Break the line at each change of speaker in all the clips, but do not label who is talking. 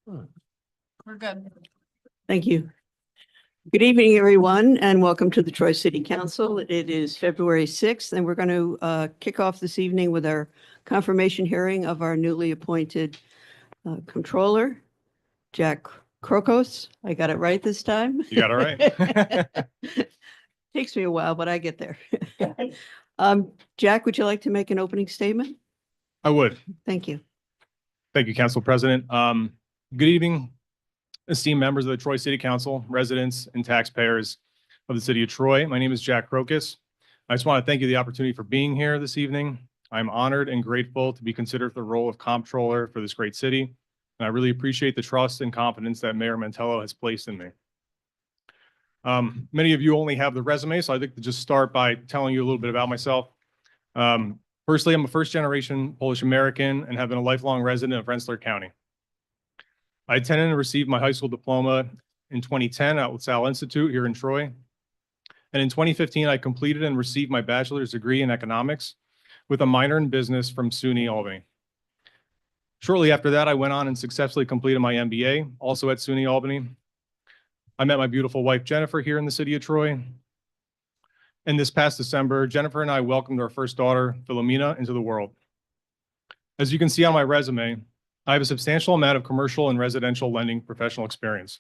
We're good.
Thank you. Good evening, everyone, and welcome to the Troy City Council. It is February 6th, and we're going to kick off this evening with our confirmation hearing of our newly appointed controller, Jack Krokos. I got it right this time.
You got it right.
Takes me a while, but I get there. Jack, would you like to make an opening statement?
I would.
Thank you.
Thank you, Council President. Good evening, esteemed members of the Troy City Council, residents, and taxpayers of the city of Troy. My name is Jack Krokos. I just want to thank you for the opportunity for being here this evening. I'm honored and grateful to be considered for the role of comptroller for this great city, and I really appreciate the trust and confidence that Mayor Mantello has placed in me. Many of you only have the resume, so I'd like to just start by telling you a little bit about myself. Firstly, I'm a first-generation Polish American and have been a lifelong resident of Rensselaer County. I attended and received my high school diploma in 2010 at LaSalle Institute here in Troy. And in 2015, I completed and received my bachelor's degree in economics with a minor in business from SUNY Albany. Shortly after that, I went on and successfully completed my MBA, also at SUNY Albany. I met my beautiful wife, Jennifer, here in the city of Troy. And this past December, Jennifer and I welcomed our first daughter, Philomena, into the world. As you can see on my resume, I have a substantial amount of commercial and residential lending professional experience.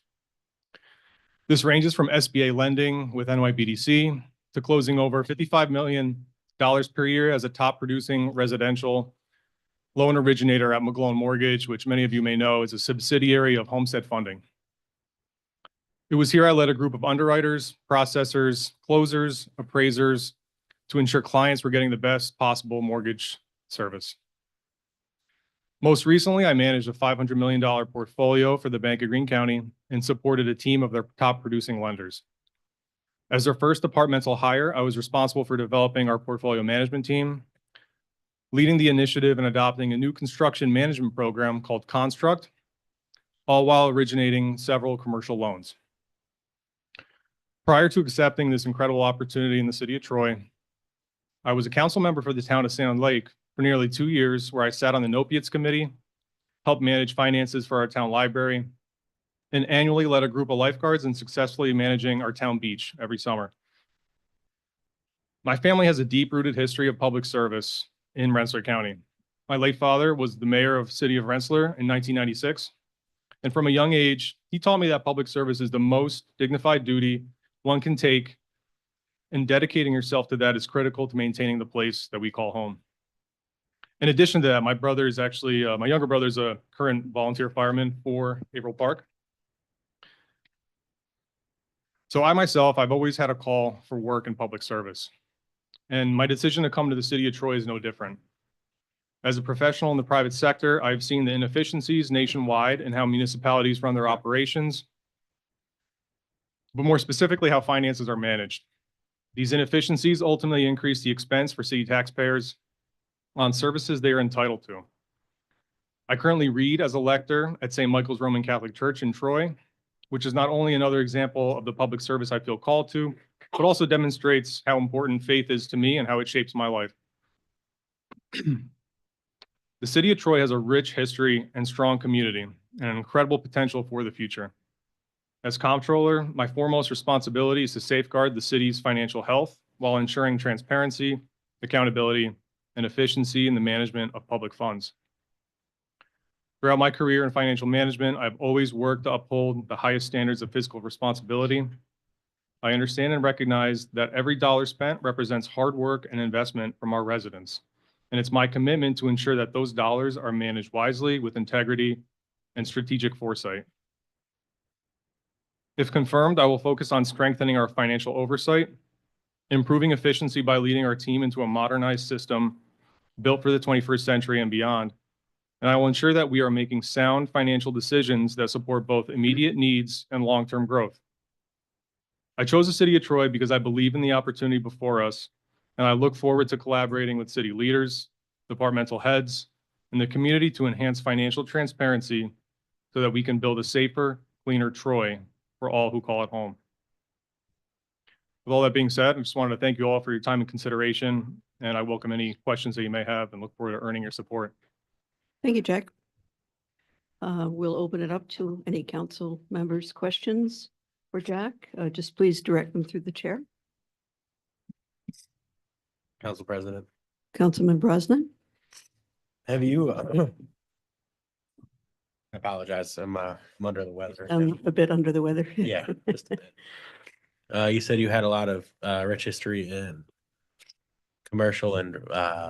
This ranges from SBA lending with NYBDC to closing over $55 million per year as a top producing residential loan originator at McGlone Mortgage, which many of you may know is a subsidiary of Homestead Funding. It was here I led a group of underwriters, processors, closers, appraisers to ensure clients were getting the best possible mortgage service. Most recently, I managed a $500 million portfolio for the Bank of Greene County and supported a team of their top producing lenders. As their first departmental hire, I was responsible for developing our portfolio management team, leading the initiative and adopting a new construction management program called Construct, all while originating several commercial loans. Prior to accepting this incredible opportunity in the city of Troy, I was a council member for the town of Salmon Lake for nearly 2 years, where I sat on the Nopiates Committee, helped manage finances for our town library, and annually led a group of lifeguards in successfully managing our town beach every summer. My family has a deep-rooted history of public service in Rensselaer County. My late father was the mayor of the city of Rensselaer in 1996, and from a young age, he taught me that public service is the most dignified duty one can take, and dedicating yourself to that is critical to maintaining the place that we call home. In addition to that, my brother is actually, my younger brother is a current volunteer fireman for April Park. So I've always had a call for work in public service. And my decision to come to the city of Troy is no different. As a professional in the private sector, I've seen the inefficiencies nationwide in how municipalities run their operations, but more specifically, how finances are managed. These inefficiencies ultimately increase the expense for city taxpayers on services they are entitled to. I currently read as a lector at St. Michael's Roman Catholic Church in Troy, which is not only another example of the public service I feel called to, but also demonstrates how important faith is to me and how it shapes my life. The city of Troy has a rich history and strong community and an incredible potential for the future. As comptroller, my foremost responsibility is to safeguard the city's financial health while ensuring transparency, accountability, and efficiency in the management of public funds. Throughout my career in financial management, I've always worked to uphold the highest standards of fiscal responsibility. I understand and recognize that every dollar spent represents hard work and investment from our residents, and it's my commitment to ensure that those dollars are managed wisely with integrity and strategic foresight. If confirmed, I will focus on strengthening our financial oversight, improving efficiency by leading our team into a modernized system built for the 21st century and beyond. And I will ensure that we are making sound financial decisions that support both immediate needs and long-term growth. I chose the city of Troy because I believe in the opportunity before us, and I look forward to collaborating with city leaders, departmental heads, and the community to enhance financial transparency so that we can build a safer, cleaner Troy for all who call it home. With all that being said, I just wanted to thank you all for your time and consideration, and I welcome any questions that you may have and look forward to earning your support.
Thank you, Jack. We'll open it up to any council members' questions for Jack. Just please direct them through the chair.
Council President,
Councilman Brosnan?
have you, I apologize, I'm under the weather.
A bit under the weather.
Yeah, just a bit. You said you had a lot of rich history in commercial and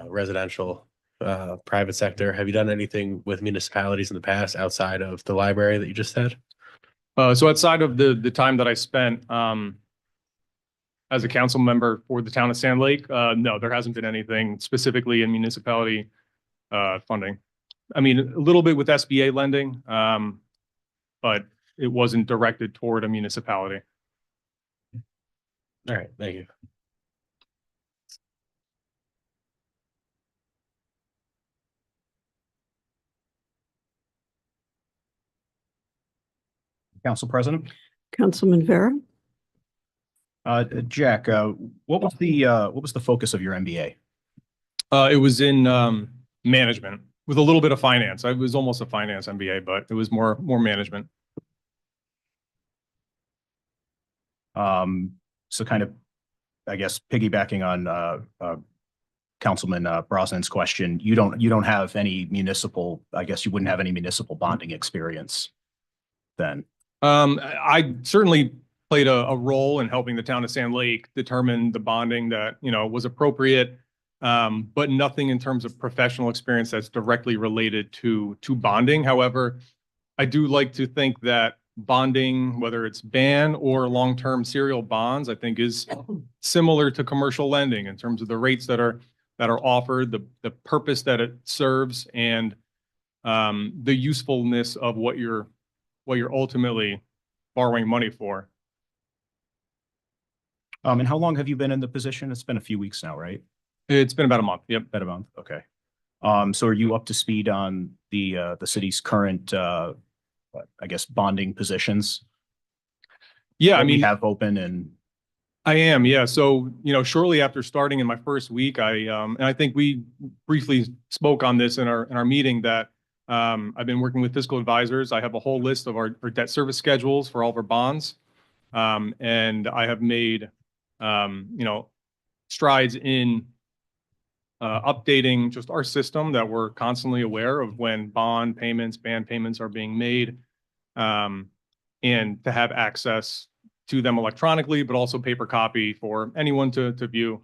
residential private sector. Have you done anything with municipalities in the past outside of the library that you just said?
So outside of the time that I spent as a council member for the town of Sand Lake, no, there hasn't been anything specifically in municipality funding. I mean, a little bit with SBA lending, but it wasn't directed toward a municipality.
All right, thank you.
Council President.
Councilman Vera?
Jack, what was the focus of your MBA?
It was in management with a little bit of finance. I was almost a finance MBA, but it was more management.
So kind of, I guess, piggybacking on Councilman Brosnan's question, you don't have any municipal, I guess you wouldn't have any municipal bonding experience then.
I certainly played a role in helping the town of Sand Lake determine the bonding that, was appropriate, but nothing in terms of professional experience that's directly related to bonding. However, I do like to think that bonding, whether it's ban or long-term serial bonds, I think is similar to commercial lending in terms of the rates that are offered, the purpose that it serves, and the usefulness of what you're ultimately borrowing money for.
And how long have you been in the position? It's been a few weeks now, right?
It's been about a month. Yep.
About a month. Okay. So are you up to speed on the city's current, I guess, bonding positions?
Yeah, I
that we
mean,
have open and.
I am. Yeah. So, shortly after starting in my first week, and I think we briefly spoke on this in our meeting that I've been working with fiscal advisors. I have a whole list of our debt service schedules for all of our bonds. And I have made, strides in updating just our system that we're constantly aware of when bond payments, ban payments are being made, and to have access to them electronically, but also paper copy for anyone to view.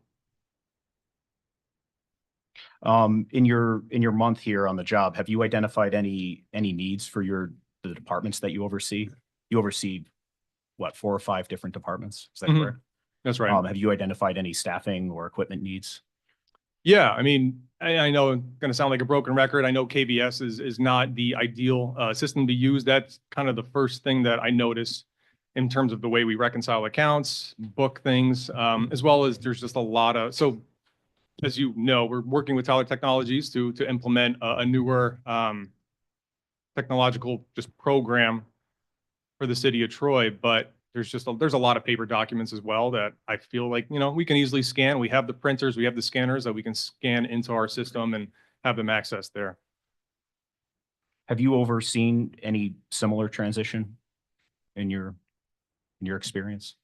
In your month here on the job, have you identified any needs for the departments that you oversee? You oversee what, 4 or 5 different departments? Is that
Mhm.
correct?
That's right.
Have you identified any staffing or equipment needs?
Yeah, I mean, I know it's going to sound like a broken record. I know KBS is not the ideal system to use. That's kind of the first thing that I notice in terms of the way we reconcile accounts, book things, as well as there's just a lot of, so as you know, we're working with Tyler Technologies to implement a newer technological just program for the city of Troy, but there's a lot of paper documents as well that I feel like, we can easily scan. We have the printers, we have the scanners that we can scan into our system and have them accessed there.
Have you overseen any similar transition in your experience?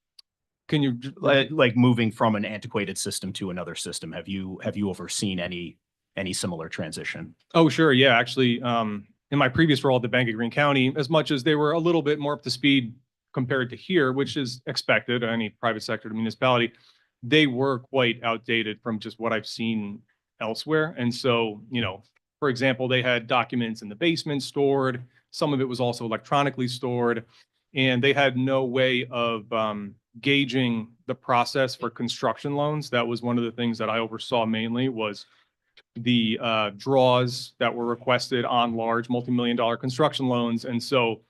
Can you,
Like moving from an antiquated system to another system? Have you overseen any similar transition?
oh, sure. Yeah, actually, in my previous role at the Bank of Greene County, as much as they were a little bit more up to speed compared to here, which is expected, any private sector to municipality, they were quite outdated from just what I've seen elsewhere. And so, for example, they had documents in the basement stored. Some of it was also electronically stored, and they had no way of gauging the process for construction loans. That was one of the things that I oversaw mainly, was the draws that were requested on large multi-million-dollar construction loans. And so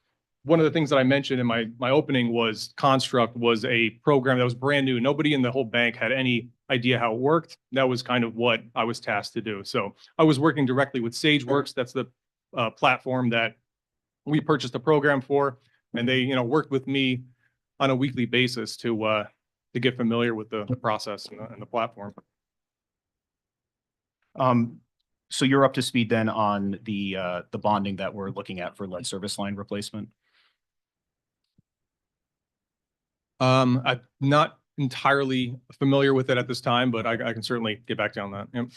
one of the things that I mentioned in my opening was Construct was a program that was brand new. Nobody in the whole bank had any idea how it worked. That was kind of what I was tasked to do. So I was working directly with SageWorks. That's the platform that we purchased a program for, and they, worked with me on a weekly basis to get familiar with the process and the platform.
So you're up to speed then on the bonding that we're looking at for lead service line replacement?
I'm not entirely familiar with it at this time, but I can certainly get back down that. Yep.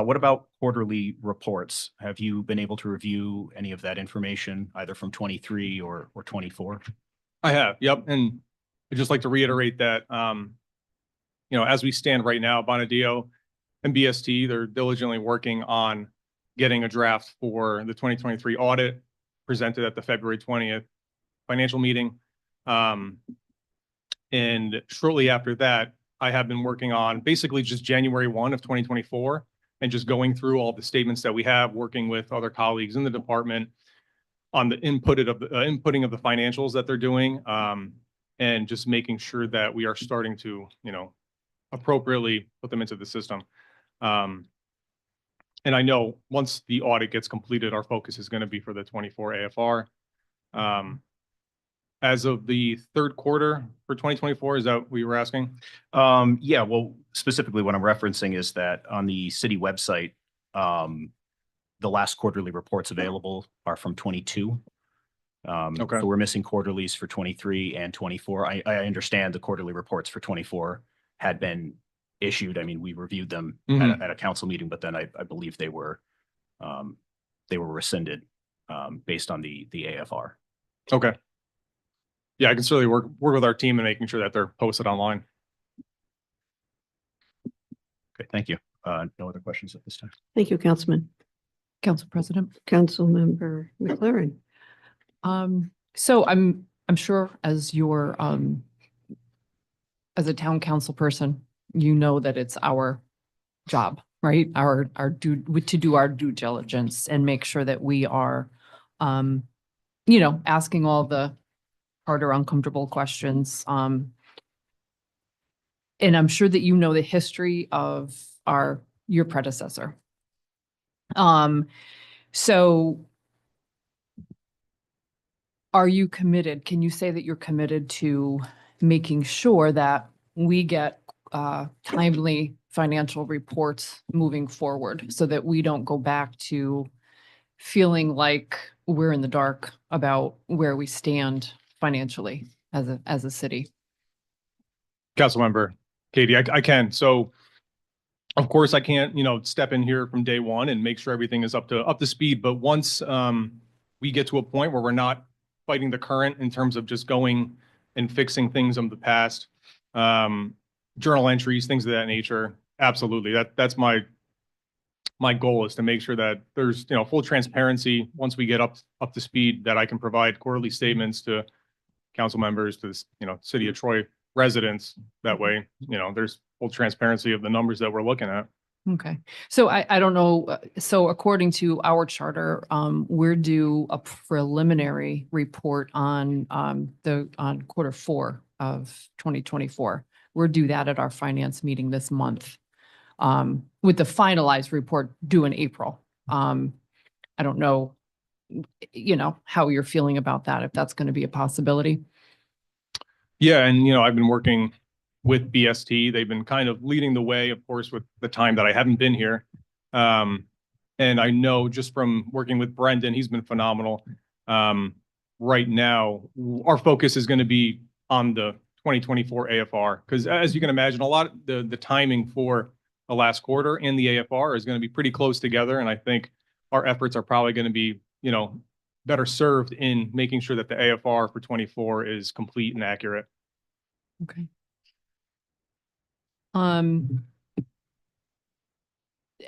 What about quarterly reports? Have you been able to review any of that information either from 23 or 24?
I have, yep. And I'd just like to reiterate that, as we stand right now, Bonadio and BST, they're diligently working on getting a draft for the 2023 audit presented at the February 20th financial meeting. And shortly after that, I have been working on basically just January 1 of 2024 and just going through all the statements that we have, working with other colleagues in the department on the inputting of the financials that they're doing, and just making sure that we are starting to, appropriately put them into the system. And I know once the audit gets completed, our focus is going to be for the 24 AFR. As of the third quarter for 2024, is that what you were asking?
Yeah, well, specifically what I'm referencing is that on the city website, the last quarterly reports available are from 22.
Okay.
So we're missing quarterlies for 23 and 24. I understand the quarterly reports for 24 had been issued. I mean, we reviewed them at a council meeting, but then I believe they were rescinded based on the AFR.
Okay. Yeah, I can certainly work with our team in making sure that they're posted online.
Okay, thank you. No other questions at this time.
Thank you, Councilman.
Council President.
Councilmember McLaren.
So I'm sure as your as a town council person, you know that it's our job, right? Our to do our due diligence and make sure that we are asking all the harder, uncomfortable questions. And I'm sure that you know the history of your predecessor. So are you committed? Can you say that you're committed to making sure that we get timely financial reports moving forward so that we don't go back to feeling like we're in the dark about where we stand financially as a city?
Councilmember Katie, I can. So of course I can't, step in here from day one and make sure everything is up to speed. But once we get to a point where we're not fighting the current in terms of just going and fixing things of the past, journal entries, things of that nature, absolutely. That's my goal, is to make sure that there's, full transparency once we get up to speed, that I can provide quarterly statements to council members, to city of Troy residents. That way, there's full transparency of the numbers that we're looking at.
Okay. So I don't know. So according to our charter, we're due a preliminary report on quarter 4 of 2024. We're due that at our finance meeting this month, with the finalized report due in April. I don't know, how you're feeling about that, if that's going to be a possibility.
Yeah. And, I've been working with BST. They've been kind of leading the way, of course, with the time that I haven't been here. And I know just from working with Brendan, he's been phenomenal. Right now, our focus is going to be on the 2024 AFR, because as you can imagine, a lot of the timing for the last quarter and the AFR is going to be pretty close together. And I think our efforts are probably going to be, better served in making sure that the AFR for 24 is complete and accurate.
Okay.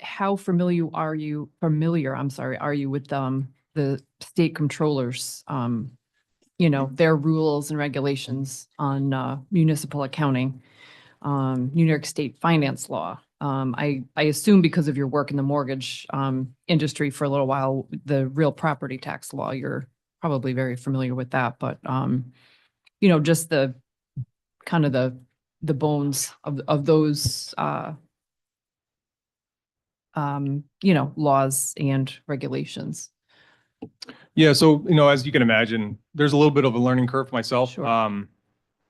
How familiar are you with the state controllers, their rules and regulations on municipal accounting, New York State finance law? I assume because of your work in the mortgage industry for a little while, the real property tax law, you're probably very familiar with that, but just the kind of the bones of those laws and regulations.
Yeah. So, as you can imagine, there's a little bit of a learning curve for myself.
Sure.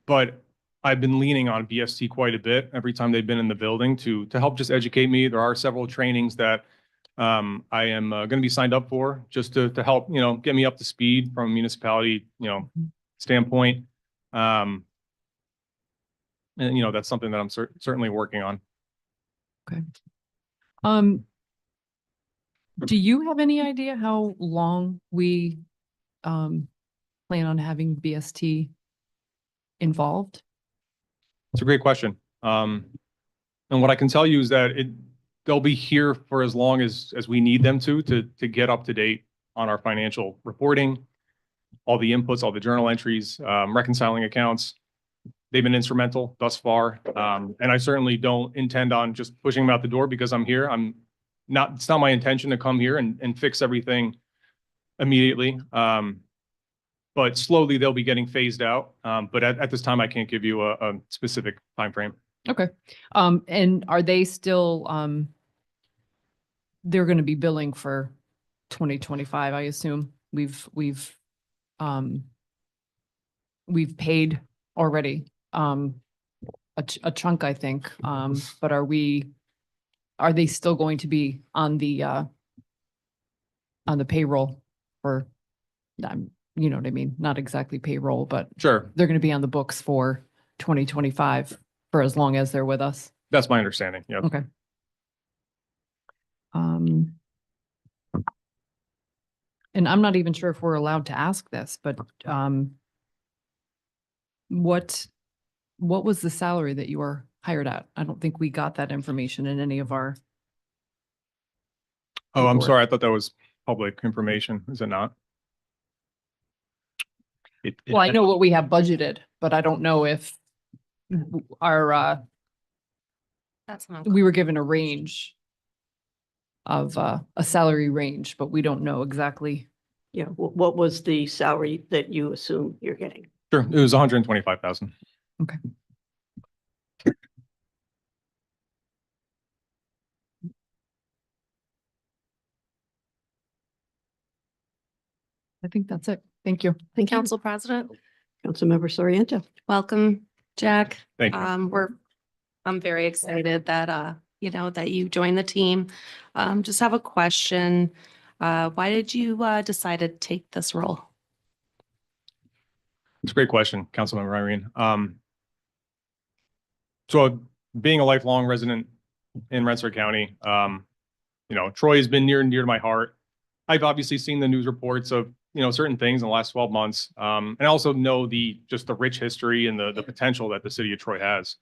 But I've been leaning on BST quite a bit every time they've been in the building to help just educate me. There are several trainings that I am going to be signed up for just to help, get me up to speed from a municipality, standpoint. And, that's something that I'm certainly working on.
Do you have any idea how long we plan on having BST involved?
It's a great question. And what I can tell you is that they'll be here for as long as we need them to get up to date on our financial reporting, all the inputs, all the journal entries, reconciling accounts. They've been instrumental thus far. And I certainly don't intend on just pushing them out the door because I'm here. It's not my intention to come here and fix everything immediately. But slowly they'll be getting phased out. But at this time, I can't give you a specific timeframe.
Okay. And are they still, they're going to be billing for 2025, I assume. We've paid already, a chunk, I think. But are they still going to be on the payroll for, you know what I mean? Not exactly payroll, but
Sure.
they're going to be on the books for 2025 for as long as they're with us.
That's my understanding. Yeah.
Okay. And I'm not even sure if we're allowed to ask this, but what was the salary that you were hired at? I don't think we got that information in any of our.
Oh, I'm
report.
sorry. I thought that was public information. Is it not?
Well, I know what we have budgeted, but I don't know if our,
That's not.
we were given a range of a salary range, but we don't know exactly.
Yeah, what was the salary that you assume you're getting?
Sure. It was 125,000.
Okay. I think that's it. Thank you.
Thank you.
Council President,
Councilmember Soriento.
welcome, Jack.
Thank you.
I'm very excited that, that you joined the team. Just have a question. Why did you, decide to take this role?
It's a great question, Councilmember Irene. So being a lifelong resident in Rensselaer County, Troy has been near and dear to my heart. I've obviously seen the news reports of, certain things in the last 12 months. And I also know the rich history and the potential that the city of Troy has.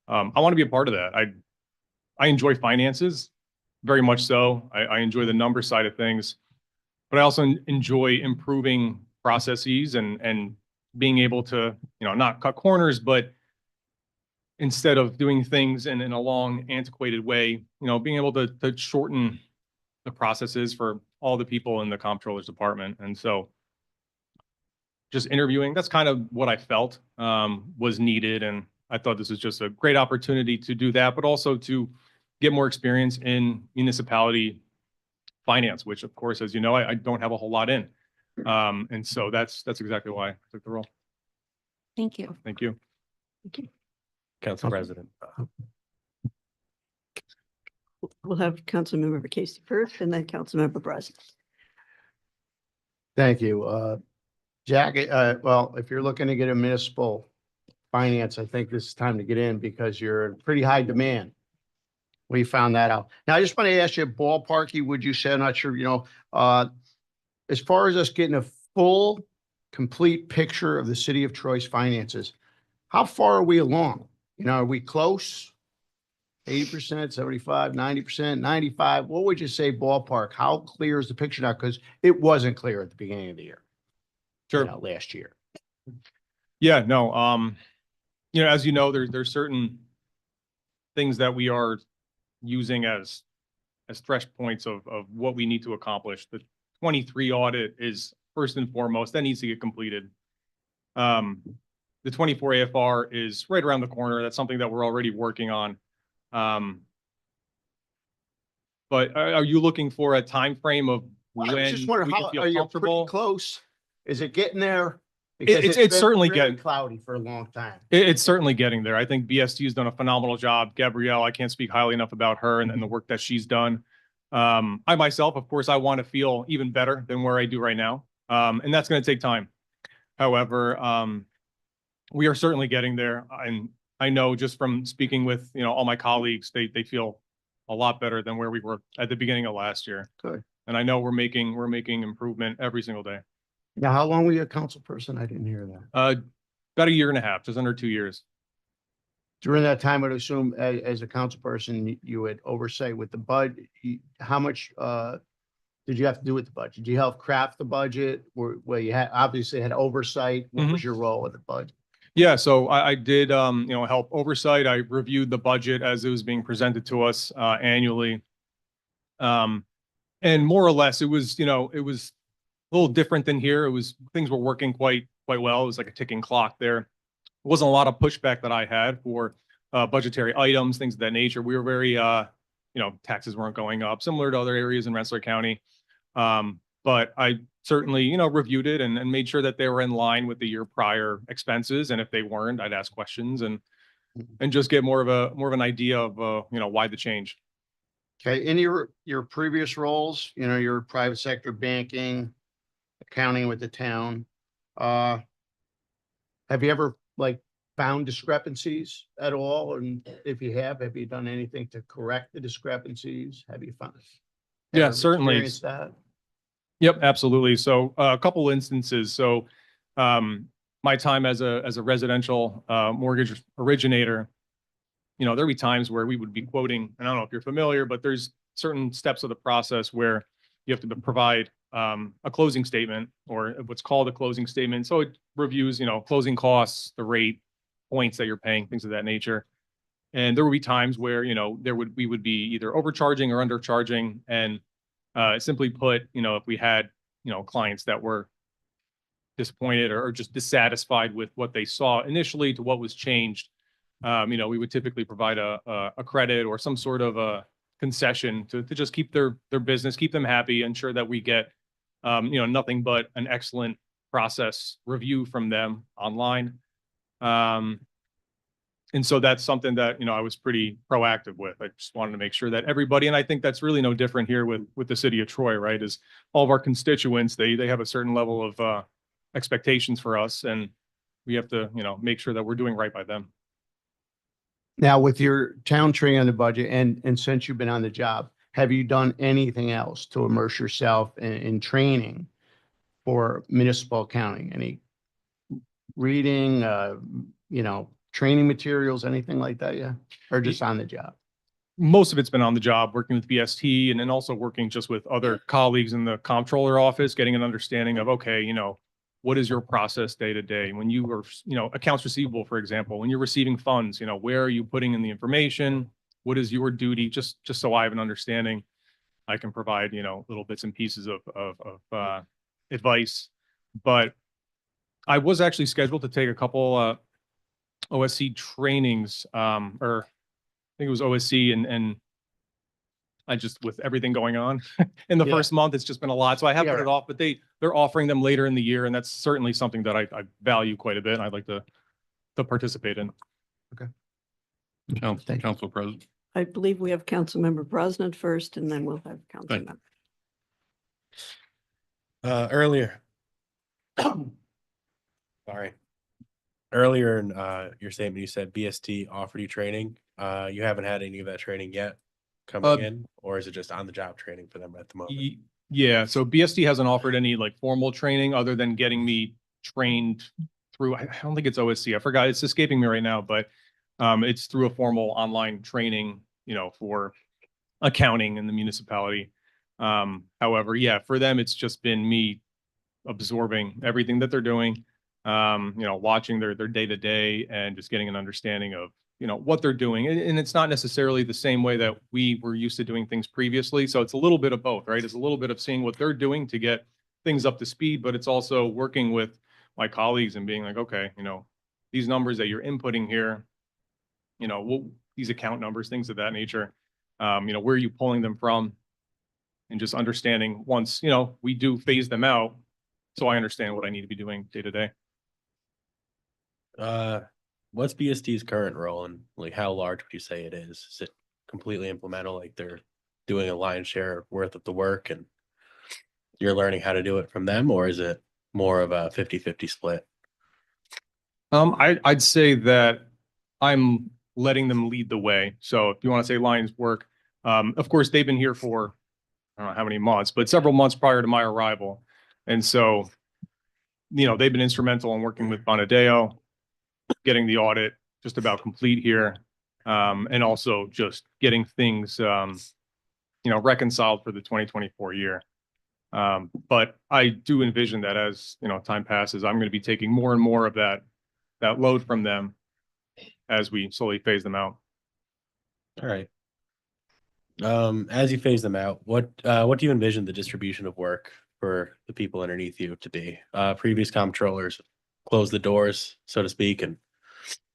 I want to be a part of that. I enjoy finances, very much so. I enjoy the number side of things, but I also enjoy improving processes and being able to, not cut corners, but instead of doing things in a long, antiquated way, being able to shorten the processes for all the people in the comptroller's department. And so just interviewing, that's kind of what I felt was needed. And I thought this was just a great opportunity to do that, but also to get more experience in municipality finance, which of course, as you know, I don't have a whole lot in. And so that's exactly why I took the role.
Thank you.
Thank you.
Council President.
We'll have Councilmember Casey first and then Councilmember Brazel.
Thank you. Jack, well, if you're looking to get a municipal finance, I think this is time to get in because you're in pretty high demand. We found that out. Now, I just want to ask you, ballparky, would you say, I'm not sure, as far as us getting a full, complete picture of the city of Troy's finances, how far are we along? Are we close? 80%, 75, 90%, 95? What would you say ballpark? How clear is the picture now? Because it wasn't clear at the beginning of the year.
Sure.
Last year.
Yeah, no, as you know, there's certain things that we are using as thresh points of what we need to accomplish. The 23 audit is first and foremost, that needs to get completed. The 24 AFR is right around the corner. That's something that we're already working on. But are you looking for a time frame of
Well, I
when
was just
we
wondering,
can
how
feel
are you pretty
comfortable?
close? Is it getting there? Because
it's
been
certainly
really
getting-
cloudy for a long time.
It's certainly getting there. I think BST has done a phenomenal job. Gabrielle, I can't speak highly enough about her and the work that she's done. I myself, of course, I want to feel even better than where I do right now. And that's going to take time. However, we are certainly getting there. And I know just from speaking with, all my colleagues, they feel a lot better than where we were at the beginning of last year.
Good.
And I know we're making improvement every single day.
Now, how long were you a council person? I didn't hear that.
About a year and a half, just under 2 years.
During that time, I'd assume as a council person, you had oversight with the budget. How much did you have to do with the budget? Did you help craft the budget? Where you had obviously had oversight? What was your role with the budget?
Yeah, so I did, help oversight. I reviewed the budget as it was being presented to us annually. And more or less, it was a little different than here. Things were working quite well. It was like a ticking clock there. It wasn't a lot of pushback that I had for budgetary items, things of that nature. We were very, taxes weren't going up, similar to other areas in Rensselaer County. But I certainly, reviewed it and made sure that they were in line with the year prior expenses. And if they weren't, I'd ask questions and just get more of an idea of, why the change.
Okay, in your previous roles, your private sector banking, accounting with the town, have you ever found discrepancies at all? And if you have you done anything to correct the discrepancies? Have you found?
Yeah,
ever
certainly.
experienced that?
Yep, absolutely. So a couple instances. So my time as a residential mortgage originator, there'd be times where we would be quoting, and I don't know if you're familiar, but there's certain steps of the process where you have to provide a closing statement or what's called a closing statement. So it reviews, closing costs, the rate, points that you're paying, things of that nature. And there would be times where, we would be either overcharging or undercharging. And simply put, if we had, clients that were disappointed or just dissatisfied with what they saw initially to what was changed, we would typically provide a credit or some sort of a concession to just keep their business, keep them happy, ensure that we get, nothing but an excellent process review from them online. And so that's something that, I was pretty proactive with. I just wanted to make sure that everybody, and I think that's really no different here with the city of Troy, right? Is all of our constituents, they have a certain level of expectations for us, and we have to, make sure that we're doing right by them.
Now, with your town training on the budget and since you've been on the job, have you done anything else to immerse yourself in training for municipal accounting? Any reading, training materials, anything like that? Yeah. Or just on the job?
Most of it's been on the job, working with BST and then also working just with other colleagues in the comptroller office, getting an understanding of, okay, what is your process day to day? When you are, accounts receivable, for example, when you're receiving funds, where are you putting in the information? What is your duty? Just so I have an understanding, I can provide, little bits and pieces of advice. But I was actually scheduled to take a couple OSC trainings, or I think it was OSC and I just, with everything going on in the first month, it's just been a lot. So I have put it off, but they're offering them later in the year. And that's certainly something that I value quite a bit. And I'd like to participate in.
Council President.
I believe we have Councilmember Brosnan first, and then we'll have
Thank
Councilmember.
Earlier. Sorry. Earlier in your statement, you said BST offered you training. You haven't had any of that training yet coming in, or is it just on the job training for them at the moment?
Yeah, so BST hasn't offered any formal training other than getting me trained through, I don't think it's OSC. I forgot, it's escaping me right now, but it's through a formal online training, for accounting in the municipality. However, yeah, for them, it's just been me absorbing everything that they're doing, watching their day to day and just getting an understanding of, what they're doing. And it's not necessarily the same way that we were used to doing things previously. So it's a little bit of both, right? It's a little bit of seeing what they're doing to get things up to speed, but it's also working with my colleagues and being like, okay, these numbers that you're inputting here, these account numbers, things of that nature, where are you pulling them from? And just understanding once, we do phase them out. So I understand what I need to be doing day to day.
What's BSD's current role and like how large would you say it is? Is it completely implemental, like they're doing a lion's share worth of the work and you're learning how to do it from them, or is it more of a 50-50 split?
I'd say that I'm letting them lead the way. So if you want to say Lions work, of course, they've been here for, I don't know how many months, but several months prior to my arrival. And so, they've been instrumental in working with Bonadeo, getting the audit just about complete here. And also just getting things, reconciled for the 2024 year. But I do envision that as, time passes, I'm going to be taking more and more of that load from them as we slowly phase them out.
All right. As you phase them out, what do you envision the distribution of work for the people underneath you to be? Previous comptrollers closed the doors, so to speak, and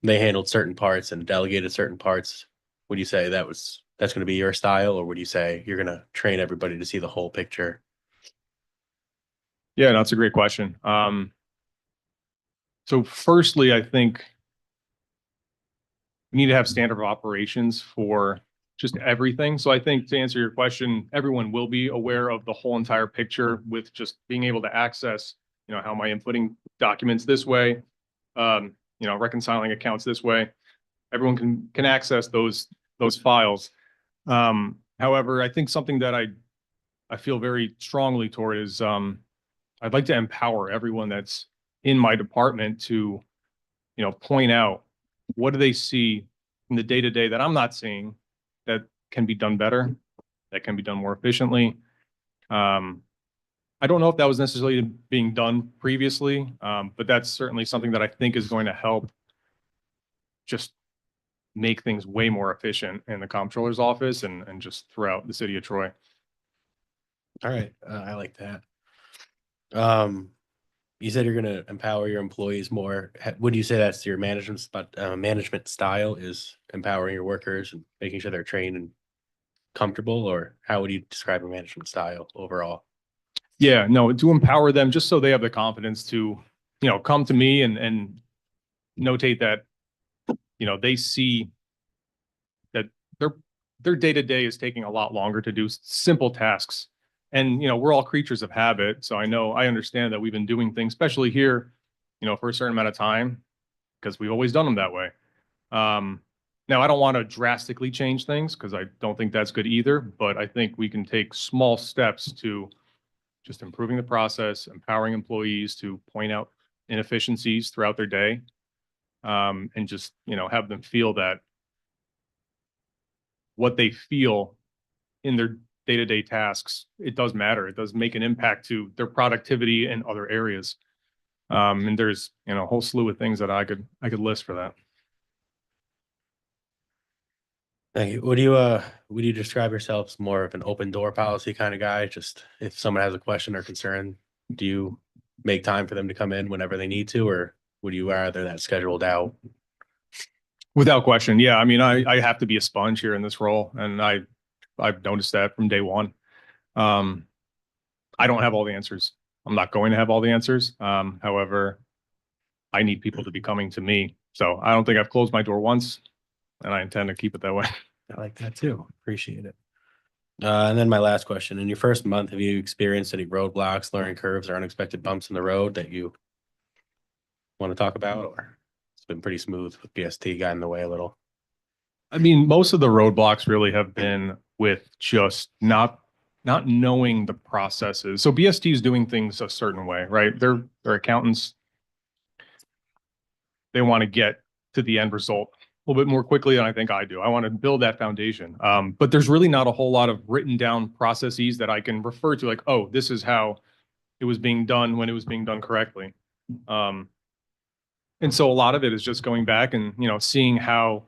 they handled certain parts and delegated certain parts. Would you say that's going to be your style, or would you say you're going to train everybody to see the whole picture?
Yeah, no, that's a great question. So firstly, I think we need to have standard of operations for just everything. So I think to answer your question, everyone will be aware of the whole entire picture with just being able to access, how am I inputting documents this way, reconciling accounts this way. Everyone can access those files. However, I think something that I feel very strongly toward is I'd like to empower everyone that's in my department to, point out what do they see in the day-to-day that I'm not seeing that can be done better, that can be done more efficiently. I don't know if that was necessarily being done previously, but that's certainly something that I think is going to help just make things way more efficient in the comptroller's office and just throughout the city of Troy.
All right, I like that. You said you're going to empower your employees more. Would you say that's your management style, is empowering your workers and making sure they're trained and comfortable, or how would you describe your management style overall?
Yeah, no, to empower them just so they have the confidence to, come to me and notate that, they see that their day-to-day is taking a lot longer to do simple tasks. And, we're all creatures of habit. So I understand that we've been doing things, especially here, for a certain amount of time, because we've always done them that way. Now, I don't want to drastically change things because I don't think that's good either, but I think we can take small steps to just improving the process, empowering employees to point out inefficiencies throughout their day, and just, have them feel that what they feel in their day-to-day tasks, it does matter. It does make an impact to their productivity in other areas. And there's, a whole slew of things that I could list for that.
Thank you. Would you describe yourself as more of an open door policy kind of guy? Just if someone has a question or concern, do you make time for them to come in whenever they need to, or would you rather that scheduled out?
Without question. Yeah. I mean, I have to be a sponge here in this role. And I've noticed that from day one. I don't have all the answers. I'm not going to have all the answers. However, I need people to be coming to me. So I don't think I've closed my door once, and I intend to keep it that way.
I like that too. Appreciate it. And then my last question, in your first month, have you experienced any roadblocks, learning curves, or unexpected bumps in the road that you want to talk about, or it's been pretty smooth with BST got in the way a little?
I mean, most of the roadblocks really have been with just not knowing the processes. So BST is doing things a certain way, right? They're accountants. They want to get to the end result a little bit more quickly than I think I do. I want to build that foundation. But there's really not a whole lot of written down processes that I can refer to, like, oh, this is how it was being done when it was being done correctly. And so a lot of it is just going back and, seeing how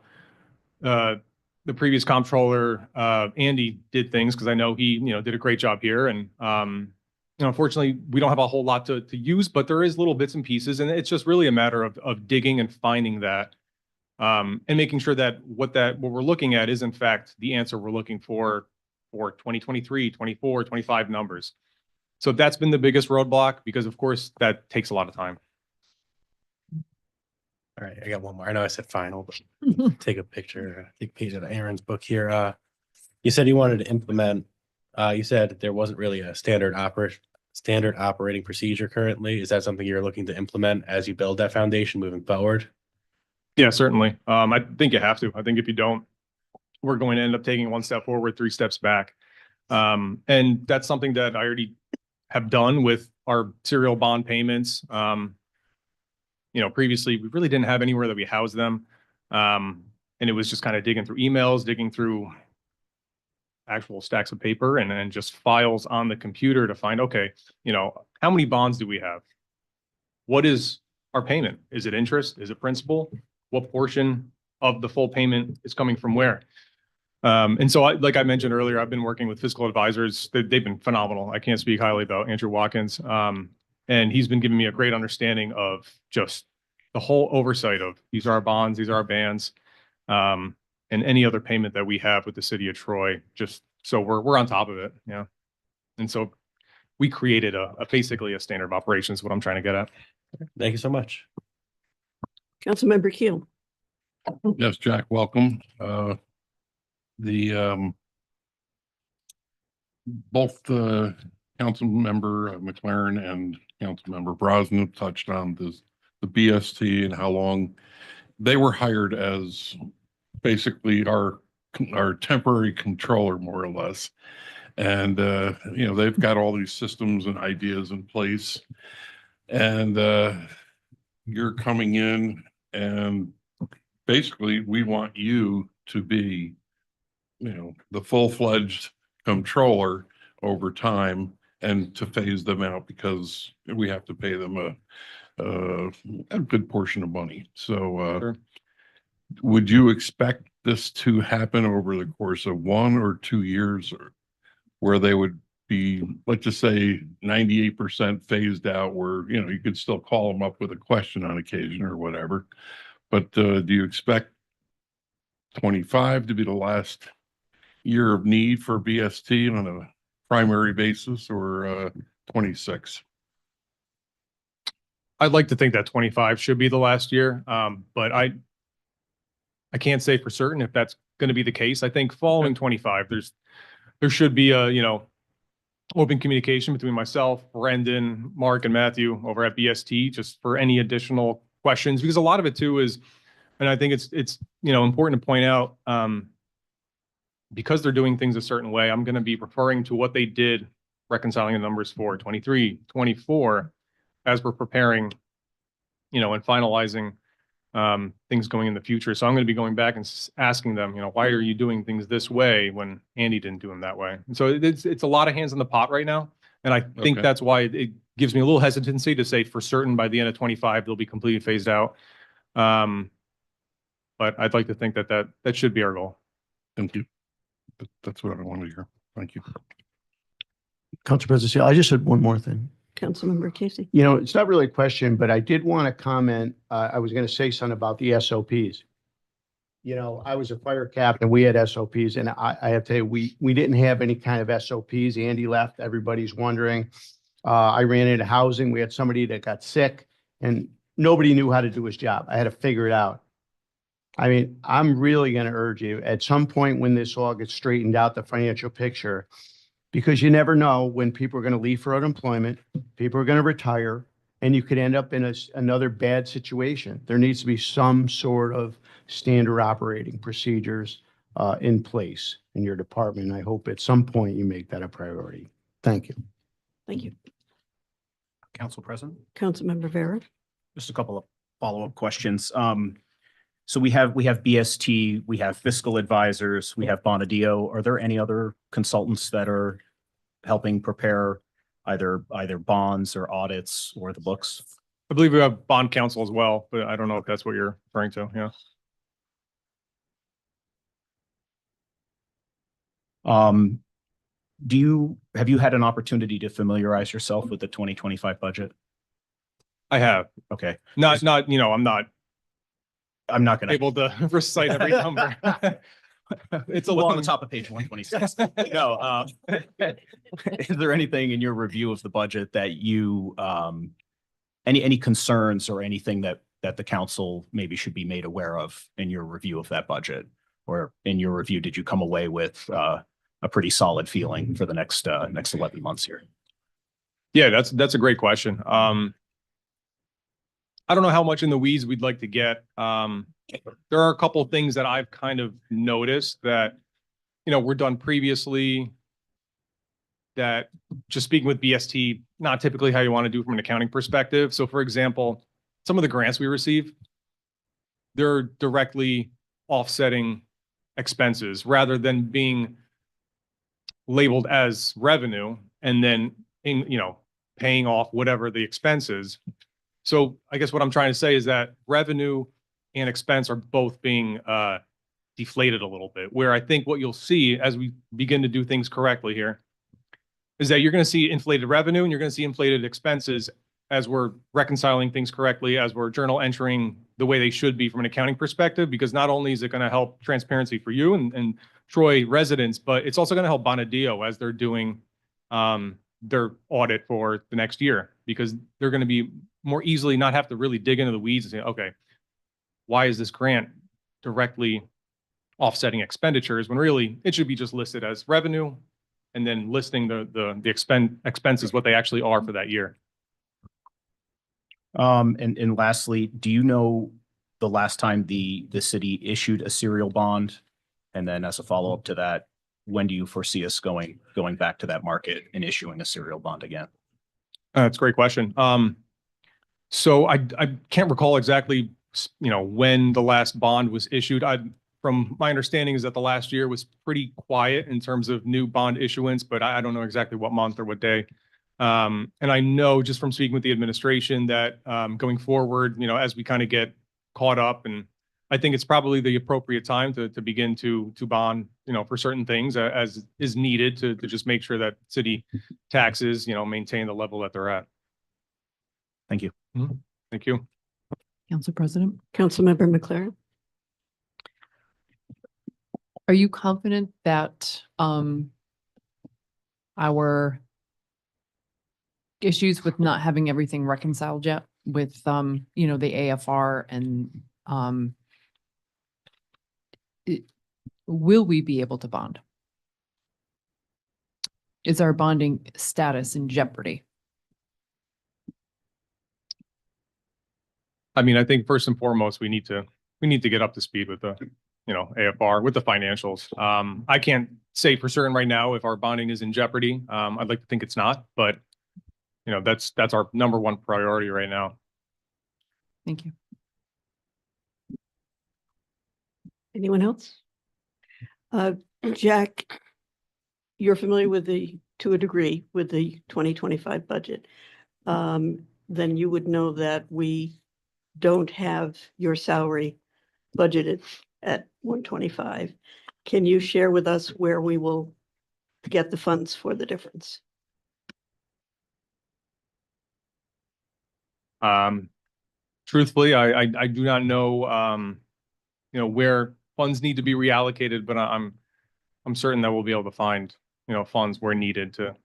the previous comptroller, Andy, did things, because I know he, did a great job here. And, unfortunately, we don't have a whole lot to use, but there is little bits and pieces. And it's just really a matter of digging and finding that, and making sure that what we're looking at is, in fact, the answer we're looking for 2023, 24, 25 numbers. So that's been the biggest roadblock, because, of course, that takes a lot of time.
All right, I got one more. I know I said final, but take a picture, take a page out of Aaron's book here. You said you wanted to implement, you said there wasn't really a standard operating procedure currently. Is that something you're looking to implement as you build that foundation moving forward?
Yeah, certainly. I think you have to. I think if you don't, we're going to end up taking one step forward, three steps back. And that's something that I already have done with our serial bond payments. Previously we really didn't have anywhere that we housed them. And it was just kind of digging through emails, digging through actual stacks of paper and just files on the computer to find, okay, how many bonds do we have? What is our payment? Is it interest? Is it principal? What portion of the full payment is coming from where? And so like I mentioned earlier, I've been working with fiscal advisors. They've been phenomenal. I can't speak highly about Andrew Watkins. And he's been giving me a great understanding of just the whole oversight of these are our bonds, these are our bands, and any other payment that we have with the city of Troy, just so we're on top of it. Yeah. And so we created basically a standard of operations, what I'm trying to get at.
Thank you so much.
Councilmember Keel.
Yes, Jack, welcome. Both Councilmember McLaren and Councilmember Brosnan touched on the BST and how long they were hired as basically our temporary controller, more or less. And, they've got all these systems and ideas in place. And you're coming in and basically we want you to be, the full-fledged controller over time and to phase them out because we have to pay them a good portion of money. So
Sure.
would you expect this to happen over the course of 1 or 2 years, or where they would be, let's just say 98% phased out, where, you could still call them up with a question on occasion or whatever. But do you expect 25 to be the last year of need for BST on a primary basis, or 26?
I'd like to think that 25 should be the last year. But I can't say for certain if that's going to be the case. I think following 25, there should be a, open communication between myself, Brendan, Mark, and Matthew over at BST, just for any additional questions, because a lot of it too is, and I think it's important to point out, because they're doing things a certain way, I'm going to be referring to what they did, reconciling the numbers for 23, 24, as we're preparing, and finalizing things going in the future. So I'm going to be going back and asking them, why are you doing things this way when Andy didn't do them that way? And so it's a lot of hands in the pot right now. And I think
Okay.
that's why it gives me a little hesitancy to say for certain by the end of 25, they'll be completely phased out. But I'd like to think that should be our goal.
Thank you. That's what I wanted to hear. Thank you.
Council President Seale, I just had one more thing.
Councilmember Casey.
It's not really a question, but I did want to comment. I was going to say something about the SOPs. I was a fire captain. We had SOPs, and I have to tell you, we didn't have any kind of SOPs. Andy left. Everybody's wondering. I ran into housing. We had somebody that got sick, and nobody knew how to do his job. I had to figure it out. I mean, I'm really going to urge you at some point when this all gets straightened out, the financial picture, because you never know when people are going to leave for unemployment, people are going to retire, and you could end up in another bad situation. There needs to be some sort of standard operating procedures in place in your department. I hope at some point you make that a priority. Thank you.
Thank you.
Council President,
Councilmember Vera.
just a couple of follow-up questions. So we have BST, we have fiscal advisors, we have Bonadio. Are there any other consultants that are helping prepare either bonds or audits or the books?
I believe we have bond counsel as well, but I don't know if that's what you're referring to. Yeah.
Have you had an opportunity to familiarize yourself with the 2025 budget?
I have.
Okay,
I'm not
I'm not gonna.
able to recite every number. It's a
Well, on
long
the top of page 126. No, is there anything in your review of the budget that you, any concerns or anything that that the council maybe should be made aware of in your review of that budget? Or in your review, did you come away with a pretty solid feeling for the next 11 months here?
Yeah, that's a great question. I don't know how much in the weeds we'd like to get. There are a couple of things that I've kind of noticed that, were done previously that, just speaking with BST, not typically how you want to do from an accounting perspective. So for example, some of the grants we receive, they're directly offsetting expenses rather than being labeled as revenue and then paying off whatever the expense is. So I guess what I'm trying to say is that revenue and expense are both being deflated a little bit, where I think what you'll see as we begin to do things correctly here is that you're going to see inflated revenue and you're going to see inflated expenses as we're reconciling things correctly, as we're journal entering the way they should be from an accounting perspective, because not only is it going to help transparency for you and Troy residents, but it's also going to help Bonadeo as they're doing their audit for the next year, because they're going to be more easily not have to really dig into the weeds and say, okay, why is this grant directly offsetting expenditures when really it should be just listed as revenue and then listing the expenses, what they actually are for that year.
And lastly, do you know the last time the city issued a serial bond? And then as a follow-up to that, when do you foresee us going back to that market and issuing a serial bond again?
That's a great question. So I can't recall exactly, when the last bond was issued. From my understanding is that the last year was pretty quiet in terms of new bond issuance, but I don't know exactly what month or what day. And I know just from speaking with the administration that going forward, as we kind of get caught up, and I think it's probably the appropriate time to begin to bond, for certain things as is needed to just make sure that city taxes, maintain the level that they're at.
Thank you.
Thank you.
Council President,
Councilmember McLaren?
are you confident that our issues with not having everything reconciled yet with, the AFR and will we be able to bond? Is our bonding status in jeopardy?
I mean, I think first and foremost, we need to get up to speed with the, AFR, with the financials. I can't say for certain right now if our bonding is in jeopardy. I'd like to think it's not, but that's our number one priority right now.
Thank you.
Anyone else? Jack, you're familiar to a degree, with the 2025 budget. Then you would know that we don't have your salary budgeted at 125. Can you share with us where we will get the funds for the difference?
Truthfully, I do not know, where funds need to be reallocated, but I'm certain that we'll be able to find, funds where needed to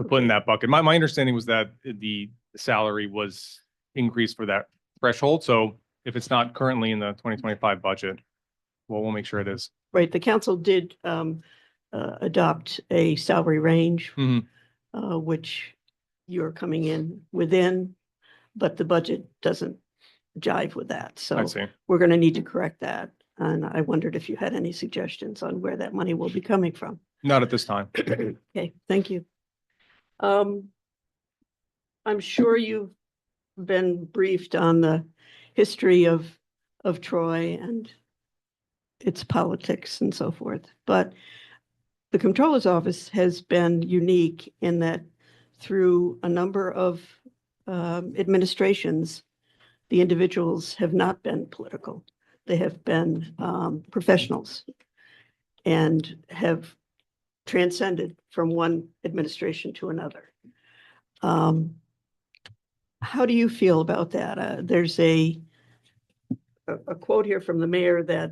put in that bucket. My understanding was that the salary was increased for that threshold. So if it's not currently in the 2025 budget, we'll make sure it is.
Right, the council did adopt a salary range,
Mhm.
Which you're coming in within, but the budget doesn't jive with that.
I
So
see.
we're going to need to correct that. And I wondered if you had any suggestions on where that money will be coming from.
Not at this time.
Okay, thank you. I'm sure you've been briefed on the history of Troy and its politics and so forth, but the Comptroller's Office has been unique in that through a number of administrations, the individuals have not been political. They have been professionals and have transcended from one administration to another. How do you feel about that? There's a quote here from the mayor that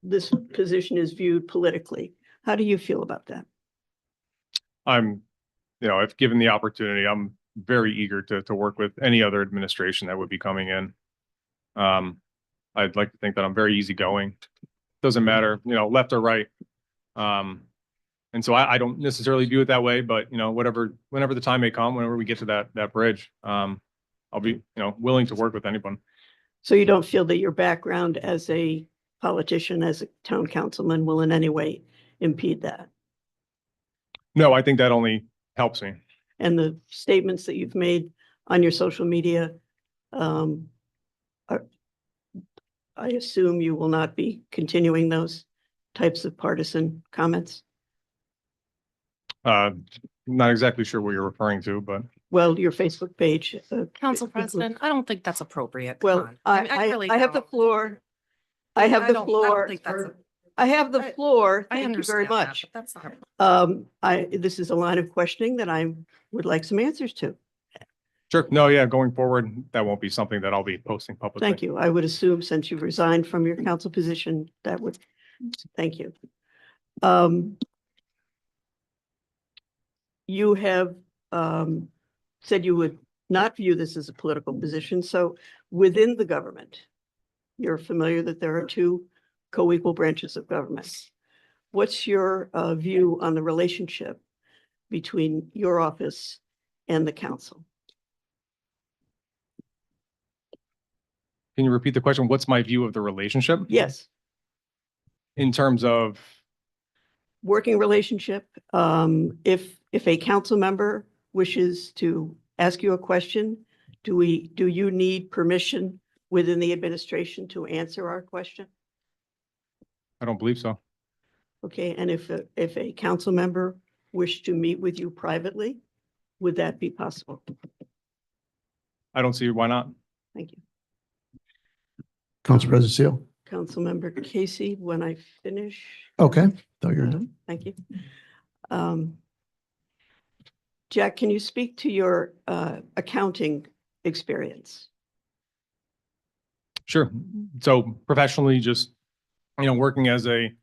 this position is viewed politically. How do you feel about that?
I'm, if given the opportunity, I'm very eager to work with any other administration that would be coming in. I'd like to think that I'm very easygoing. Doesn't matter, left or right. And so I don't necessarily view it that way, but whenever the time may come, whenever we get to that bridge, I'll be, willing to work with anyone.
So you don't feel that your background as a politician, as a town councilman will in any way impede that?
No, I think that only helps me.
And the statements that you've made on your social media, I assume you will not be continuing those types of partisan comments?
Not exactly sure what you're referring to, but
Well, your Facebook page.
Council President, I don't think that's appropriate. Come
Well,
on. I really
I have the
don't.
floor. I have
I
the
don't
floor.
think that's a-
I have the floor.
I
Thank you very
understand that,
much.
but that's not.
This is a line of questioning that I would like some answers to.
sure. No, yeah, going forward, that won't be something that I'll be posting publicly.
Thank you. I would assume since you've resigned from your council position, that would, thank you. You have said you would not view this as a political position. So within the government, you're familiar that there are two co-equal branches of government. What's your view on the relationship between your office and the council?
Can you repeat the question? What's my view of the relationship?
Yes,
In terms of,
working relationship. If a council member wishes to ask you a question, do you need permission within the administration to answer our question?
I don't believe so.
Okay, and if a council member wished to meet with you privately, would that be possible?
I don't see why not.
Thank you.
Council President Seal.
Councilmember Casey, when I finish.
Okay, thought you were done.
Thank you. Jack, can you speak to your accounting experience?
Sure. So professionally, just, working as an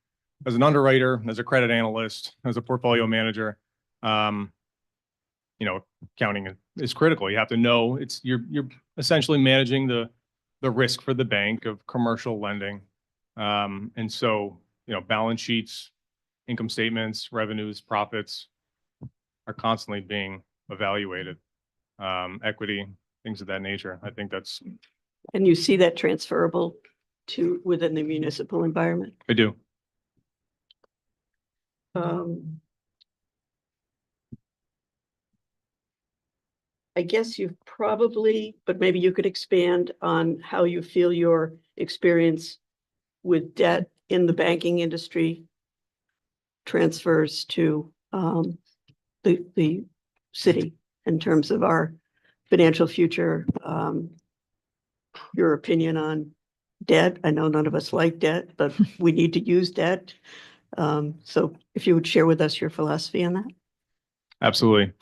underwriter, as a credit analyst, as a portfolio manager, accounting is critical. You have to know you're essentially managing the risk for the bank of commercial lending. And so, balance sheets, income statements, revenues, profits are constantly being evaluated. Equity, things of that nature. I think that's,
And you see that transferable to within the municipal environment?
I do.
I guess you've probably, but maybe you could expand on how you feel your experience with debt in the banking industry transfers to the city in terms of our financial future. Your opinion on debt. I know none of us like debt, but we need to use debt. So if you would share with us your philosophy on that.
Absolutely.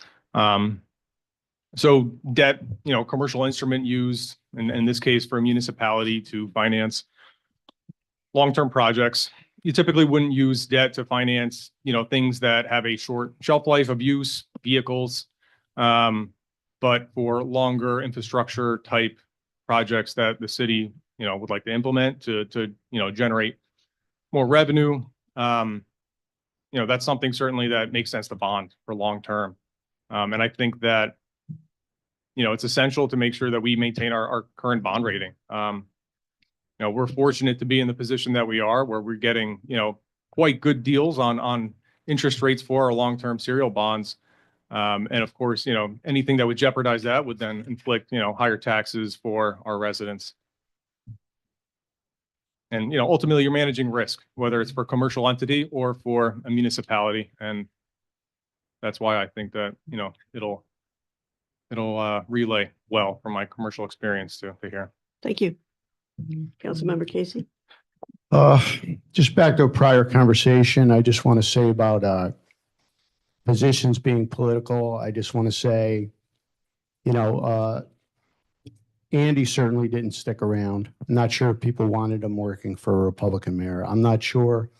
So debt, commercial instrument used in this case for a municipality to finance long-term projects. You typically wouldn't use debt to finance, things that have a short shelf life of use, vehicles. But for longer infrastructure type projects that the city, would like to implement to generate more revenue. That's something certainly that makes sense to bond for long-term. And I think that, it's essential to make sure that we maintain our current bond rating. We're fortunate to be in the position that we are, where we're getting, quite good deals on interest rates for our long-term serial bonds. And of course, anything that would jeopardize that would then inflict, higher taxes for our residents. And, ultimately you're managing risk, whether it's for a commercial entity or for a municipality. And that's why I think that, it'll relay well from my commercial experience to here.
Thank you. Councilmember Casey.
Just back to a prior conversation, I just want to say about positions being political. I just want to say, Andy certainly didn't stick around. I'm not sure if people wanted him working for a Republican mayor. I'm not sure,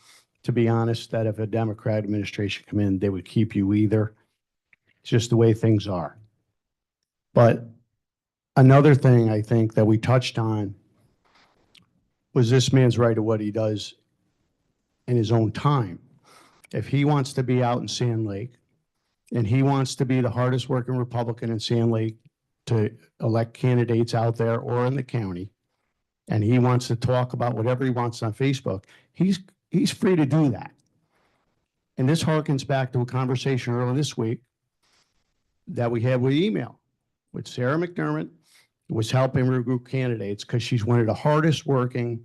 to be honest, that if a Democrat administration come in, they would keep you either. It's just the way things are. But another thing I think that we touched on was this man's right of what he does in his own time. If he wants to be out in Sand Lake and he wants to be the hardest working Republican in Sand Lake to elect candidates out there or in the county, and he wants to talk about whatever he wants on Facebook, he's free to do that. And this harkens back to a conversation earlier this week that we had with email with Sarah McDermott, who was helping recruit candidates because she's one of the hardest working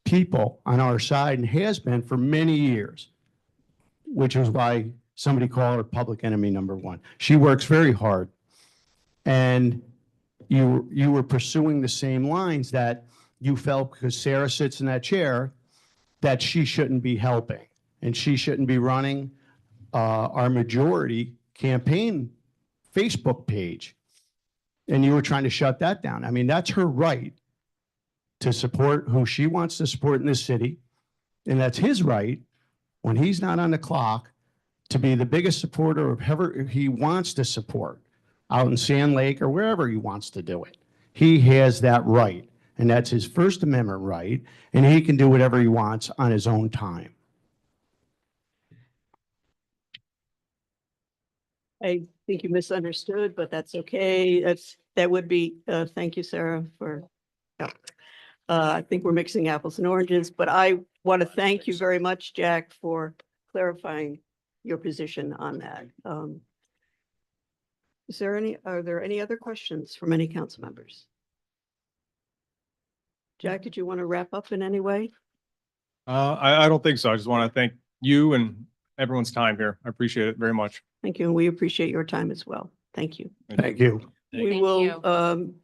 people on our side and has been for many years, which is why somebody called her public enemy number one. She works very hard. And you were pursuing the same lines that you felt because Sarah sits in that chair that she shouldn't be helping and she shouldn't be running our majority campaign Facebook page. And you were trying to shut that down. I mean, that's her right to support who she wants to support in this city. And that's his right when he's not on the clock to be the biggest supporter of whoever he wants to support out in Sand Lake or wherever he wants to do it. He has that right. And that's his First Amendment right. And he can do whatever he wants on his own time.
I think you misunderstood, but that's okay. That would be, thank you, Sarah, for, yeah. I think we're mixing apples and oranges, but I want to thank you very much, Jack, for clarifying your position on that. Are there any other questions from any council members? Jack, did you want to wrap up in any way?
I don't think so. I just want to thank you and everyone's time here. I appreciate it very much.
Thank you, and we appreciate your time as well. Thank you.
Thank you.
We
Thank
will,
you.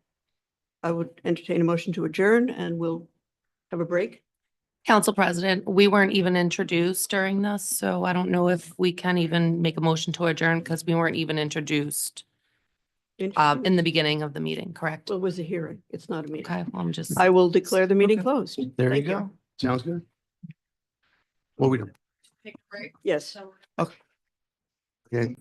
I would entertain a motion to adjourn and we'll have a break.
Council President, we weren't even introduced during this, so I don't know if we can even make a motion to adjourn because we weren't even introduced in the beginning of the meeting, correct?
Well, it was a hearing. It's not a meeting.
Okay, well, I'm just.
I will declare the meeting
Okay.
closed.
There you
Thank
go. Sounds good. What we do?
Yes.
Okay.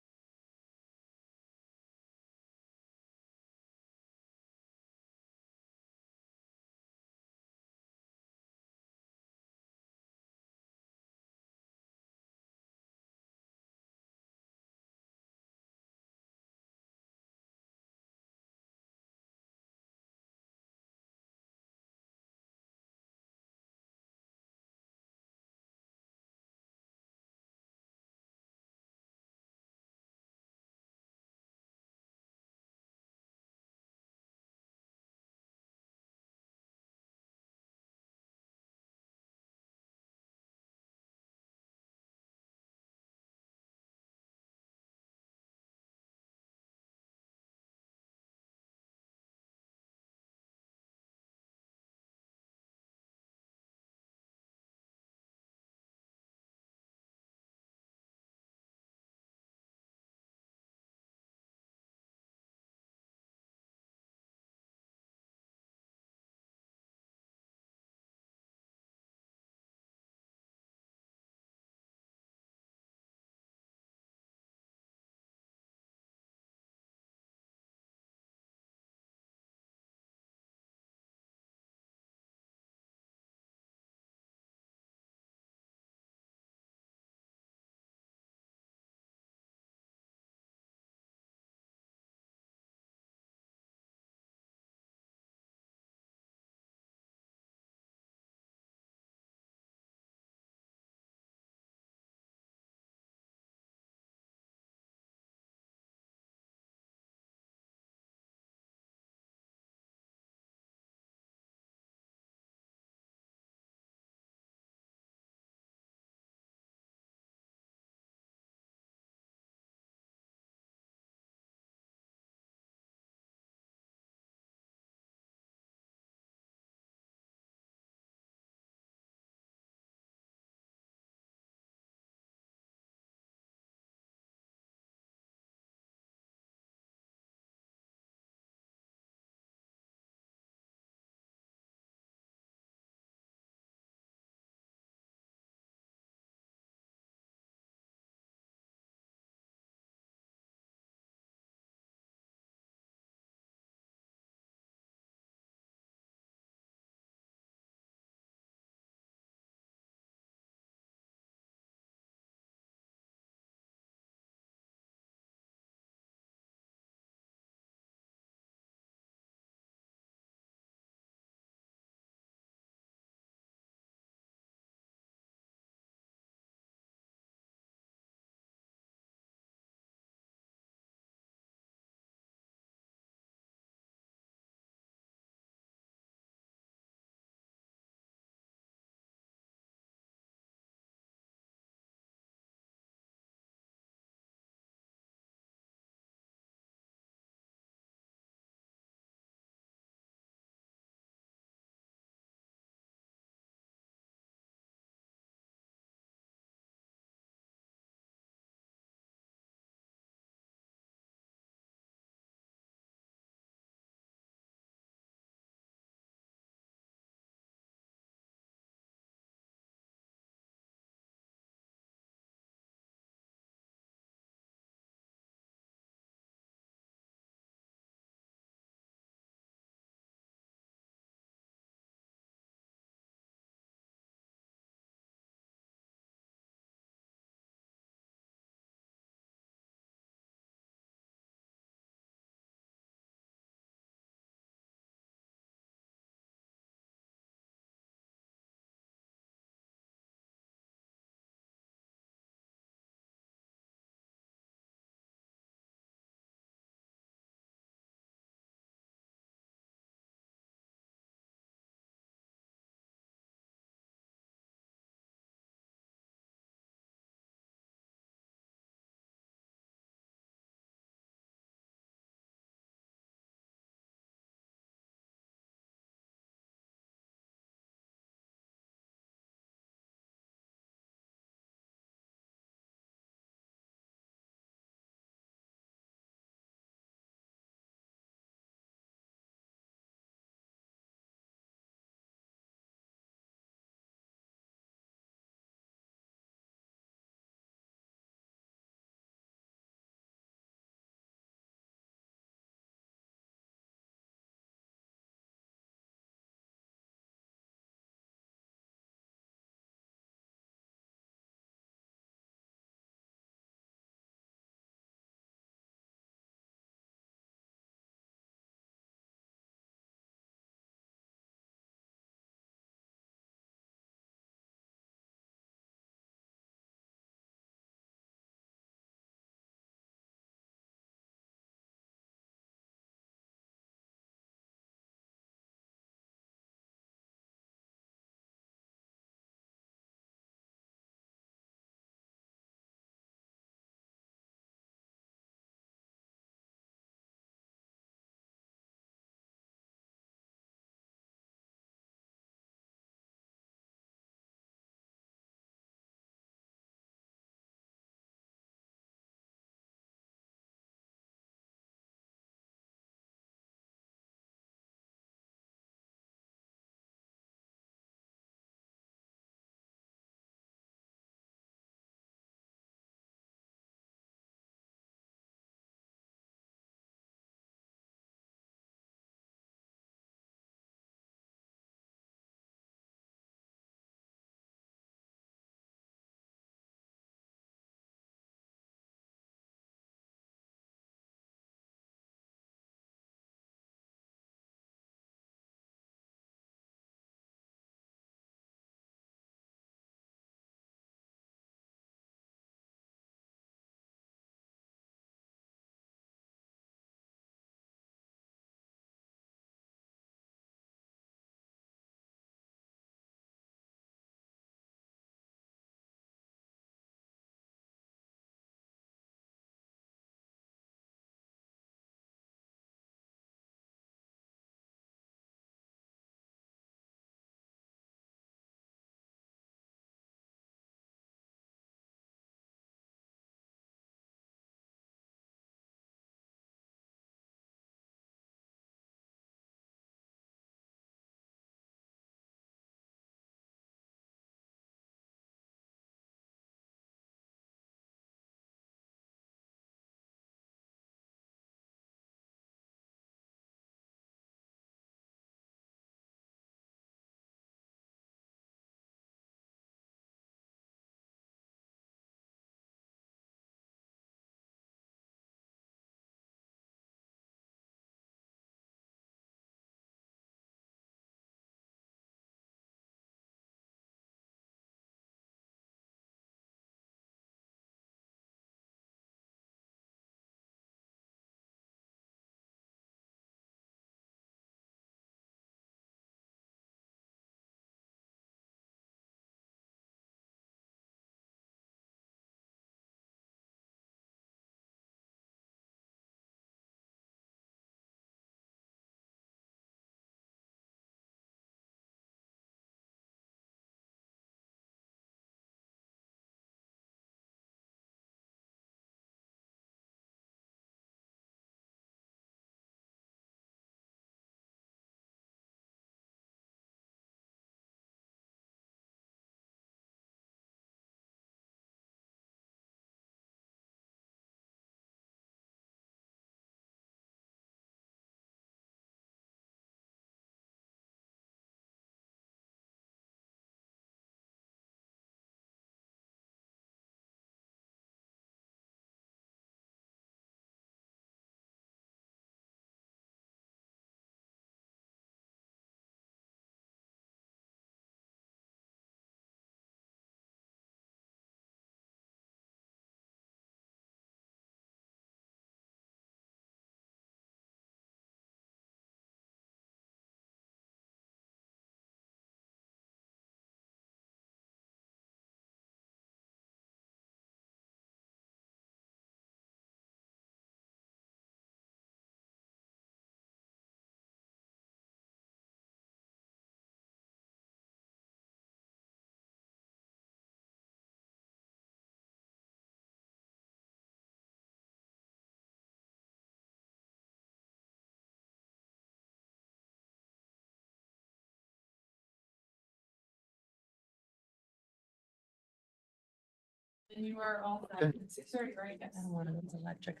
And you are all
Okay.
6:30, right?
I don't want those electric,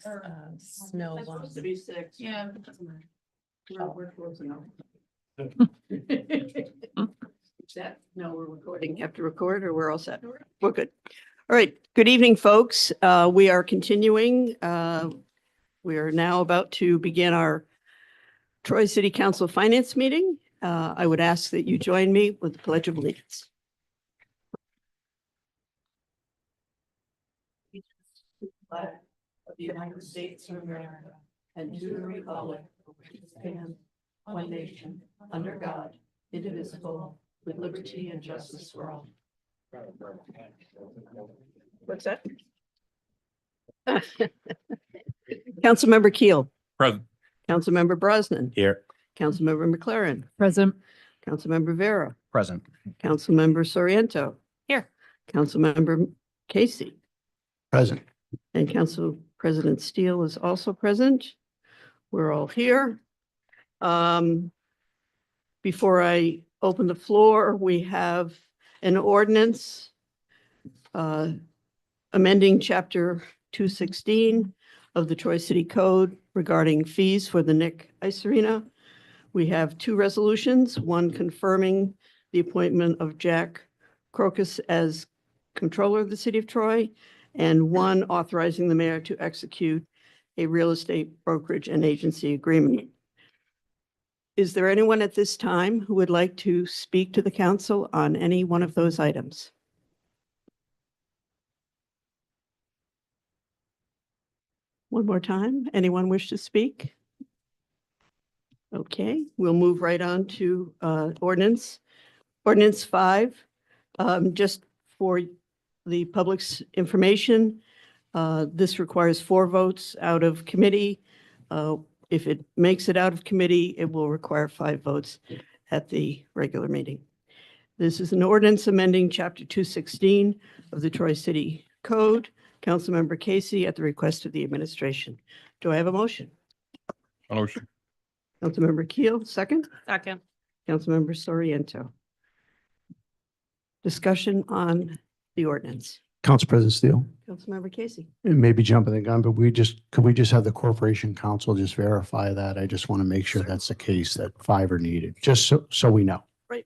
snow ones.
be six.
Yeah.
We're closing out. Set? No, we're recording. Have to record or we're all set? We're good. All right. Good evening, folks. We are continuing. We are now about to begin our Troy City Council Finance meeting. I would ask that you join me with the Pledge of Allegiance. Flag of the United States of America and to the republic for which it stands, one nation, under God, indivisible, with liberty and justice for all. What's that? Councilmember Keel,
Present.
Councilmember Brosnan,
Here.
Councilmember McLaren,
Present.
Councilmember Vera,
Present.
Councilmember Soriento.
Here.
Councilmember Casey,
Present.
and Council President Steele is also present. We're all here. Before I open the floor, we have an ordinance amending Chapter 216 of the Troy City Code regarding fees for the Nick Ice Arena. We have two resolutions, one confirming the appointment of Jack Crocus as Controller of the City of Troy, and one authorizing the mayor to execute a real estate brokerage and agency agreement. Is there anyone at this time who would like to speak to the council on any one of those items? One more time, anyone wish to speak? Okay, we'll move right on to ordinance. Ordinance 5, just for the public's information, this requires 4 votes out of committee. If it makes it out of committee, it will require 5 votes at the regular meeting. This is an ordinance amending Chapter 216 of the Troy City Code. Councilmember Casey, at the request of the administration. Do I have a motion?
Motion.
Councilmember Keel, second.
Second.
Councilmember Soriento. Discussion on the ordinance.
Council President Steele,
Councilmember Casey.
it may be jumping the gun, but could we just have the corporation council just verify that? I just want to make sure that's the case, that 5 are needed, just so we know.
Right.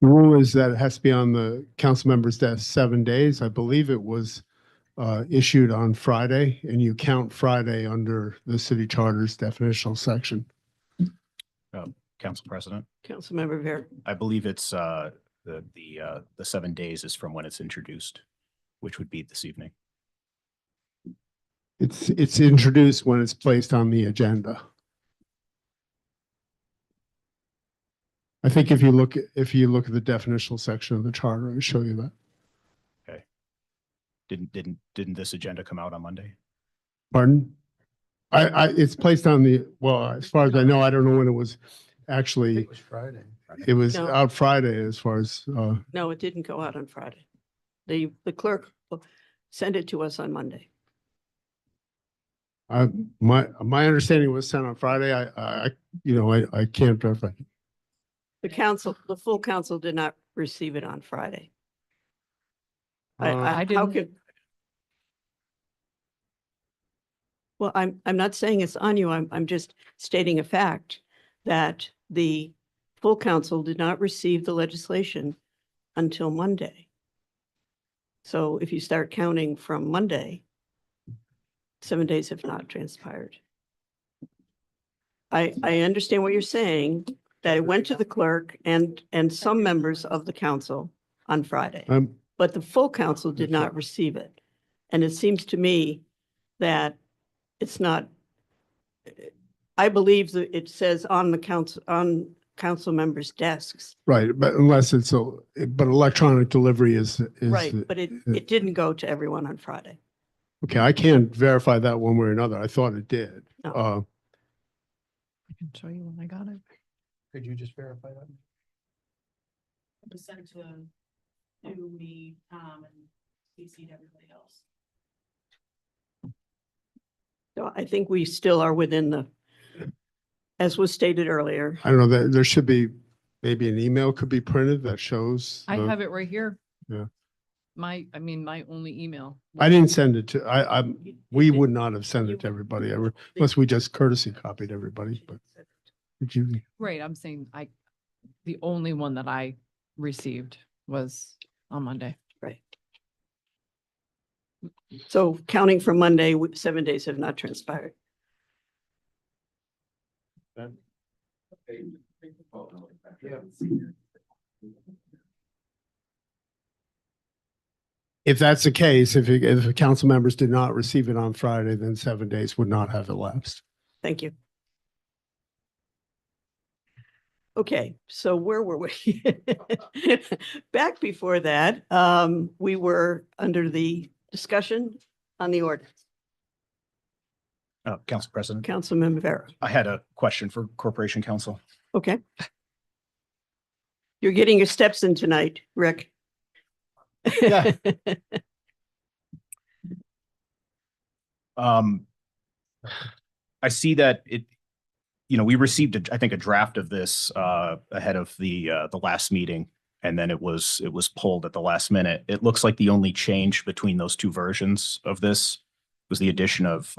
The rule is that it has to be on the council member's desk 7 days. I believe it was issued on Friday, and you count Friday under the city charter's definitional section.
Council President,
Councilmember Vera.
I believe it's the 7 days is from when it's introduced, which would be this evening.
It's introduced when it's placed on the agenda. I think if you look at the definitional section of the charter, I'll show you that.
Didn't this agenda come out on Monday?
Pardon? It's placed on the, well, as far as I know, I don't know when it was actually,
It was Friday.
it was
No.
out Friday as far as,
No, it didn't go out on Friday. The clerk sent it to us on Monday.
my understanding was sent on Friday. I can't verify.
The full council did not receive it on Friday.
I
How
didn't.
could? Well, I'm not saying it's on you. I'm just stating a fact that the full council did not receive the legislation until Monday. So if you start counting from Monday, 7 days have not transpired. I understand what you're saying, that it went to the clerk and some members of the council on Friday, but the full council did not receive it. And it seems to me that it's not, I believe that it says on the council members' desks.
Right, but unless but electronic delivery is.
Right, but it didn't go to everyone on Friday.
Okay, I can't verify that one way or another. I thought it did.
No.
I can show you when I got it.
Could you just verify that?
It was sent to
to me, Tom, and CC'd everybody else.
So I think we still are within the, as was stated earlier.
I don't know, there should be, maybe an email could be printed that shows.
I
the-
have it right here.
Yeah.
My only email.
I didn't send it to, we would not have sent it to everybody ever, unless we just courtesy copied everybody, but did you?
Right, I'm saying the only one that I received was on Monday.
Right. So counting from Monday, 7 days have not transpired.
If that's the case, if the council members did not receive it on Friday, then 7 days would not have elapsed.
Thank you. Okay, so where were we? Back before that, we were under the discussion on the ordinance.
Council President,
Councilmember Vera.
I had a question for Corporation Counsel.
Okay. You're getting your steps in tonight, Rick.
Yeah. I see that we received, I think, a draft of this ahead of the last meeting, and then it was pulled at the last minute. It looks like the only change between those two versions of this was the addition of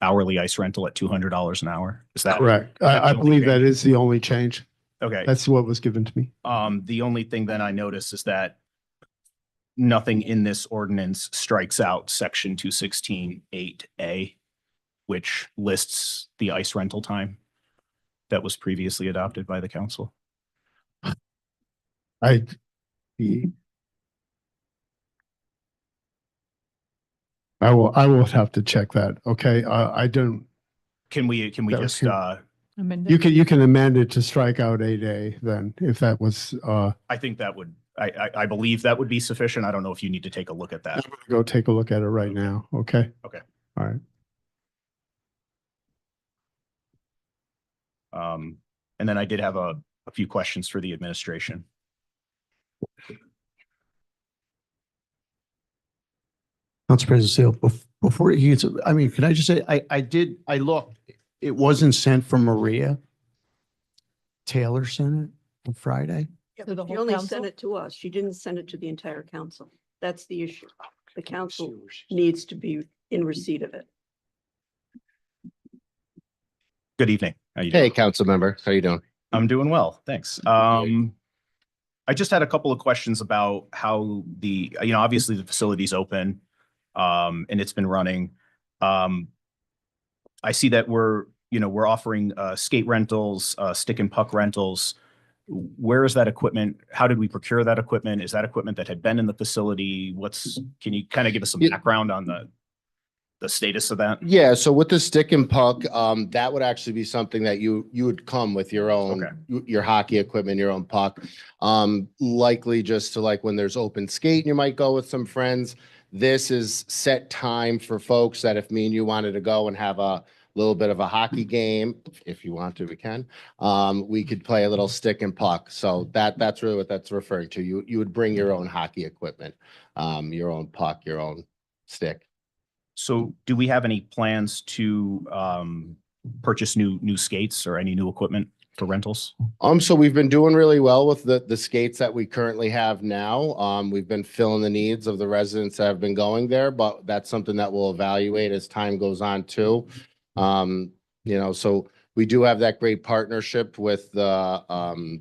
hourly ice rental at $200 an hour. Is that
Correct.
that
I
the only
believe that
change?
is the only change.
Okay.
That's what was given to me.
The only thing then I noticed is that nothing in this ordinance strikes out section 216(8)(a), which lists the ice rental time that was previously adopted by the council.
I will have to check that. Okay, I don't,
Can we
That was
just,
him.
Amended.
you can amend it to strike out 8A then, if that was,
I think that would, I believe that would be sufficient. I don't know if you need to take a look at that.
I'm gonna go take a look at it right now. Okay?
Okay.
All right.
And then I did have a few questions for the administration.
Council President Seal, before he gets, I mean, can I just say, I looked, it wasn't sent from Maria. Taylor sent it on Friday.
To the
She
whole
only
council?
sent it to us. She didn't send it to the entire council. That's the issue. The council needs to be in receipt of it.
Good evening. How you doing?
Hey, council member, how you doing?
I'm doing well, thanks. I just had a couple of questions about how obviously the facility's open, and it's been running. I see that we're offering skate rentals, stick and puck rentals. Where is that equipment? How did we procure that equipment? Is that equipment that had been in the facility? Can you kind of give us some
Yeah.
background on the status of that?
Yeah, so with the stick and puck, that would actually be something that you would come with your own, your hockey equipment, your own puck. Likely just to like when there's open skate, you might go with some friends. This is set time for folks that if me and you wanted to go and have a little bit of a hockey game, if you want to, we can. We could play a little stick and puck. So that's really what that's referring to. You would bring your own hockey equipment, your own puck, your own stick.
So do we have any plans to purchase new skates or any new equipment for rentals?
So we've been doing really well with the skates that we currently have now. We've been filling the needs of the residents that have been going there, but that's something that we'll evaluate as time goes on too. So we do have that great partnership with the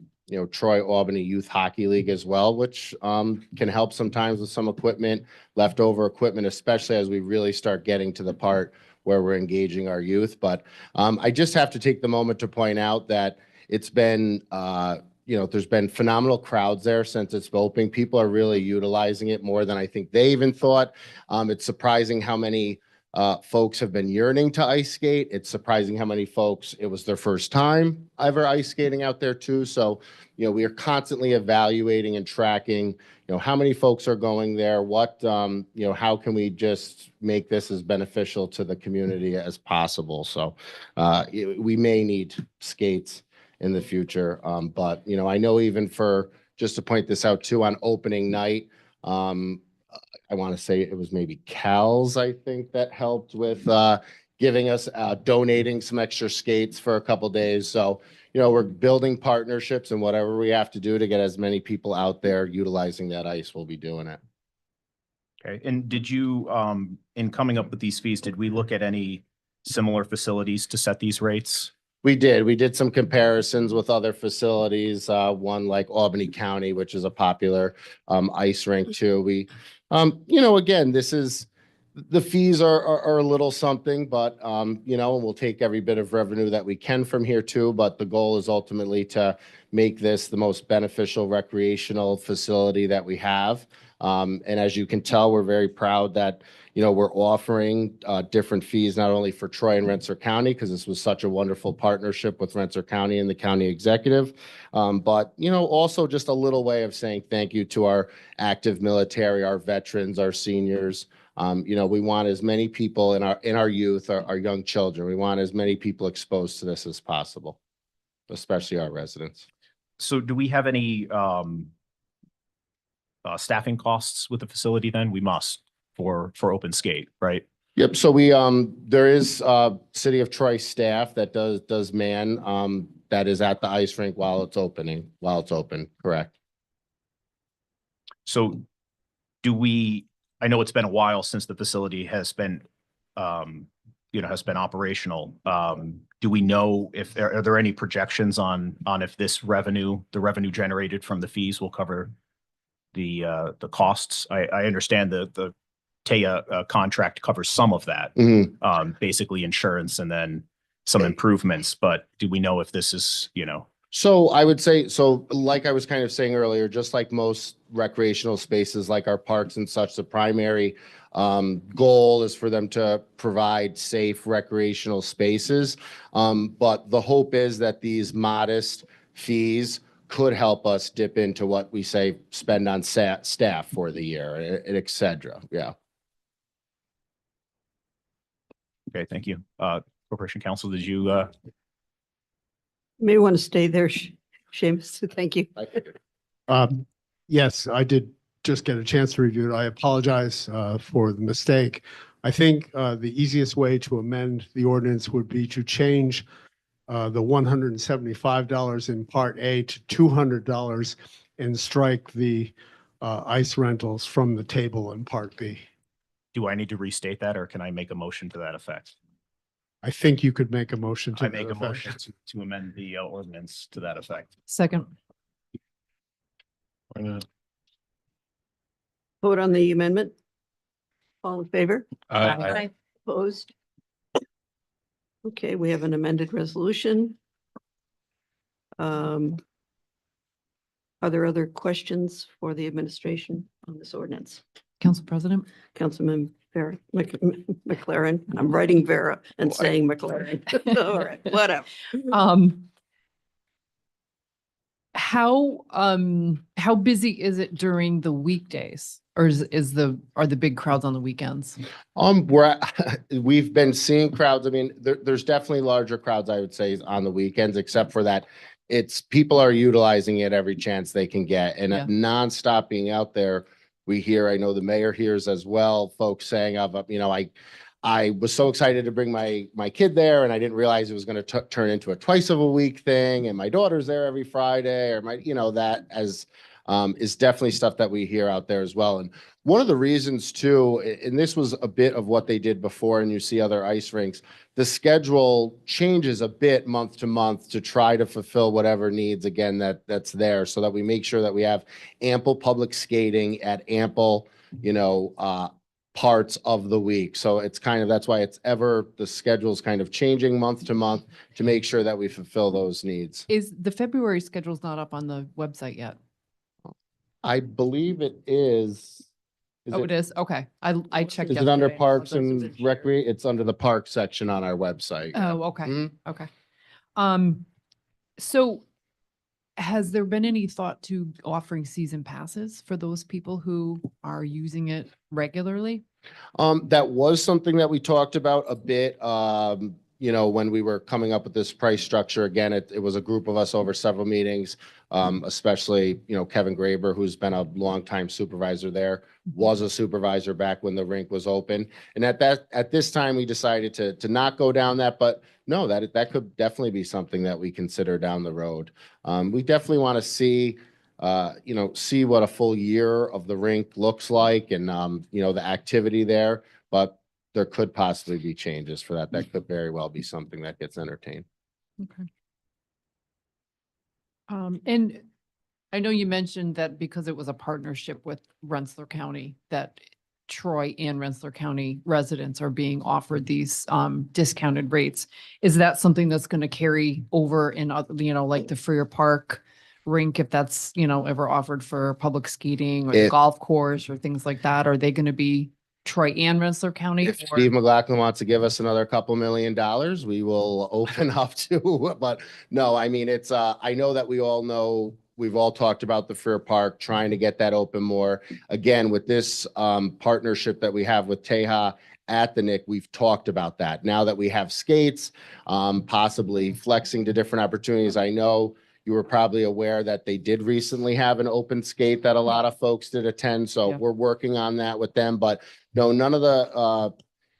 Troy Albany Youth Hockey League as well, which can help sometimes with some equipment, leftover equipment, especially as we really start getting to the part where we're engaging our youth. But I just have to take the moment to point out that it's been, there's been phenomenal crowds there since it's opening. People are really utilizing it more than I think they even thought. It's surprising how many folks have been yearning to ice skate. It's surprising how many folks, it was their first time ever ice skating out there too. So, we are constantly evaluating and tracking, how many folks are going there, what, how can we just make this as beneficial to the community as possible. So we may need skates in the future. But, I know even for just to point this out too, on opening night, I want to say it was maybe Cal's, I think, that helped with giving us, donating some extra skates for a couple days. So, you know, we're building partnerships, and whatever we have to do to get as many people out there utilizing that ice, we'll be doing it.
Okay, and did you, in coming up with these fees, did we look at any similar facilities to set these rates?
We did some comparisons with other facilities, one like Albany County, which is a popular ice rink too. We, you know, again, the fees are a little something, but you know, we'll take every bit of revenue that we can from here too. But the goal is ultimately to make this the most beneficial recreational facility that we have. And as you can tell, we're very proud that, you know, we're offering different fees, not only for Troy and Rensselaer County, because this was such a wonderful partnership with Rensselaer County and the county executive. But, you know, also just a little way of saying thank you to our active military, our veterans, our seniors. You know, we want as many people in our youth, our young children, we want as many people exposed to this as possible, especially our residents.
So do we have any staffing costs with the facility then? We must for open skate, right?
Yep. So we, there is City of Troy staff that does man, that is at the ice rink while it's open, correct?
So I know it's been a while since the facility has been, you know, has been operational. Do we know if are there any projections on if this revenue, the revenue generated from the fees will cover the costs? I understand the TAEA contract covers some of that, basically insurance and then some improvements, but do we know if this is, you know?
So I would say, so like I was kind of saying earlier, just like most recreational spaces, like our parks and such, the primary goal is for them to provide safe recreational spaces. But the hope is that these modest fees could help us dip into what we say spend on staff for the year, et cetera. Yeah.
Okay, thank you. Corporation Counsel, did you
May want to stay there, Seamus. Thank you.
Yes, I did just get a chance to review it. I apologize for the mistake. I think the easiest way to amend the ordinance would be to change the $175 in Part A to $200 and strike the ice rentals from the table in Part B.
do I need to restate that, or can I make a motion to that effect?
I think you could make a motion to
I
that
make a
effect.
motion to amend the ordinance to that effect.
Second.
Why not?
Vote on the amendment. All in favor?
Aye.
Opposed? Okay, we have an amended resolution. Are there other questions for the administration on this ordinance?
Council President?
Councilman Vera, McLaren, I'm writing Vera and saying McLaren. All right, whatever.
How busy is it during the weekdays? Or are the big crowds on the weekends?
We've been seeing crowds. I mean, there's definitely larger crowds, I would say, on the weekends, except for that people are utilizing it every chance they can get, and nonstop being out there. We hear, I know the mayor hears as well, folks saying you know, I was so excited to bring my kid there, and I didn't realize it was going to turn into a twice of a week thing. And my daughter's there every Friday, or you know, that is definitely stuff that we hear out there as well. And one of the reasons too, and this was a bit of what they did before, and you see other ice rinks, the schedule changes a bit month to month to try to fulfill whatever needs, again, that's there, so that we make sure that we have ample public skating at ample, you know, parts of the week. So it's kind of, that's why the schedule's kind of changing month to month to make sure that we fulfill those needs.
Is the February schedule's not up on the website yet?
I believe it is.
Oh, it is? Okay. I checked.
Is it under
yesterday.
Parks and Recreation? It's under the Park section on our website.
Oh, okay.
Mhm.
Okay. So has there been any thought to offering season passes for those people who are using it regularly?
That was something that we talked about a bit. you know, when we were coming up with this price structure, again, it was a group of us over several meetings, especially, you know, Kevin Graber, who's been a longtime supervisor there, was a supervisor back when the rink was open. And at this time, we decided to not go down that, but no, that could definitely be something that we consider down the road. We definitely want to see, you know, see what a full year of the rink looks like and, you know, the activity there, but there could possibly be changes for that. That could very well be something that gets entertained.
Okay. And I know you mentioned that because it was a partnership with Rensselaer County, that Troy and Rensselaer County residents are being offered these discounted rates. Is that something that's going to carry over in, you know, like the Freer Park rink, if that's, you know, ever offered for public skating or the golf course or things like that? Are they going to be Troy and Rensselaer County?
If
or-
Steve McLaughlin wants to give us another couple $1 million, we will open up to, but no, I mean, it's, I know that we all know, we've all talked about the Freer Park, trying to get that open more. Again, with this partnership that we have with Teja at the Nick, we've talked about that. Now that we have skates, possibly flexing to different opportunities. I know you were probably aware that they did recently have an open skate that a lot of folks did attend. So
Yeah.
we're working on that with them, but no, none of the,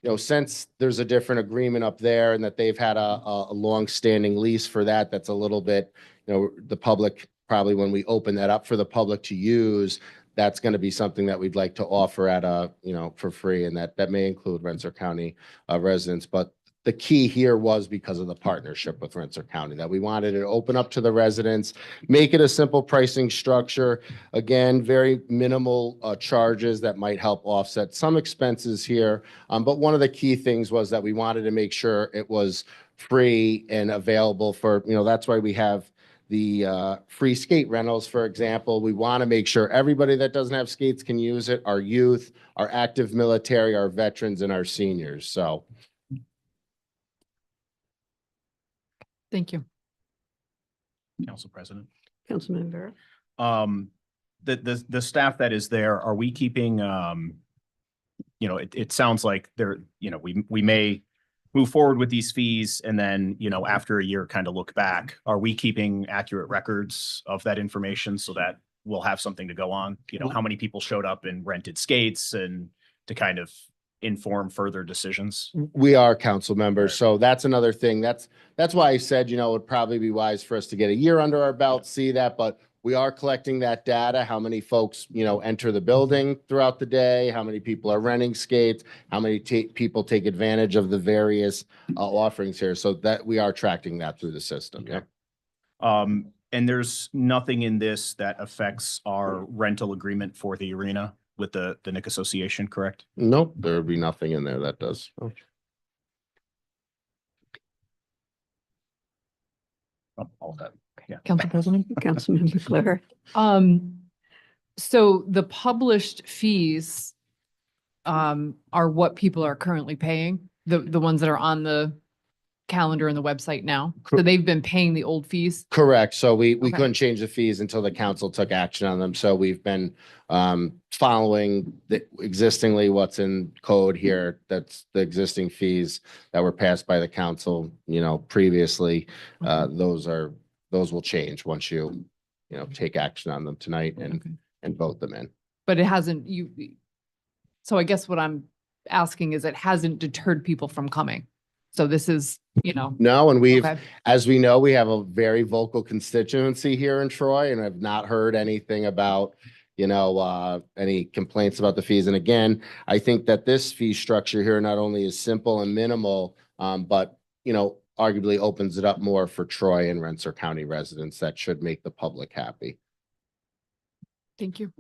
you know, since there's a different agreement up there and that they've had a long-standing lease for that, that's a little bit, you know, the public, probably when we open that up for the public to use, that's going to be something that we'd like to offer at a, you know, for free. And that may include Rensselaer County residents, but the key here was because of the partnership with Rensselaer County, that we wanted to open up to the residents, make it a simple pricing structure. Again, very minimal charges that might help offset some expenses here. But one of the key things was that we wanted to make sure it was free and available for, you know, that's why we have the free skate rentals, for example. We want to make sure everybody that doesn't have skates can use it, our youth, our active military, our veterans, and our seniors. So.
Thank you.
Council President.
Councilman Vera.
The staff that is there, are we keeping, you know, it sounds like there, you know, we may move forward with these fees and then, you know, after a year kind of look back. Are we keeping accurate records of that information so that we'll have something to go on? You know, how many people showed up and rented skates and to kind of inform further decisions?
We are council members, so that's another thing. That's why I said, you know, it would probably be wise for us to get a year under our belt, see that, but we are collecting that data, how many folks, you know, enter the building throughout the day, how many people are renting skates, how many people take advantage of the various offerings here. So that we are tracking that through the system. Yeah.
And there's nothing in this that affects our rental agreement for the arena with the Nick Association, correct?
Nope, there would be nothing in there that does.
Oh, all that. Yeah.
Council President?
Councilmember Clara.
So the published fees are what people are currently paying, the ones that are on the calendar and the website now. So they've been paying the old fees.
Correct. So we
Okay.
couldn't change the fees until the council took action on them. So we've been following the existingly what's in code here. That's the existing fees that were passed by the council, you know, previously. Those will change once you know, take action on them tonight
Okay.
and vote them in.
But it hasn't, so I guess what I'm asking is it hasn't deterred people from coming. So this is, you know.
No, and we've,
Okay.
as we know, we have a very vocal constituency here in Troy, and I've not heard anything about, you know, any complaints about the fees. And again, I think that this fee structure here not only is simple and minimal, but, you know, arguably opens it up more for Troy and Rensselaer County residents. That should make the public happy.
Thank you.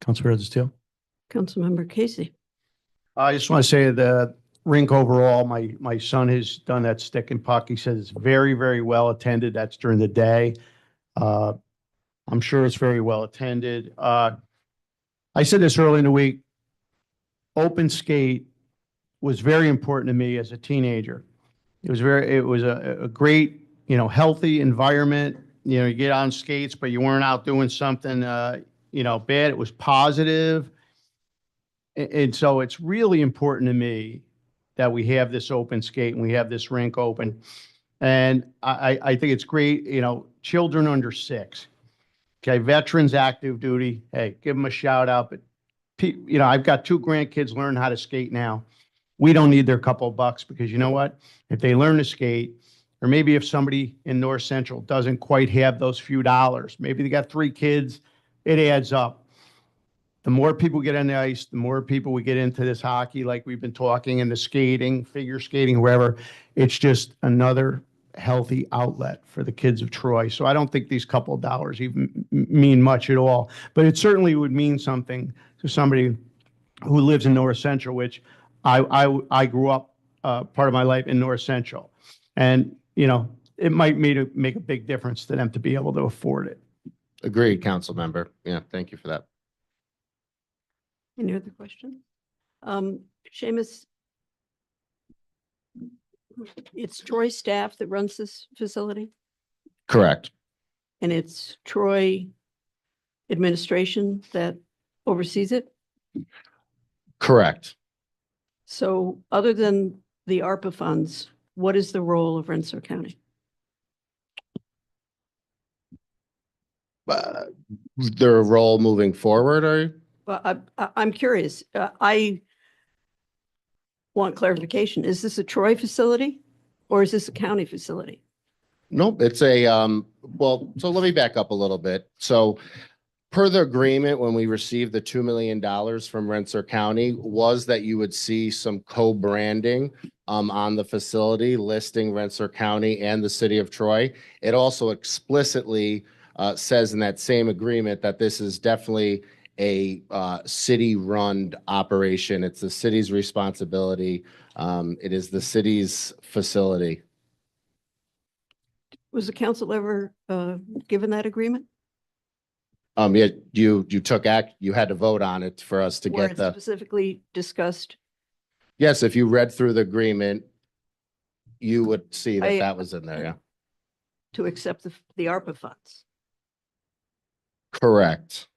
Council President Steele.
Councilmember Casey.
I just want to say the rink overall, my son has done that stick and puck. He says it's very, very well attended. That's during the day. I'm sure it's very well attended. I said this early in the week. Open skate was very important to me as a teenager. It was a great, you know, healthy environment. You know, you get on skates, but you weren't out doing something, you know, bad. It was positive. And so it's really important to me
that we have this open skate and we have this rink open. And I think it's great, you know, children under 6. Okay, veterans active duty, hey, give them a shout out. But, you know, I've got 2 grandkids learning how to skate now. We don't need their couple of bucks because you know what? If they learn to skate, or maybe if somebody in North Central doesn't quite have those few dollars, maybe they got 3 kids, it adds up. The more people get on the ice, the more people we get into this hockey, like we've been talking, and the skating, figure skating, wherever. It's just another healthy outlet for the kids of Troy. So I don't think these couple of dollars even mean much at all, but it certainly would mean something to somebody who lives in North Central, which I grew up part of my life in North Central. And, you know, it might make a big difference to them to be able to afford it.
Agreed, council member. Yeah, thank you for that.
Any other questions? Seamus, it's Troy staff that runs this facility,
Correct.
and it's Troy administration that oversees it?
Correct.
So other than the ARPA funds, what is the role of Rensselaer County?
Their role moving forward, are
Well, I'm curious. I want clarification. Is this a Troy facility or is this a county facility?
Nope, it's a, well, so let me back up a little bit. So per the agreement, when we received the $2 million from Rensselaer County, was that you would see some co-branding on the facility listing Rensselaer County and the city of Troy. It also explicitly says in that same agreement that this is definitely a city-run operation. It's the city's responsibility. It is the city's facility.
Was the council ever given that agreement?
Yeah, you took act, you had to vote on it for us to
Where
get
it
the,
specifically discussed?
yes, if you read through the agreement, you would see that
I-
that was in there, yeah.
To accept the ARPA funds.
Correct.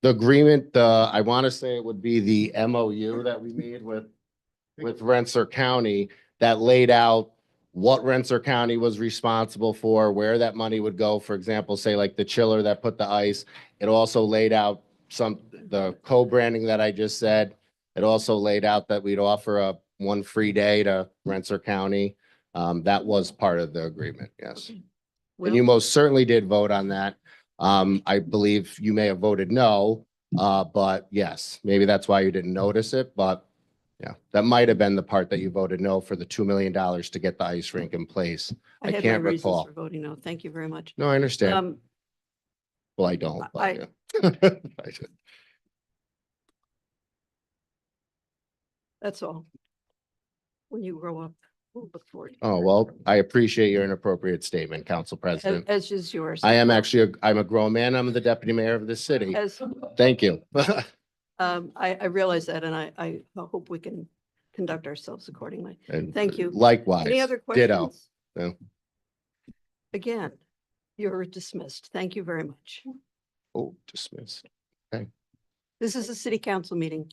The agreement, I want to say it would be the MOU that we made with Rensselaer County that laid out what Rensselaer County was responsible for, where that money would go. For example, say like the chiller that put the ice. It also laid out the co-branding that I just said. It also laid out that we'd offer one free day to Rensselaer County. That was part of the agreement, yes. And you
Well,
most certainly did vote on that. I believe you may have voted no, but yes, maybe that's why you didn't notice it, but yeah, that might have been the part that you voted no for the $2 million to get the ice rink in place. I
I had my
can't
reasons
recall.
for voting no. Thank you very much.
No, I understand.
Um,
Well, I don't,
I-
but yeah.
That's all. When you grow up, we'll look forward. to
Oh,
it.
well, I appreciate your inappropriate statement, Council President.
As is yours.
I am actually, I'm a grown man. I'm the deputy mayor of this city.
As,
Thank you.
I realize that, and I hope we can conduct ourselves accordingly.
And
Thank you.
Likewise.
Any other
Ditto.
questions?
No.
Again, you're dismissed. Thank you very much.
Oh, dismissed.
This is a city council meeting.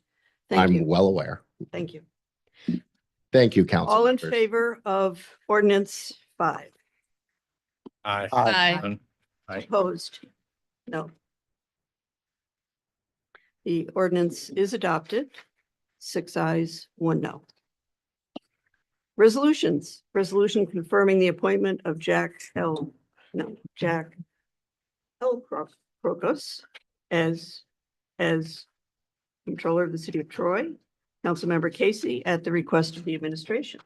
Thank
I'm
you.
well aware.
Thank you.
Thank you, Council.
All in
members.
favor of ordinance 5?
Aye.
Aye.
Opposed? No. The ordinance is adopted. 6 ayes, 1 no. Resolutions. Resolution confirming the appointment of Jack L. Crocus as Comptroller of the City of Troy. Councilmember Casey at the request of the administration.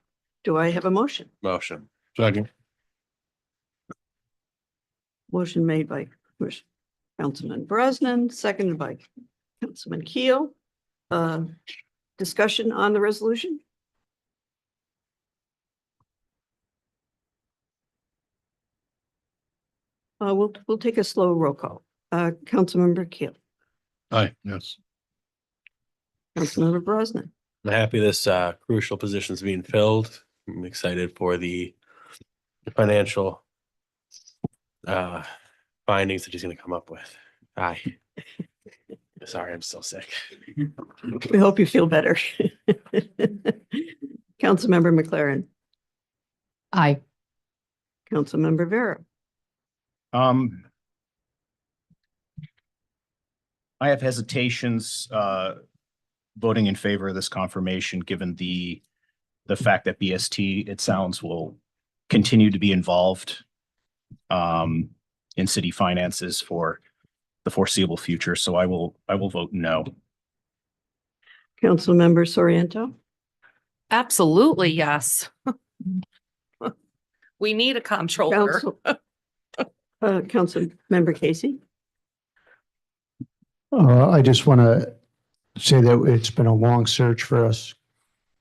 Do I have a motion?
Motion.
Second.
Motion made by Councilman Brosnan, seconded by Councilman Keel. Discussion on the resolution? We'll take a slow roll call. Councilmember Keel,
Aye, yes.
Councilmember Brosnan,
I'm happy this crucial position is being filled. I'm excited for the financial findings that he's going to come up with. Aye. Sorry, I'm still sick.
we hope you feel better. Councilmember McLaren,
Aye.
Councilmember Vera,
I have hesitations, voting in favor of this confirmation, given the fact that BST, it sounds, will continue to be involved in city finances for the foreseeable future. So I will vote no.
Councilmember Soriento,
Absolutely, yes. We need a comptroller.
Councilmember Casey.
I just want to say that it's been a long search for us.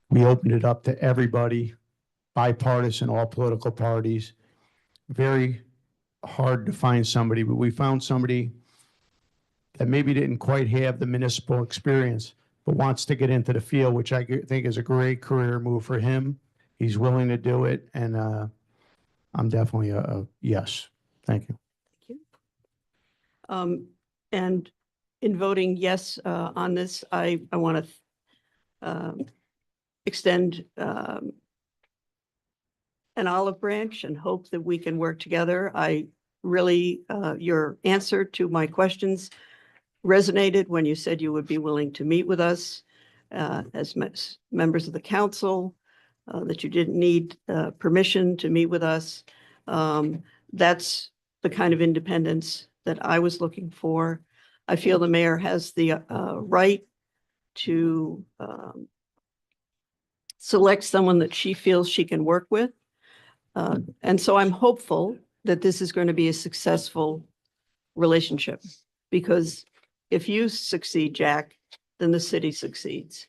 We opened it up to everybody, bipartisan, all political parties. Very hard to find somebody, but we found somebody that maybe didn't quite have the municipal experience, but wants to get into the field, which I think is a great career move for him. He's willing to do it, and I'm definitely a yes. Thank you.
Thank you. And in voting yes on this, I want to extend an olive branch and hope that we can work together. I really, your answer to my questions resonated when you said you would be willing to meet with us as members of the council, that you didn't need permission to meet with us. That's the kind of independence that I was looking for. I feel the mayor has the right to select someone that she feels she can work with. And so I'm hopeful that this is going to be a successful relationship, because if you succeed, Jack, then the city succeeds.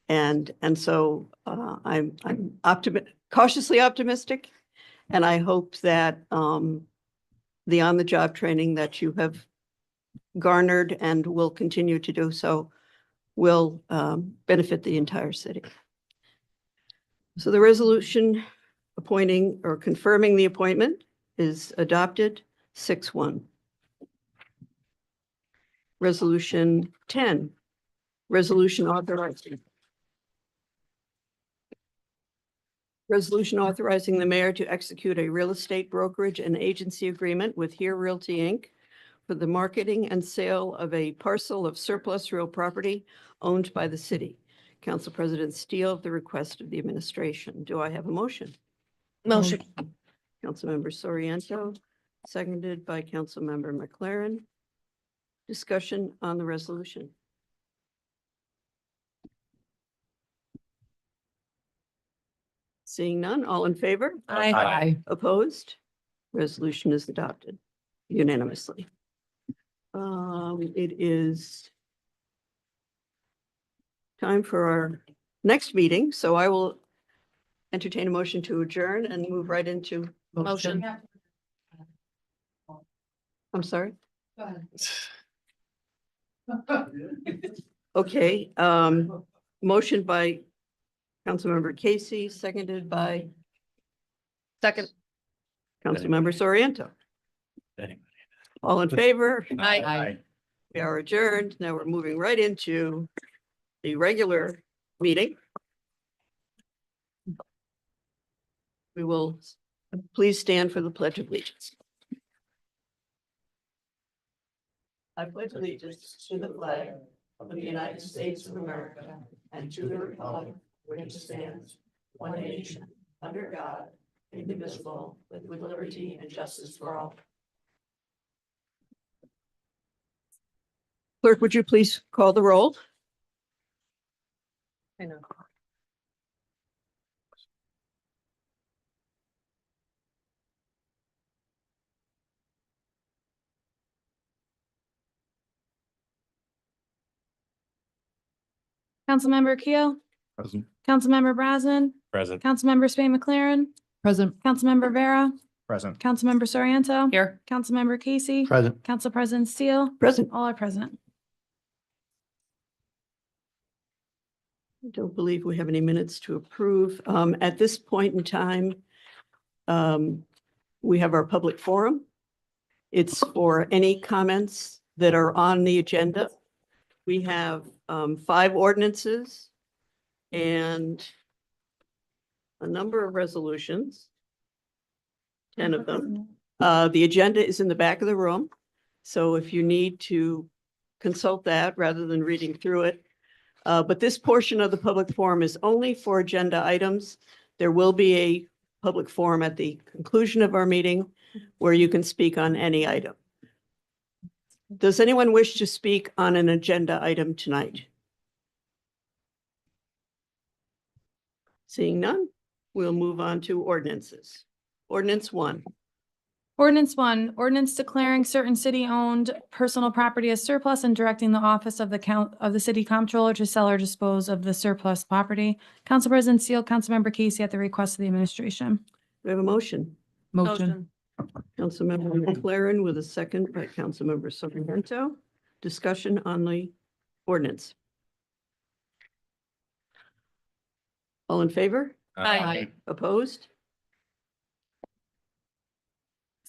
And so I'm cautiously optimistic, and I hope that the on-the-job training that you have garnered and will continue to do so will benefit the entire city. So the resolution appointing or confirming the appointment is adopted 6-1. Resolution 10, resolution authorizing the mayor to execute a real estate brokerage and agency agreement with Here Realty, Inc. for the marketing and sale of a parcel of surplus real property owned by the city. Council President Steele, at the request of the administration. Do I have a motion?
Motion.
Councilmember Soriento, seconded by Councilmember McLaren. Discussion on the resolution. Seeing none, all in favor?
Aye.
Opposed? Resolution is adopted unanimously. It is time for our next meeting, so I will entertain a motion to adjourn and move right into.
Motion.
I'm sorry? Okay, motion by Councilmember Casey, seconded by
Second.
Councilmember Soriento.
Anybody.
All in favor?
Aye.
We are adjourned. Now we're moving right into the regular meeting. We will please stand for the Pledge of Allegiance. I pledge allegiance to the flag of the United States of America and to the republic which stands one nation under God, indivisible, with liberty and justice for all. Clerk, would you please call the roll? I know.
Councilmember Keel,
Present.
Councilmember Brosnan,
Present.
Councilmember Spain McLaren,
Present.
Councilmember Vera,
Present.
Councilmember Soriento.
Here.
Councilmember Casey.
Present.
Council President Steele.
Present.
All are present.
I don't believe we have any minutes to approve. At this point in time, we have our public forum. It's for any comments that are on the agenda. We have 5 ordinances and a number of resolutions. 10 of them. The agenda is in the back of the room. So if you need to consult that rather than reading through it. But this portion of the public forum is only for agenda items. There will be a public forum at the conclusion of our meeting where you can speak on any item. Does anyone wish to speak on an agenda item tonight? Seeing none, we'll move on to ordinances. Ordinance 1.
Ordinance 1, ordinance declaring certain city-owned personal property as surplus and directing the office of the city comptroller to sell or dispose of the surplus property. Council President Seal, Councilmember Casey at the request of the administration.
Do we have a motion?
Motion.
Councilmember McLaren with a second by Councilmember Sarmiento. Discussion on the ordinance. All in favor?
Aye.
Opposed?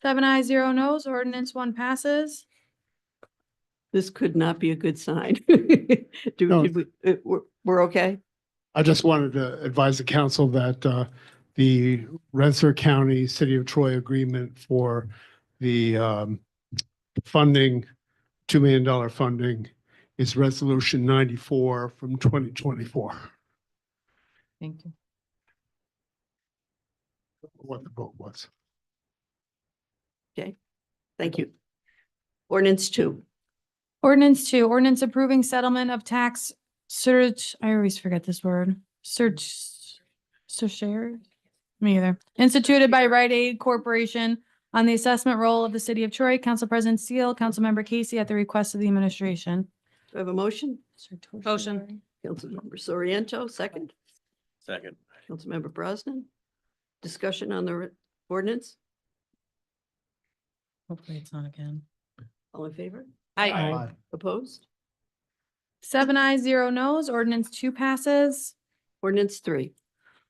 7 ayes, 0 noes, ordinance 1 passes.
This could not be a good sign.
No.
We're okay?
I just wanted to advise the council that the Rensselaer County City of Troy agreement for the funding, $2 million funding is Resolution 94 from 2024.
Thank you.
What the vote was.
Okay, thank you. Ordinance 2.
Ordinance 2, ordinance approving settlement of tax surge, I always forget this word, surcharge? Me either. Instituted by Rite Aid Corporation on the assessment roll of the city of Troy. Council President Steele, Councilmember Casey at the request of the administration.
Do I have a motion?
Motion.
Councilmember Soriento, second.
Second.
Councilmember Brosnan. Discussion on the ordinance.
Hopefully it's not again.
All in favor?
Aye.
Opposed?
7 ayes, 0 noes, ordinance 2 passes.
Ordinance 3.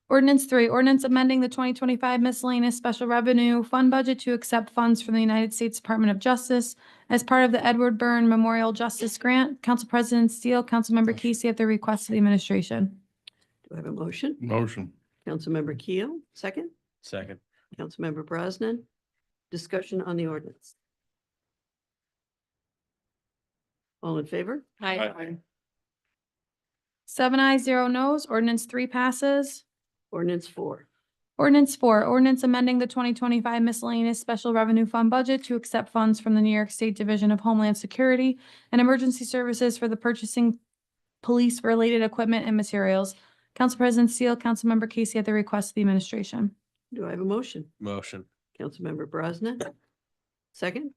Ordinance 3, ordinance amending the 2025 miscellaneous special revenue fund budget to accept funds from the United States Department of Justice as part of the Edward Byrne Memorial Justice Grant. Council President Steele, Councilmember Casey at the request of the administration.
Do I have a motion?
Motion.
Councilmember Keel, second.
Second.
Councilmember Brosnan. Discussion on the ordinance. All in favor?
Aye.
7 ayes, 0 noes, ordinance 3 passes.
Ordinance 4.
Ordinance 4, ordinance amending the 2025 miscellaneous special revenue fund budget to accept funds from the New York State Division of Homeland Security and Emergency Services for the purchasing police-related equipment and materials. Council President Steele, Councilmember Casey at the request of the administration.
Do I have a motion?
Motion.
Councilmember Brosnan. Second.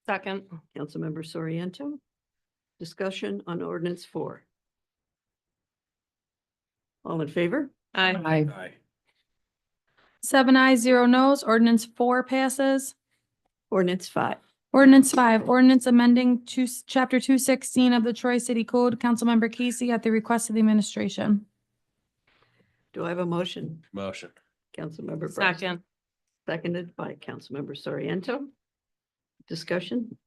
Second.
Councilmember Soriento. Discussion on ordinance 4. All in favor?
Aye.
Aye.
7 ayes, 0 noes, ordinance 4 passes.
Ordinance 5.
Ordinance 5, ordinance amending chapter 216 of the Troy City Code. Councilmember Casey at the request of the administration.
Do I have a motion?
Motion.
Councilmember Brosnan.
Second.
Seconded by Councilmember Soriento. Discussion?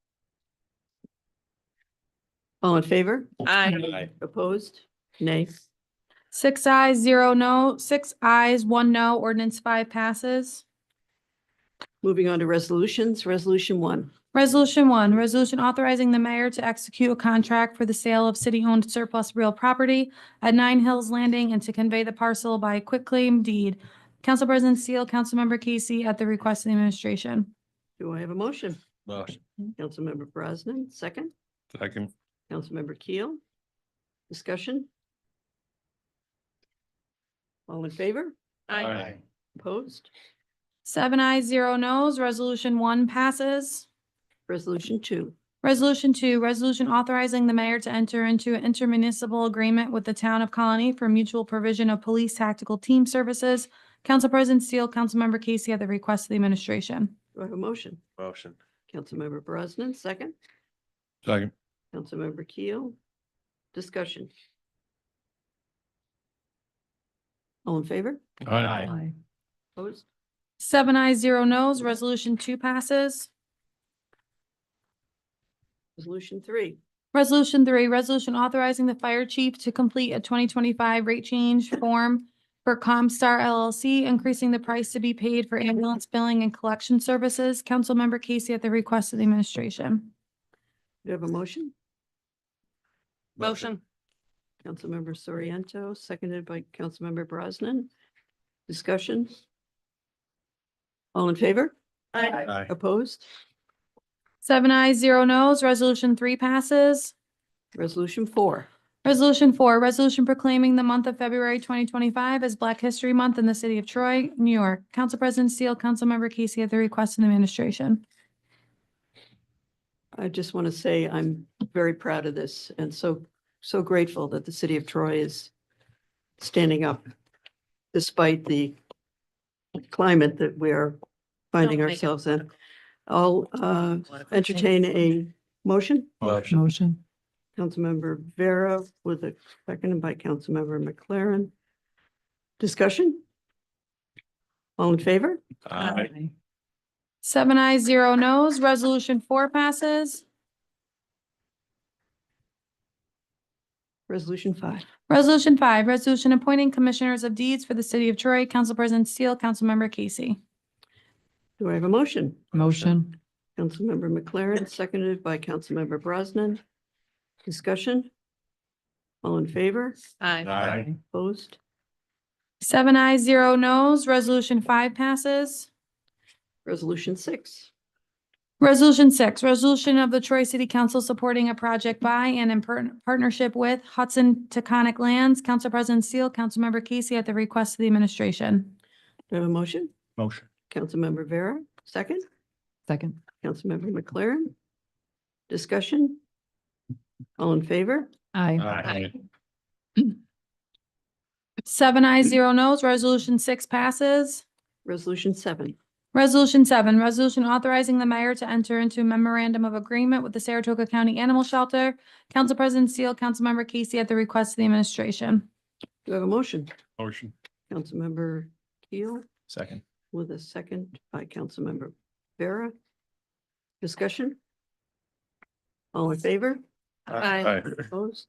All in favor?
Aye.
Aye.
Opposed? Nay.
6 ayes, 0 no, 6 ayes, 1 no, ordinance 5 passes.
Moving on to resolutions. Resolution 1.
Resolution 1, resolution authorizing the mayor to execute a contract for the sale of city-owned surplus real property at 9 Hills Landing and to convey the parcel by quitclaim deed. Council President Steele, Councilmember Casey at the request of the administration.
Do I have a motion?
Motion.
Councilmember Brosnan, second.
Second.
Councilmember Keel. Discussion? All in favor?
Aye.
Opposed?
7 ayes, 0 noes, resolution 1 passes.
Resolution 2.
Resolution 2, resolution authorizing the mayor to enter into an intermunicipal agreement with the town of Colony for mutual provision of police tactical team services. Council President Steele, Councilmember Casey at the request of the administration.
Do I have a motion?
Motion.
Councilmember Brosnan, second.
Second.
Councilmember Keel. Discussion? All in favor?
Aye.
Opposed?
7 ayes, 0 noes, resolution 2 passes.
Resolution 3.
Resolution 3, resolution authorizing the fire chief to complete a 2025 rate change form for Comstar LLC, increasing the price to be paid for ambulance billing and collection services. Councilmember Casey at the request of the administration.
Do you have a motion?
Motion.
Councilmember Soriento, seconded by Councilmember Brosnan. Discussion? All in favor?
Aye.
Opposed?
7 ayes, 0 nos. Resolution 3 passes.
Resolution 4.
Resolution 4, resolution proclaiming the month of February 2025 as Black History Month in the city of Troy, New York. Council President Steele, Councilmember Casey at the request of the administration.
I just want to say I'm very proud of this and so grateful that the city of Troy is standing up despite the climate that we are finding
Don't make it
ourselves in. I'll entertain a motion.
Motion.
Councilmember Vera with a second by Councilmember McLaren. Discussion? All in favor?
7 ayes, 0 nos. Resolution 4 passes.
Resolution 5.
Resolution 5, resolution appointing commissioners of deeds for the city of Troy. Council President Steele, Councilmember Casey.
Do I have a motion?
Motion.
Councilmember McLaren, seconded by Councilmember Brosnan. Discussion? All in favor?
Aye.
Opposed?
7 ayes, 0 nos. Resolution 5 passes.
Resolution 6.
Resolution 6, resolution of the Troy City Council supporting a project by and in partnership with Hudson Taconic Lands. Council President Steele, Councilmember Casey at the request of the administration.
Do I have a motion?
Motion.
Councilmember Vera, second.
Second.
Councilmember McLaren. Discussion? All in favor?
Aye.
7 ayes, 0 nos. Resolution 6 passes.
Resolution 7.
Resolution 7, resolution authorizing the mayor to enter into a memorandum of agreement with the Saratoga County Animal Shelter. Council President Steele, Councilmember Casey at the request of the administration.
Do I have a motion?
Motion.
Councilmember Keel
Second.
with a second by Councilmember Vera. Discussion? All in favor?
Aye.
Opposed?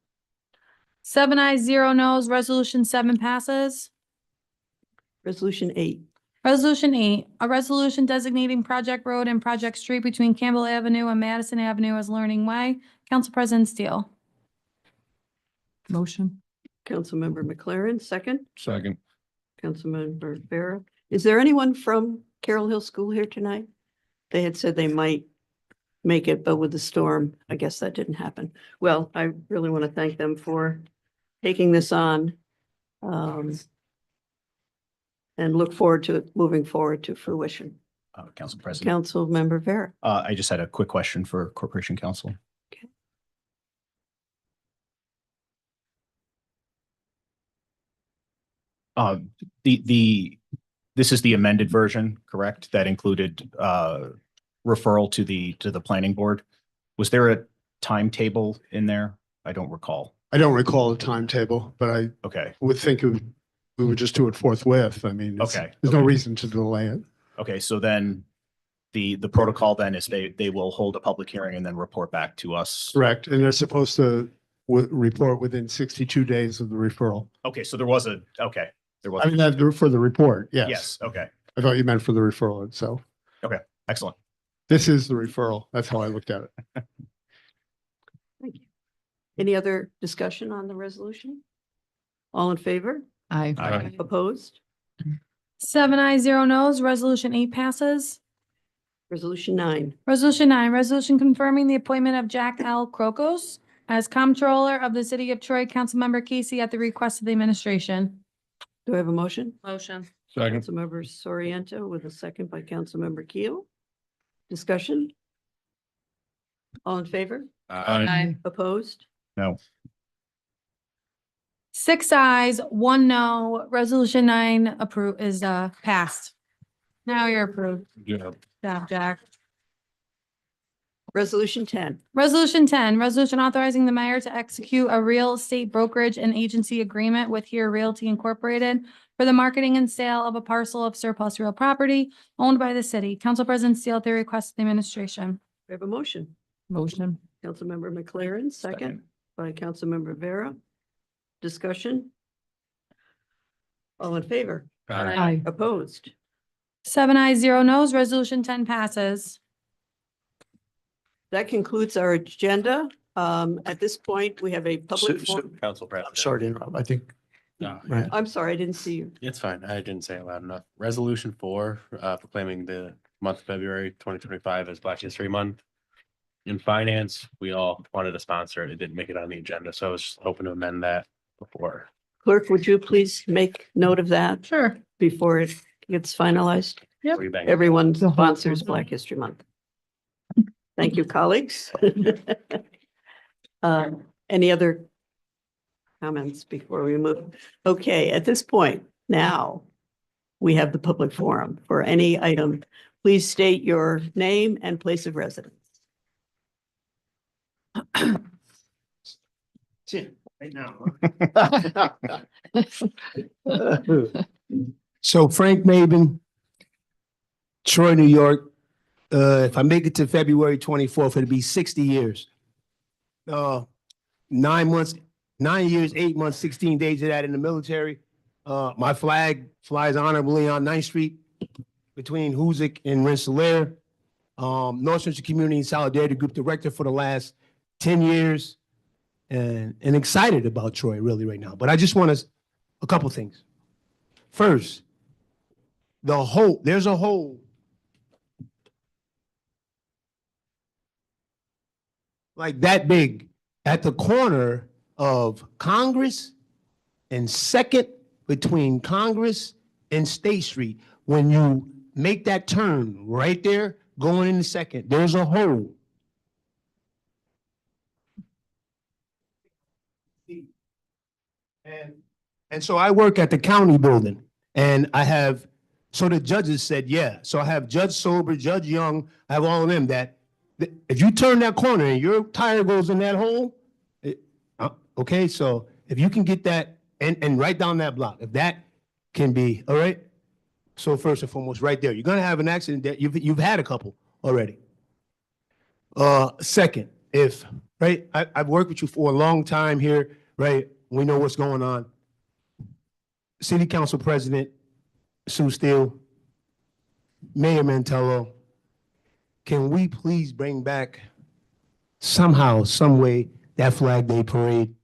7 ayes, 0 nos. Resolution 7 passes.
Resolution 8.
Resolution 8, a resolution designating Project Road and Project Street between Campbell Avenue and Madison Avenue as Learning Way. Council President Steele.
Motion.
Councilmember McLaren, second.
Second.
Councilmember Vera. Is there anyone from Carroll Hill School here tonight? They had said they might make it, but with the storm, I guess that didn't happen. Well, I really want to thank them for taking this on. And look forward to it moving forward to fruition.
Council President.
Councilmember Vera.
I just had a quick question for Corporation Counsel. This is the amended version, correct? That included referral to the planning board. Was there a timetable in there? I don't recall.
I don't recall a timetable, but I
Okay,
would think we would just do it forthwith. I mean,
Okay,
there's no
okay.
reason to delay it.
okay, so then the protocol then is they will hold a public hearing and then report back to us.
Correct. And they're supposed to report within 62 days of the referral.
Okay, so there was a, okay, there was,
I mean, that for the report, yes.
yes, okay,
I thought you meant for the referral itself.
excellent.
This is the referral. That's how I looked at it.
Thank you. Any other discussion on the resolution? All in favor?
Aye.
Aye.
Opposed?
7 ayes, 0 nos. Resolution 8 passes.
Resolution 9.
Resolution 9, resolution confirming the appointment of Jack L. Krokos as Comptroller of the City of Troy. Councilmember Casey at the request of the administration.
Do I have a motion?
Motion.
Second.
Councilmember Soriento with a second by Councilmember Keel. Discussion? All in favor?
Aye.
Opposed?
No,
6 ayes, 1 no. Resolution 9 is passed. Now you're approved.
Yeah.
Job, Jack.
Resolution 10.
Resolution 10, resolution authorizing the mayor to execute a real estate brokerage and agency agreement with Here Realty Incorporated for the marketing and sale of a parcel of surplus real property owned by the city. Council President Steele at the request of the administration.
We have a motion.
Motion.
Councilmember McLaren, second by Councilmember Vera. Discussion? All in favor?
Aye.
Opposed?
7 ayes, 0 nos. Resolution 10 passes.
That concludes our agenda. At this point, we have a public forum.
Council
I'm
President.
sorry to interrupt. I think,
No,
right.
I'm sorry, I didn't see you.
it's fine. I didn't say it loud enough. Resolution 4, proclaiming the month of February 2025 as Black History Month. In finance, we all wanted to sponsor it. It didn't make it on the agenda, so I was just hoping to amend that before.
Clerk, would you please make note of that
Sure.
before it gets finalized?
before you bang it.
Everyone sponsors Black History Month. Thank you, colleagues. Any other comments before we move? Okay, at this point, now we have the public forum for any item. Please state your name and place of residence.
Right now. So Frank Maben, Troy, New York. If I make it to February 24th, it'll be 60 years. 9 months, 9 years, 8 months, 16 days of that in the military. My flag flies honorably on 9th Street between Hoosick and Rensselaer. North Central Community Solidarity Group Director for the last 10 years. And excited about Troy really right now. But I just want a couple things. First, there's a hole like that big at the corner of Congress and 2nd between Congress and State Street. When you make that turn right there, going into 2nd, there's a hole. And so I work at the county building, and so the judges said, yeah. So I have Judge Sober, Judge Young, I have all of them that if you turn that corner and your tire goes in that hole, okay, so if you can get that and right down that block, if that can be, all right? So first and foremost, right there, you're gonna have an accident that you've had a couple already. Second, I've worked with you for a long time here, right? We know what's going on. City Council President Sue Steele, Mayor Mantello, can we please bring back somehow, some way, that Flag Day Parade?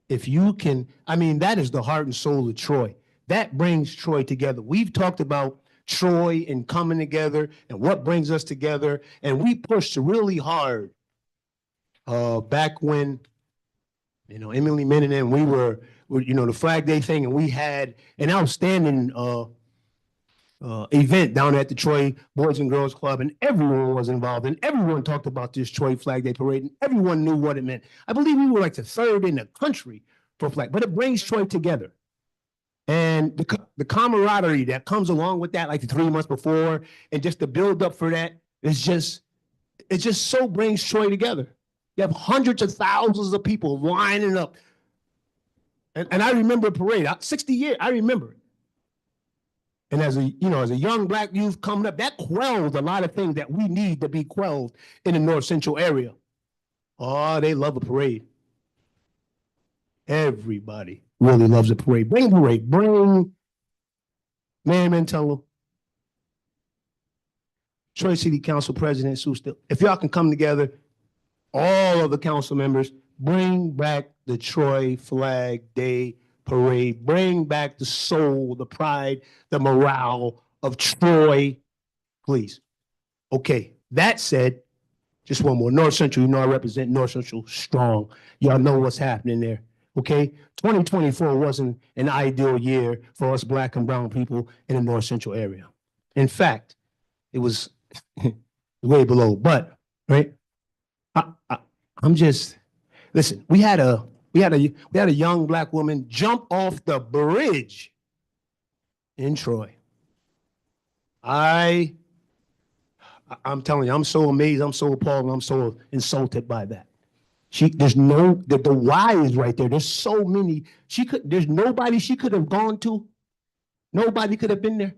If you can, that is the heart and soul of Troy. That brings Troy together. We've talked about Troy and coming together and what brings us together. And we pushed really hard back when, Emily Menon and we were, the Flag Day thing, and we had an outstanding event down at the Troy Boys and Girls Club, and everyone was involved, and everyone talked about this Troy Flag Day Parade, and everyone knew what it meant. I believe we were like the 3rd in the country for flag, but it brings Troy together. And the camaraderie that comes along with that, like the 3 months before, and just the build up for that, it just so brings Troy together. You have hundreds of thousands of people lining up. And I remember a parade, 60 years, I remember it. And as a young Black youth coming up, that quelled a lot of things that we need to be quelled in the North Central area. Oh, they love a parade. Everybody really loves a parade. Bring a parade. Bring Mayor Mantello, Troy City Council President Sue Steele. If y'all can come together, all of the council members, bring back the Troy Flag Day Parade. Bring back the soul, the pride, the morale of Troy, please. Okay, that said, just one more. North Central, I represent North Central strong. Y'all know what's happening there, okay? 2024 wasn't an ideal year for us Black and brown people in the North Central area. In fact, it was way below, but, right? Listen, we had a young Black woman jump off the bridge in Troy. I'm telling you, I'm so amazed, I'm so appalled, I'm so insulted by that. The why is right there. There's so many, there's nobody she could have gone to. Nobody could have been there.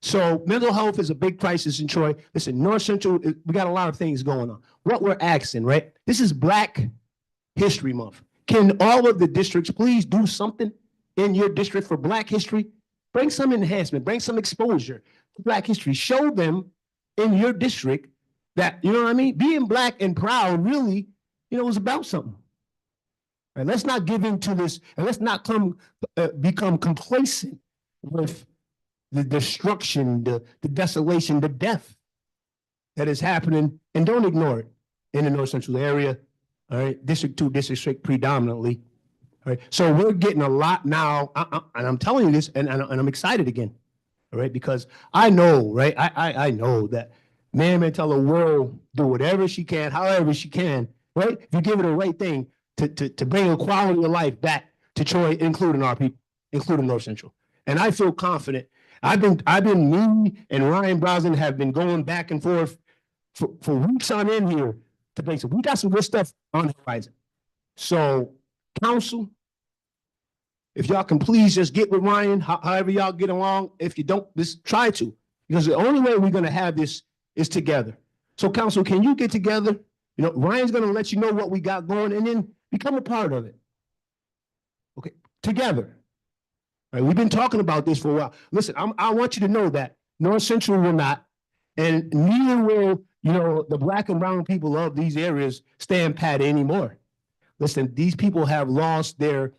So mental health is a big crisis in Troy. Listen, North Central, we got a lot of things going on. What we're asking, right? This is Black History Month. Can all of the districts please do something in your district for Black history? Bring some enhancement, bring some exposure to Black history. Show them in your district that, you know what I mean? Being Black and proud really, is about something. And let's not give in to this, and let's not become complacent with the destruction, the desolation, the death that is happening, and don't ignore it in the North Central area. All right, District 2, District 6 predominantly. All right, so we're getting a lot now, and I'm telling you this, and I'm excited again. All right, because I know, right? I know that man tell the world do whatever she can, however she can, right? If you give it the right thing to bring a quality of life back to Troy, including our people, including North Central. And I feel confident. Me and Ryan Brosnan have been going back and forth for weeks on end here to bring some. We got some good stuff on the horizon. So, council, if y'all can please just get with Ryan, however y'all get along. If you don't, just try to, because the only way we're going to have this is together. So, council, can you get together? Ryan's going to let you know what we got going, and then become a part of it. Okay, together. All right, we've been talking about this for a while. Listen, I want you to know that North Central will not, and neither will, the Black and brown people of these areas stand pat anymore. Listen, these people have lost their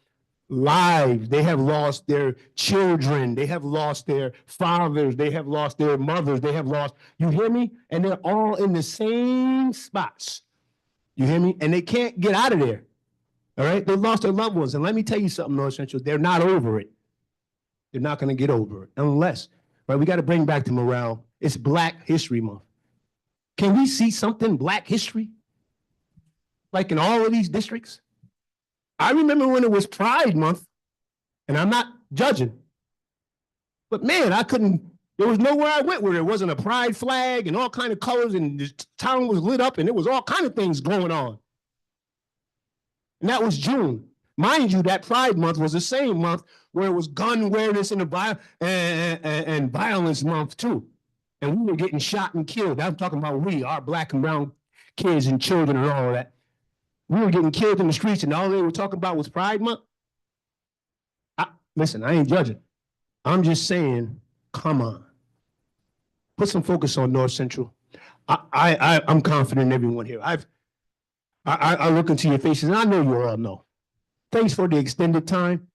lives. They have lost their children. They have lost their fathers. They have lost their mothers. They have lost, you hear me? And they're all in the same spots. You hear me? And they can't get out of there. All right? They lost their loved ones. And let me tell you something, North Central, they're not over it. They're not going to get over it unless, right? We got to bring back the morale. It's Black History Month. Can we see something Black history? Like in all of these districts? I remember when it was Pride Month, and I'm not judging, but man, there was nowhere I went where there wasn't a pride flag and all kind of colors, and the town was lit up, and there was all kind of things going on. And that was June. Mind you, that Pride Month was the same month where it was gun awareness and violence month too. And we were getting shot and killed. I'm talking about our Black and brown kids and children and all of that. We were getting killed in the streets, and all they were talking about was Pride Month. Listen, I ain't judging. I'm just saying, come on. Put some focus on North Central. I'm confident in everyone here. I look into your faces, and I know you all know. Thanks for the extended time.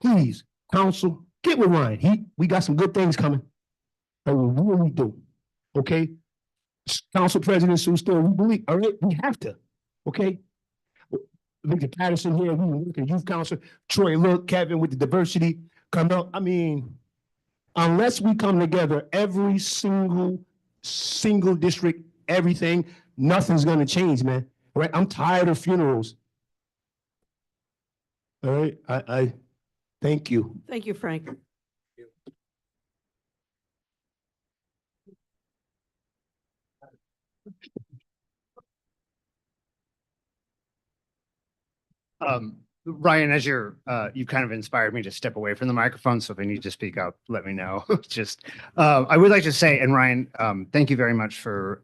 Please, council, get with Ryan. We got some good things coming. And we really do. Okay? Council President Sue Still, we believe, all right, we have to. Okay? Victor Patterson here, we work in youth council. Troy, look, Kevin with the diversity. Come out. I mean, unless we come together, every single district, everything, nothing's gonna change, man. All right? I'm tired of funerals. All right, I thank you.
Thank you, Frank.
Ryan, as you kind of inspired me to step away from the microphone. So if I need to speak up, let me know. I would like to say, and Ryan, thank you very much for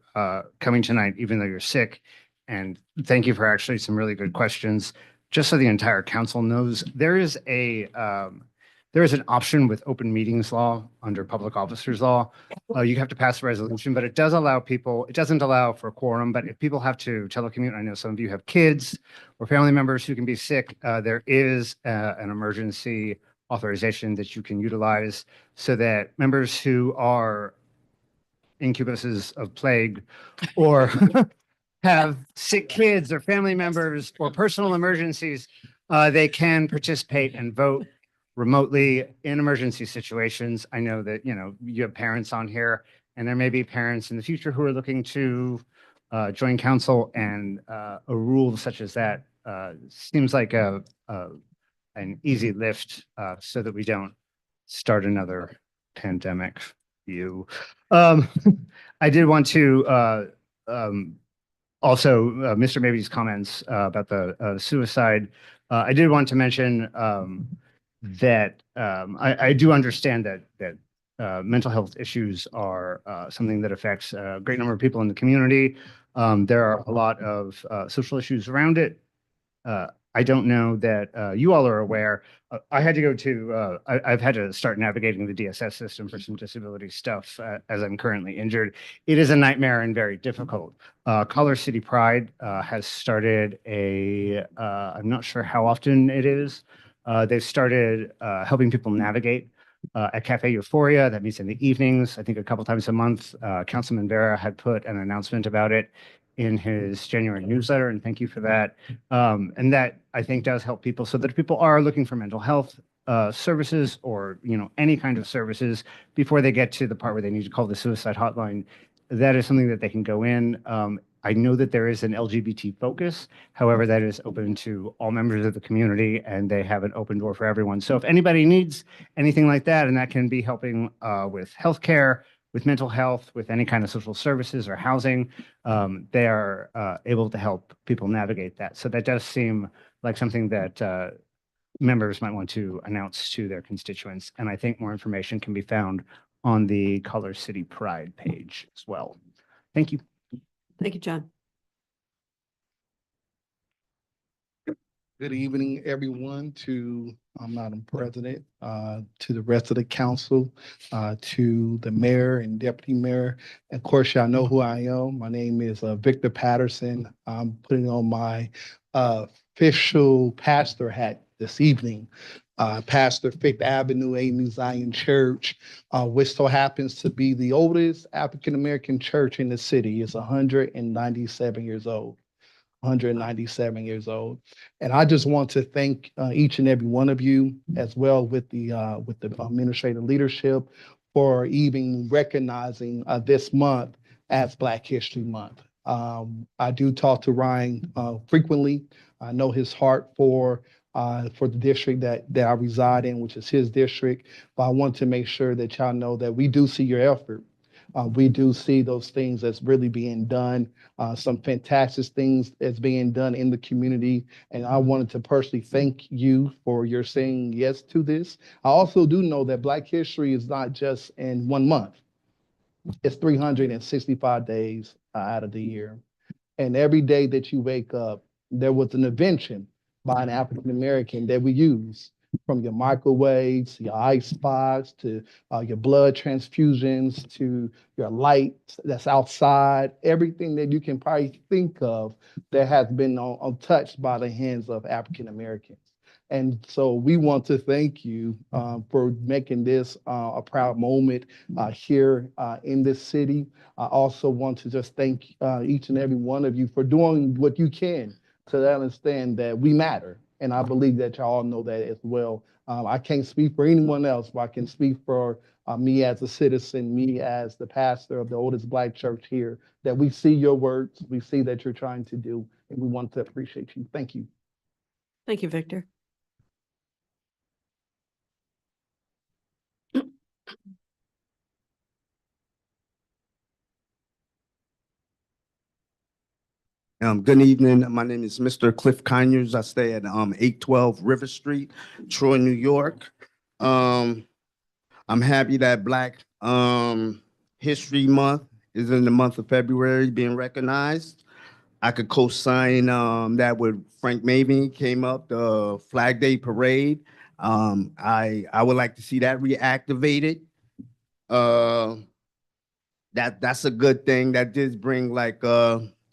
coming tonight, even though you're sick. And thank you for actually some really good questions. Just so the entire council knows, there is an option with open meetings law under public officers law. You have to pass a resolution, but it does allow people, it doesn't allow for a quorum, but if people have to telecommute, I know some of you have kids or family members who can be sick, there is an emergency authorization that you can utilize so that members who are incubuses of plague or have sick kids or family members or personal emergencies, they can participate and vote remotely in emergency situations. I know that, you have parents on here, and there may be parents in the future who are looking to join council, and a rule such as that seems like an easy lift so that we don't start another pandemic. I did want to also, Mr. Mabey's comments about the suicide. I did want to mention that I do understand that mental health issues are something that affects a great number of people in the community. There are a lot of social issues around it.
I don't know that you all are aware. I had to go to, I've had to start navigating the DSS system for some disability stuff as I'm currently injured. It is a nightmare and very difficult. Color City Pride has started I'm not sure how often it is. They've started helping people navigate at Cafe Euphoria. That meets in the evenings, I think a couple times a month. Councilman Vera had put an announcement about it in his January newsletter, and thank you for that. And that I think does help people so that if people are looking for mental health services or, any kind of services before they get to the part where they need to call the suicide hotline, that is something that they can go in. I know that there is an LGBT focus. However, that is open to all members of the community and they have an open door for everyone. So if anybody needs anything like that, and that can be helping with healthcare, with mental health, with any kind of social services or housing, they are able to help people navigate that. So that does seem like something that members might want to announce to their constituents. And I think more information can be found on the Color City Pride page as well. Thank you.
Thank you, John.
Good evening, everyone, to Madam President, to the rest of the council, to the mayor and deputy mayor. Of course, y'all know who I am. My name is Victor Patterson. I'm putting on my official pastor hat this evening. Pastor Fifth Avenue AME Zion Church, which so happens to be the oldest African-American church in the city. It's 197 years old. 197 years old. And I just want to thank each and every one of you, as well with the administrative leadership, for even recognizing this month as Black History Month. I do talk to Ryan frequently. I know his heart for the district that I reside in, which is his district. But I want to make sure that y'all know that we do see your effort. We do see those things that's really being done, some fantastic things that's being done in the community. And I wanted to personally thank you for your saying yes to this. I also do know that Black History is not just in 1 month. It's 365 days out of the year. And every day that you wake up, there was an invention by an African-American that we use. From your microwaves, your ice box, to your blood transfusions, to your light that's outside, everything that you can probably think of that has been untouched by the hands of African Americans. And so we want to thank you for making this a proud moment here in this city. I also want to just thank each and every one of you for doing what you can to understand that we matter. And I believe that y'all know that as well. I can't speak for anyone else, but I can speak for me as a citizen, me as the pastor of the oldest Black church here, that we see your works, we see that you're trying to do, and we want to appreciate you. Thank you.
Thank you, Victor.
Good evening. My name is Mr. Cliff Conyers. I stay at 812 River Street, Troy, New York. I'm happy that Black History Month is in the month of February being recognized. I could co-sign that with Frank Mavin came up, the Flag Day Parade. I would like to see that reactivated. That's a good thing. That did bring like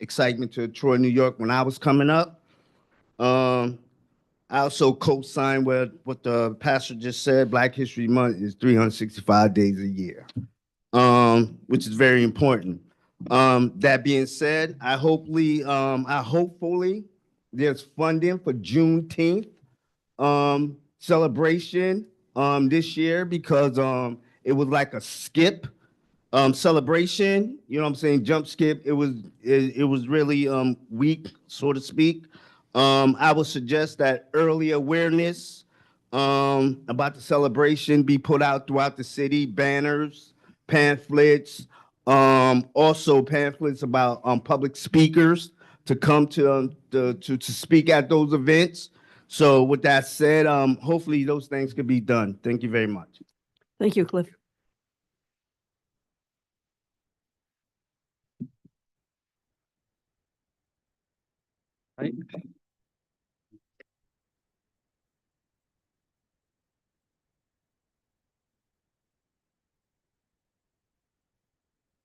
excitement to Troy, New York when I was coming up. I also co-signed with what the pastor just said. Black History Month is 365 days a year, which is very important. That being said, hopefully there's funding for Juneteenth celebration this year, because it was like a skip celebration, you know what I'm saying, jump skip. It was really weak, so to speak. I would suggest that early awareness about the celebration be put out throughout the city, banners, pamphlets, also pamphlets about public speakers to come to speak at those events. So with that said, hopefully those things could be done. Thank you very much.
Thank you, Cliff.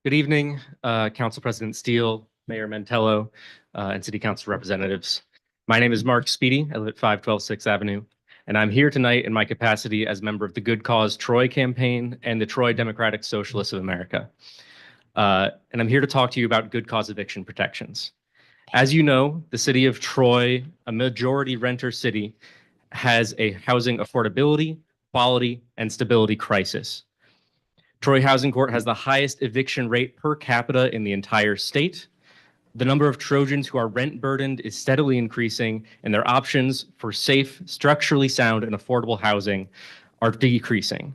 Good evening, Council President Steele, Mayor Mantello, and City Council representatives. My name is Mark Speedy. I live at 512 6th Avenue, and I'm here tonight in my capacity as member of the Good Cause Troy campaign and the Troy Democratic Socialists of America. And I'm here to talk to you about good cause eviction protections. As you know, the city of Troy, a majority renter city, has a housing affordability, quality, and stability crisis. Troy Housing Court has the highest eviction rate per capita in the entire state. The number of Trojans who are rent burdened is steadily increasing, and their options for safe, structurally sound, and affordable housing are decreasing.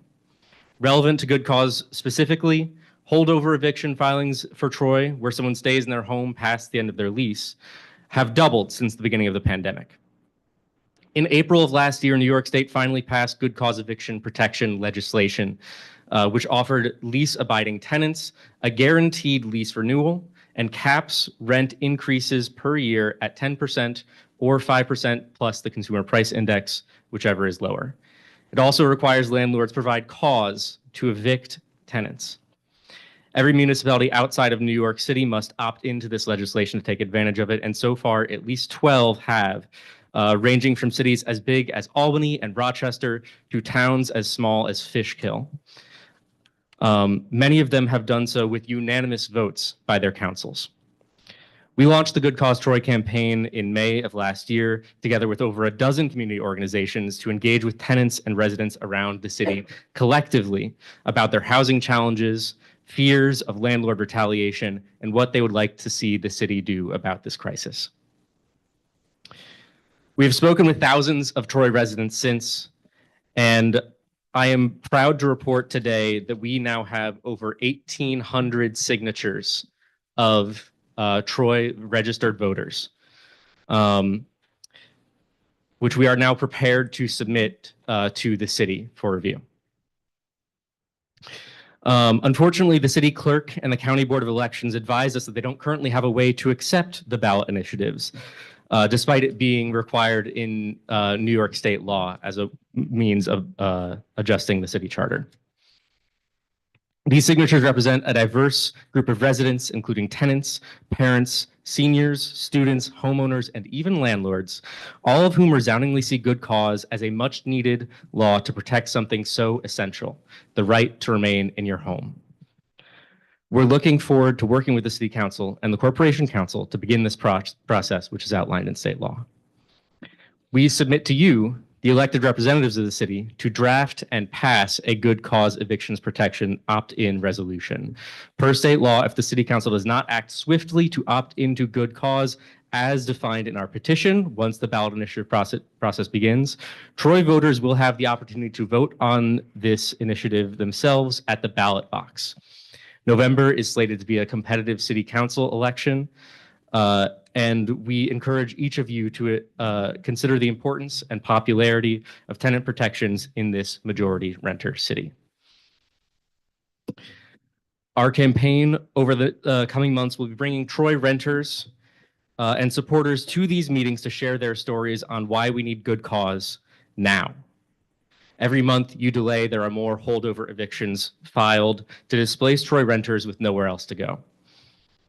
Relevant to good cause specifically, holdover eviction filings for Troy, where someone stays in their home past the end of their lease, have doubled since the beginning of the pandemic. In April of last year, New York State finally passed good cause eviction protection legislation, which offered lease-abiding tenants a guaranteed lease renewal and caps rent increases per year at 10% or 5% plus the consumer price index, whichever is lower. It also requires landlords provide cause to evict tenants. Every municipality outside of New York City must opt into this legislation to take advantage of it, and so far at least 12 have, ranging from cities as big as Albany and Rochester to towns as small as Fishkill. Many of them have done so with unanimous votes by their councils. We launched the Good Cause Troy campaign in May of last year, together with over a dozen community organizations to engage with tenants and residents around the city collectively about their housing challenges, fears of landlord retaliation, and what they would like to see the city do about this crisis. We have spoken with thousands of Troy residents since, and I am proud to report today that we now have over 1,800 signatures of Troy registered voters, which we are now prepared to submit to the city for review. Unfortunately, the city clerk and the county board of elections advised us that they don't currently have a way to accept the ballot initiatives, despite it being required in New York state law as a means of adjusting the city charter. These signatures represent a diverse group of residents, including tenants, parents, seniors, students, homeowners, and even landlords, all of whom resoundingly see good cause as a much needed law to protect something so essential, the right to remain in your home. We're looking forward to working with the City Council and the Corporation Council to begin this process, which is outlined in state law. We submit to you, the elected representatives of the city, to draft and pass a good cause evictions protection opt-in resolution. Per state law, if the City Council does not act swiftly to opt into good cause as defined in our petition, once the ballot initiative process begins, Troy voters will have the opportunity to vote on this initiative themselves at the ballot box. November is slated to be a competitive city council election, and we encourage each of you to consider the importance and popularity of tenant protections in this majority renter city. Our campaign over the coming months will be bringing Troy renters and supporters to these meetings to share their stories on why we need good cause now. Every month you delay, there are more holdover evictions filed to displace Troy renters with nowhere else to go.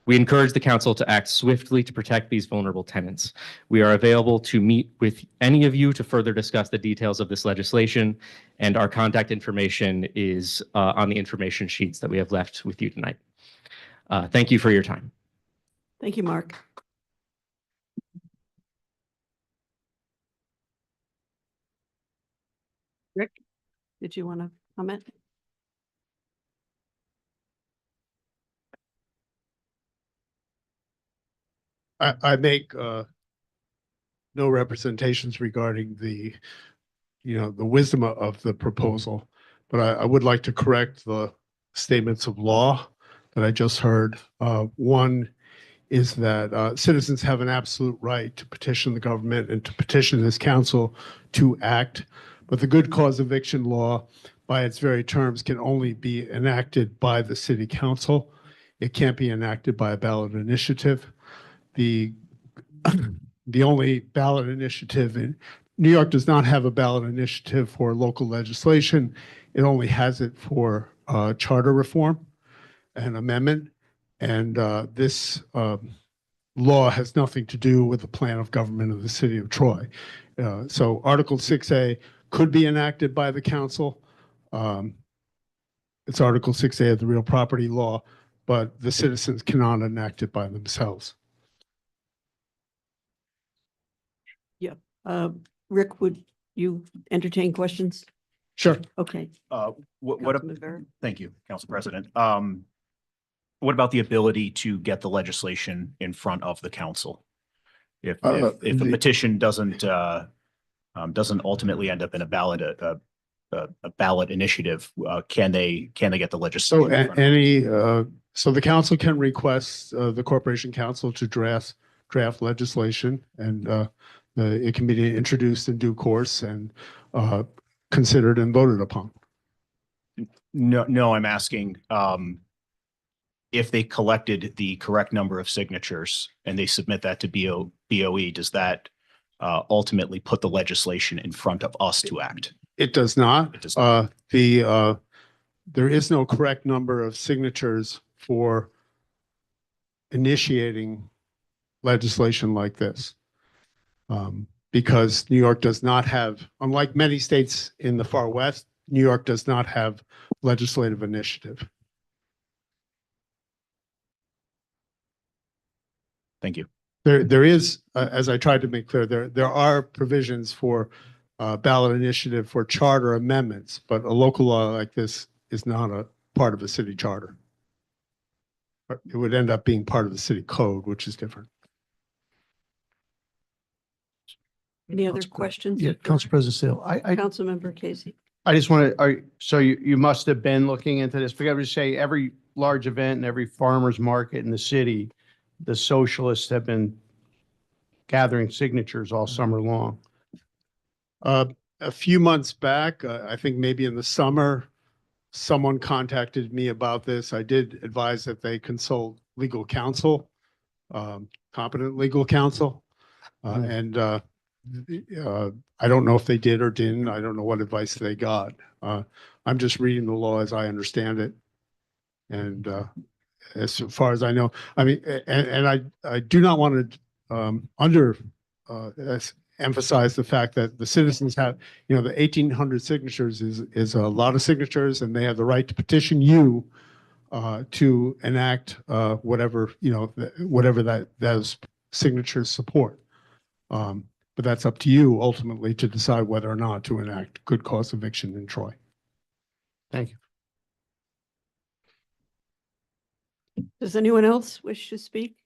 We encourage the council to act swiftly to protect these vulnerable tenants. We are available to meet with any of you to further discuss the details of this legislation, and our contact information is on the information sheets that we have left with you tonight. Thank you for your time.
Thank you, Mark. Rick, did you want to comment?
I make no representations regarding the wisdom of the proposal, but I would like to correct the statements of law that I just heard. One is that citizens have an absolute right to petition the government and to petition this council to act, but the good cause eviction law, by its very terms, can only be enacted by the city council. It can't be enacted by a ballot initiative. The only ballot initiative in New York does not have a ballot initiative for local legislation. It only has it for charter reform. an amendment. And this law has nothing to do with the plan of government of the city of Troy. So Article 6A could be enacted by the council. It's Article 6A of the real property law, but the citizens cannot enact it by themselves.
Rick, would you entertain questions?
Sure.
Okay.
Councilman Thank you, Council President. What about the ability to get the legislation in front of the council? If a petition doesn't ultimately end up in a ballot initiative, can they get the legislation?
So
in front of
so the council can request the corporation council to draft legislation, and it can be introduced in due course and considered and voted upon.
No, I'm asking if they collected the correct number of signatures and they submit that to BOE, does that ultimately put the legislation in front of us to act?
It does not.
It does not.
There is no correct number of signatures for initiating legislation like this. Because New York does not have, unlike many states in the far west, New York does not have legislative initiative.
Thank you.
There is, as I tried to make clear, there are provisions for ballot initiative for charter amendments, but a local law like this is not a part of a city charter. It would end up being part of the city code, which is different.
Any other questions?
Yeah, Council President Steele,
Councilmember Casey.
I just want to, so you must have been looking into this. Forget to say every large event and every farmer's market in the city, the socialists have been gathering signatures all summer long.
A few months back, I think maybe in the summer, someone contacted me about this. I did advise that they consult legal counsel, competent legal counsel. And I don't know if they did or didn't. I don't know what advice they got. I'm just reading the law as I understand it. And as far as I know, I mean, and I do not want to emphasize the fact that the citizens have, the 1,800 signatures is a lot of signatures, and they have the right to petition you to enact whatever, whatever those signatures support. But that's up to you ultimately to decide whether or not to enact good cause eviction in Troy.
Thank you.
Does anyone else wish to speak?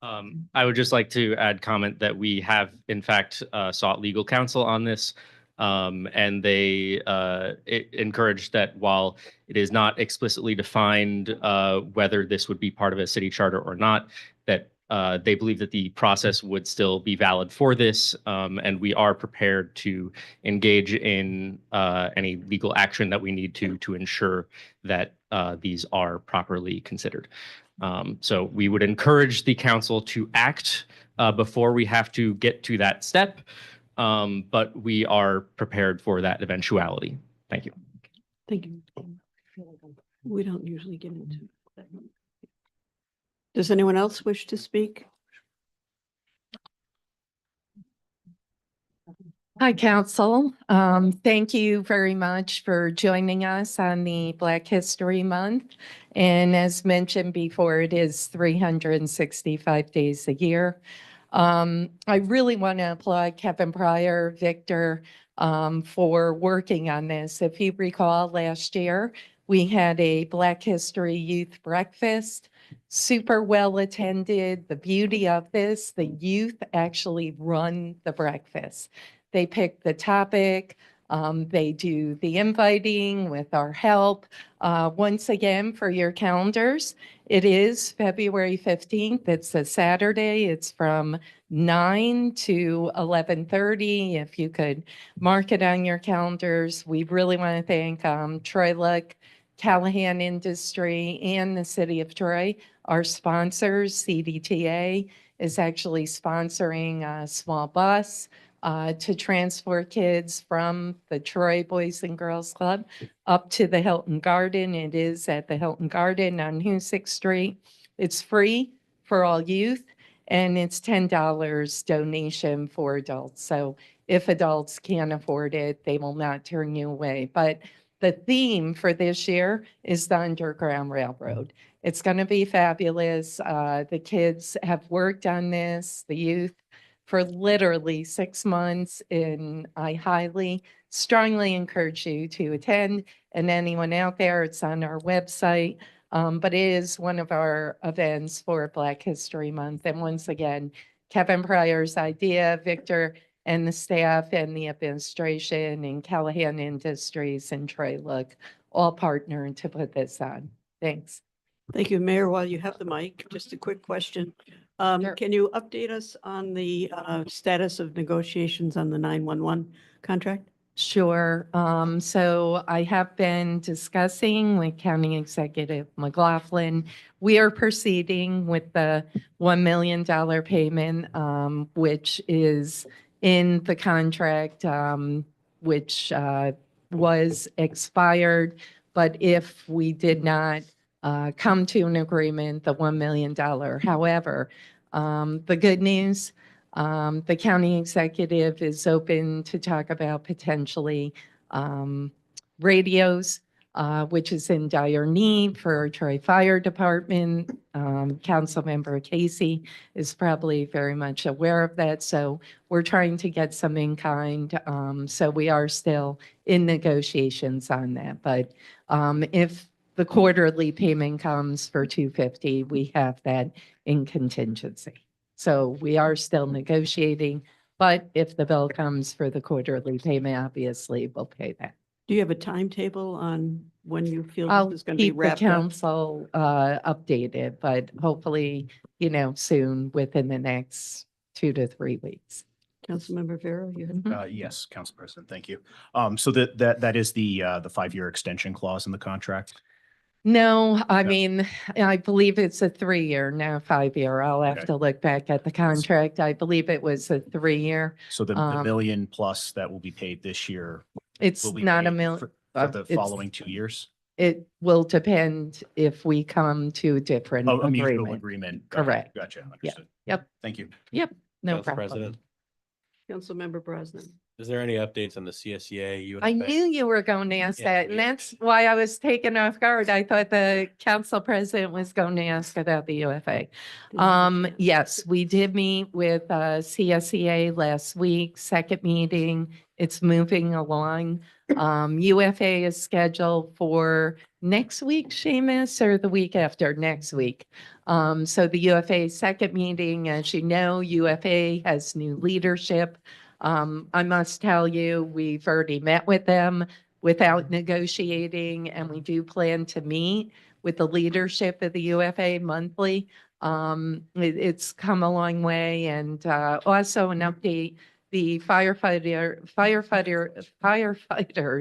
I would just like to add comment that we have in fact sought legal counsel on this. And they encouraged that while it is not explicitly defined whether this would be part of a city charter or not, that they believe that the process would still be valid for this. And we are prepared to engage in any legal action that we need to ensure that these are properly considered. So we would encourage the council to act before we have to get to that step. But we are prepared for that eventuality. Thank you.
Thank you. We don't usually get into that. Does anyone else wish to speak?
Hi, Council. Thank you very much for joining us on the Black History Month. And as mentioned before, it is 365 days a year. I really want to applaud Kevin Pryor, Victor, for working on this. If you recall, last year, we had a Black History Youth Breakfast, super well attended. The beauty of this, the youth actually run the breakfast. They pick the topic, they do the inviting with our help. Once again, for your calendars, it is February 15th. It's a Saturday. It's from 9 to 11:30. If you could mark it on your calendars. We really want to thank Troy Luck, Callahan Industry, and the City of Troy. Our sponsors, CDTA, is actually sponsoring a small bus to transport kids from the Troy Boys and Girls Club up to the Hilton Garden. It is at the Hilton Garden on Hoosick Street. It's free for all youth, and it's $10 donation for adults. So if adults can't afford it, they will not turn you away. But the theme for this year is the Underground Railroad. It's going to be fabulous. The kids have worked on this, the youth, for literally 6 months, and I highly, strongly encourage you to attend. And anyone out there, it's on our website. But it is one of our events for Black History Month. And once again, Kevin Pryor's idea, Victor and the staff and the administration and Callahan Industries and Troy Look all partnered to put this on. Thanks.
Thank you, Mayor. While you have the mic, just a quick question. Can you update us on the status of negotiations on the 911 contract?
Sure. So I have been discussing with County Executive McLaughlin. We are proceeding with the $1 million payment, which is in the contract, which was expired. But if we did not come to an agreement, the $1 million. However, the good news, the county executive is open to talk about potentially radios, which is in dire need for our Troy Fire Department. Councilmember Casey is probably very much aware of that. So we're trying to get some in kind. So we are still in negotiations on that. But if the quarterly payment comes for $250, we have that in contingency. So we are still negotiating, but if the bill comes for the quarterly payment, obviously we'll pay that.
Do you have a timetable on when you feel
I'll
this is going to be
keep the
wrapped up?
council updated, but hopefully, soon within the next 2 to 3 weeks.
Councilmember Farrow, you have?
Yes, Council President, thank you. So that is the 5-year extension clause in the contract?
No, I mean, I believe it's a 3-year, now 5-year. I'll have to look back at the contract. I believe it was a 3-year.
So the million plus that will be paid this year
It's
will be
not a
paid
million.
for the following 2 years?
It will depend if we come to a different
Oh, a mutual
agreement.
agreement.
Correct.
Gotcha.
Yeah.
Understood.
Yep.
Thank you.
Yep. No
Council
problem.
President,
Councilmember Brosnan.
is there any updates on the CSEA?
I
UFA?
knew you were going to ask
Yeah,
that, and that's why I was taken off guard. I thought the council president was going to ask about the UFA. Yes, we did meet with CSEA last week, second meeting. It's moving along. UFA is scheduled for next week, Seamus, or the week after next week. So the UFA second meeting, as you know, UFA has new leadership. I must tell you, we've already met with them without negotiating, and we do plan to meet with the leadership of the UFA monthly. It's come a long way, and also an update. The firefighters,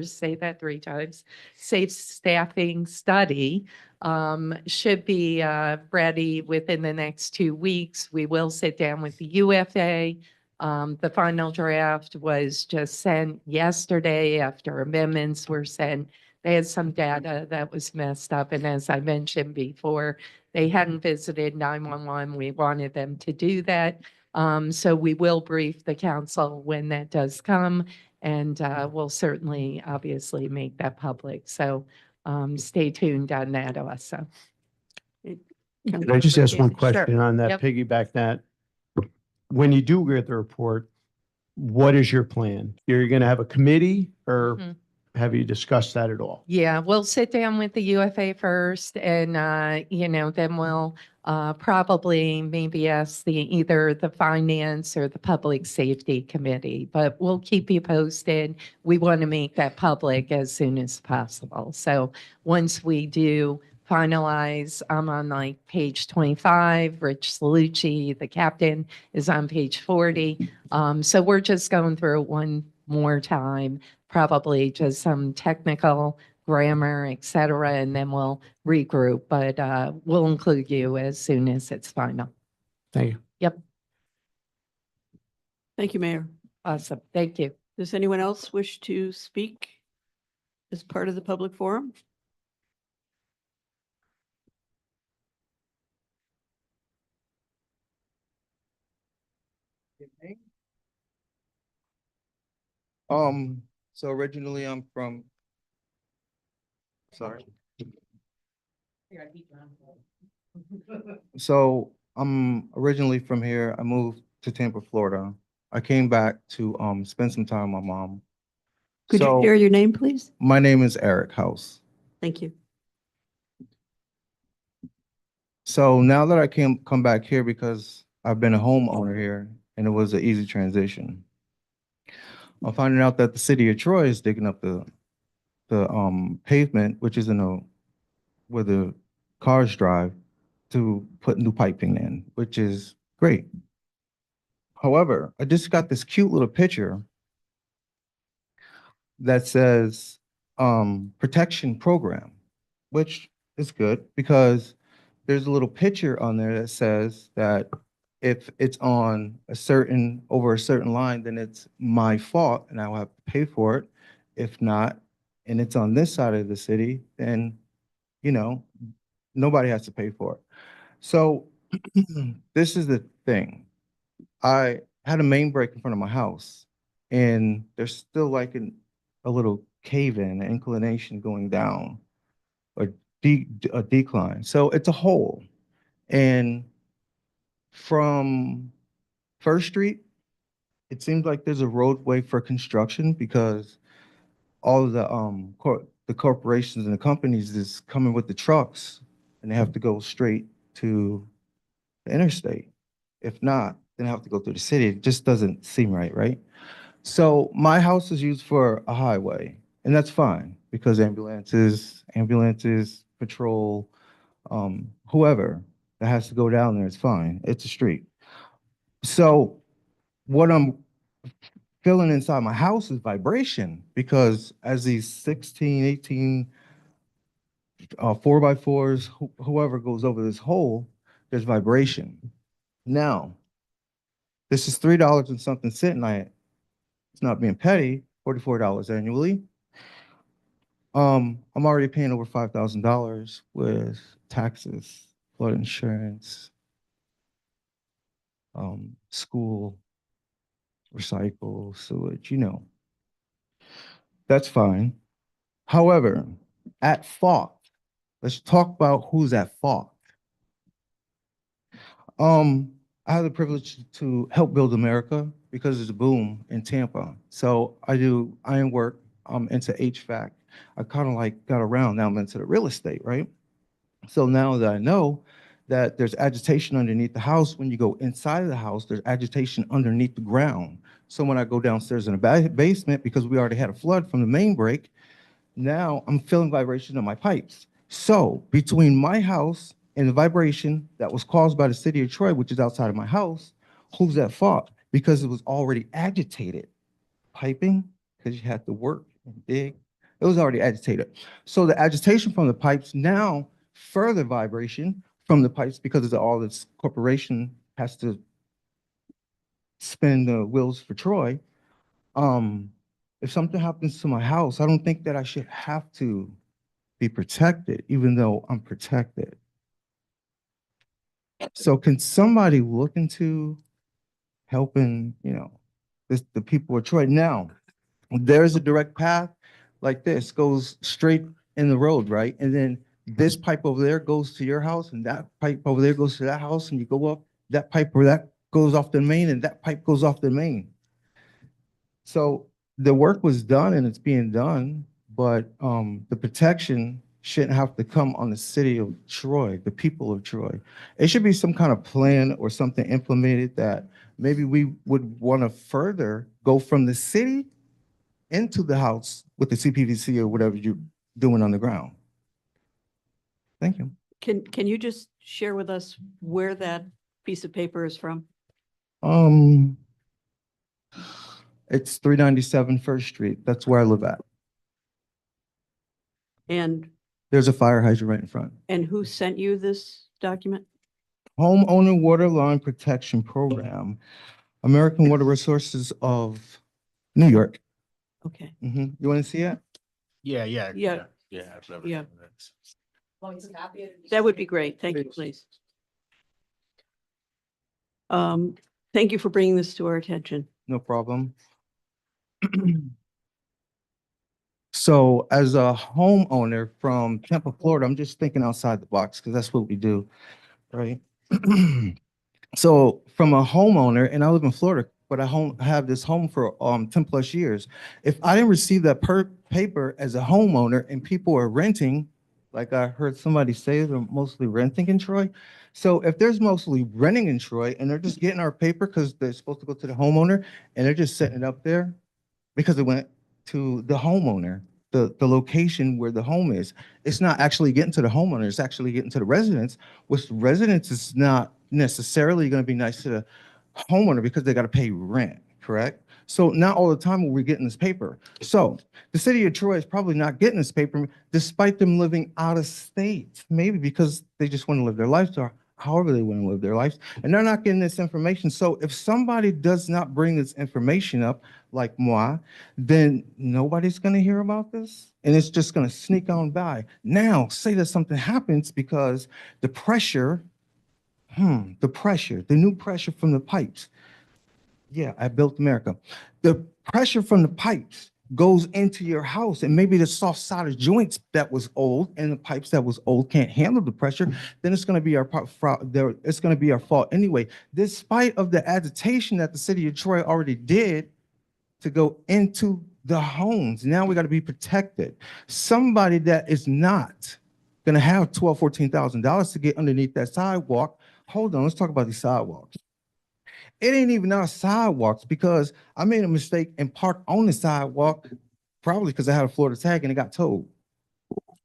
say that 3 times, safe staffing study should be ready within the next 2 weeks. We will sit down with the UFA. The final draft was just sent yesterday after amendments were sent. They had some data that was messed up. And as I mentioned before, they hadn't visited 911. We wanted them to do that. So we will brief the council when that does come, and we'll certainly obviously make that public. So stay tuned on that also.
Can I just ask one
Sure.
question on that,
Yep.
piggyback that? When you do get the report, what is your plan? You're going to have a committee, or
Mhm.
have you discussed that at all?
Yeah, we'll sit down with the UFA first, and then we'll probably maybe ask either the finance or the public safety committee, but we'll keep you posted. We want to make that public as soon as possible. So once we do finalize, I'm on page 25, Rich Salucci, the captain, is on page 40. So we're just going through it one more time, probably just some technical grammar, et cetera, and then we'll regroup, but we'll include you as soon as it's final.
Thank you.
Yep.
Thank you, Mayor.
Awesome. Thank you.
Does anyone else wish to speak as part of the public forum?
So originally I'm from, sorry. So I'm originally from here. I moved to Tampa, Florida. I came back to spend some time with my mom.
Could you
So
share your name, please?
my name is Eric House.
Thank you.
So now that I come back here because I've been a homeowner here and it was an easy transition. I'm finding out that the city of Troy is digging up the pavement, which is where the cars drive, to put new piping in, which is great. However, I just got this cute little picture that says protection program, which is good because there's a little picture on there that says that if it's on over a certain line, then it's my fault and I'll have to pay for it. If not, and it's on this side of the city, then, nobody has to pay for it. So this is the thing. I had a main break in front of my house and there's still like a little cave-in, an inclination going down, a decline. So it's a hole. And from First Street, it seems like there's a roadway for construction because all of the corporations and the companies is coming with the trucks and they have to go straight to the interstate. If not, then I have to go through the city. It just doesn't seem right, right? So my house is used for a highway, and that's fine because ambulances, patrol, whoever that has to go down there, it's fine. It's a street. So what I'm feeling inside my house is vibration because as these 16, 18 4x4s, whoever goes over this hole, there's vibration. Now, this is $3 and something cent, and it's not being petty, $44 annually. I'm already paying over $5,000 with taxes, flood insurance, school, recycle, sewage, That's fine. However, at fault, let's talk about who's at fault. I have the privilege to help build America because there's a boom in Tampa. So I do iron work. I'm into HVAC. I kind of like got around. Now I'm into the real estate, right? So now that I know that there's agitation underneath the house, when you go inside of the house, there's agitation underneath the ground. So when I go downstairs in the basement, because we already had a flood from the main break, now I'm feeling vibration in my pipes. So between my house and the vibration that was caused by the city of Troy, which is outside of my house, who's at fault? Because it was already agitated. Piping, because you had to work and dig, it was already agitated. So the agitation from the pipes, now further vibration from the pipes because of all this corporation has to spin the wheels for Troy. If something happens to my house, I don't think that I should have to be protected, even though I'm protected. So can somebody look into helping, the people of Troy? Now, there's a direct path like this, goes straight in the road, right? And then this pipe over there goes to your house, and that pipe over there goes to that house, and you go up, that pipe or that goes off the main, and that pipe goes off the main. So the work was done and it's being done, but the protection shouldn't have to come on the city of Troy, the people of Troy. It should be some kind of plan or something implemented that maybe we would want to further go from the city into the house with the CPVC or whatever you're doing on the ground. Thank you.
Can you just share with us where that piece of paper is from?
It's 397 First Street. That's where I live at.
And
There's a fire hydrant right in front.
who sent you this document?
Homeowner Water Line Protection Program. American Water Resources of New York.
Okay.
You want to see it?
Yeah, yeah.
Yeah.
Yeah, I've never.
Yeah.
done that.
That would be great. Thank you, please. Thank you for bringing this to our attention.
No problem. So as a homeowner from Tampa, Florida, I'm just thinking outside the box because that's what we do, right? So from a homeowner, and I live in Florida, but I have this home for 10+ years. If I didn't receive that paper as a homeowner and people are renting, like I heard somebody say, they're mostly renting in Troy. So if there's mostly renting in Troy and they're just getting our paper because they're supposed to go to the homeowner and they're just setting it up there because it went to the homeowner, the location where the home is. It's not actually getting to the homeowner, it's actually getting to the residents, which the residents is not necessarily going to be nice to the homeowner because they got to pay rent, correct? So not all the time are we getting this paper. So the city of Troy is probably not getting this paper despite them living out of state, maybe because they just want to live their lives or however they want to live their lives, and they're not getting this information. So if somebody does not bring this information up, like moi, then nobody's going to hear about this, and it's just going to sneak on by. Now, say that something happens because the pressure, the new pressure from the pipes. Yeah, I built America. The pressure from the pipes goes into your house, and maybe the soft soldered joints that was old and the pipes that was old can't handle the pressure, then it's going to be it's going to be our fault anyway, despite of the agitation that the city of Troy already did to go into the homes. Now we got to be protected. Somebody that is not going to have $12,000, $14,000 to get underneath that sidewalk. Hold on, let's talk about these sidewalks. It ain't even our sidewalks because I made a mistake and parked on the sidewalk, probably because I had a Florida tag and it got towed.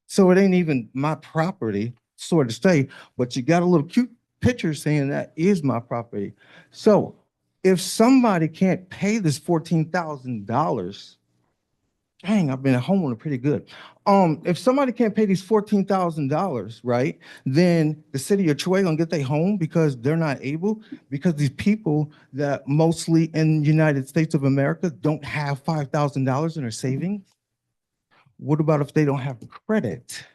So it ain't even my property, sort of say, but you got a little cute picture saying that is my property. So if somebody can't pay this $14,000, dang, I've been a homeowner pretty good. If somebody can't pay these $14,000, right, then the city of Troy gonna get their home because they're not able, because these people that mostly in the United States of America don't have $5,000 in their savings. What about if they don't have credit?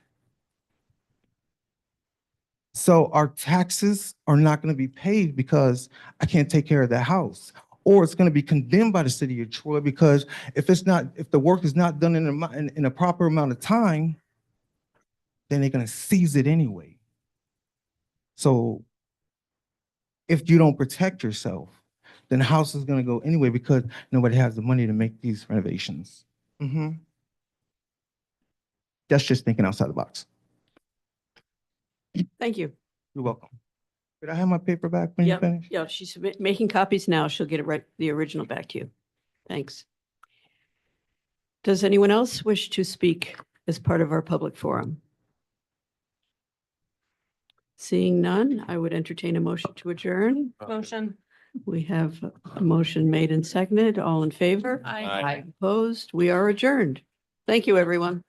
So our taxes are not going to be paid because I can't take care of the house, or it's going to be condemned by the city of Troy because if the work is not done in a proper amount of time, then they're going to seize it anyway. So if you don't protect yourself, then the house is going to go anyway because nobody has the money to make these renovations. That's just thinking outside the box.
Thank you.
You're welcome. Did I have my paper back when you
Yep.
finish?
Yeah, she's making copies now. She'll get it right, the original back to you. Thanks. Does anyone else wish to speak as part of our public forum? Seeing none, I would entertain a motion to adjourn.
Motion.
We have a motion made and seconded. All in favor?
Aye.
Opposed? We are adjourned. Thank you, everyone.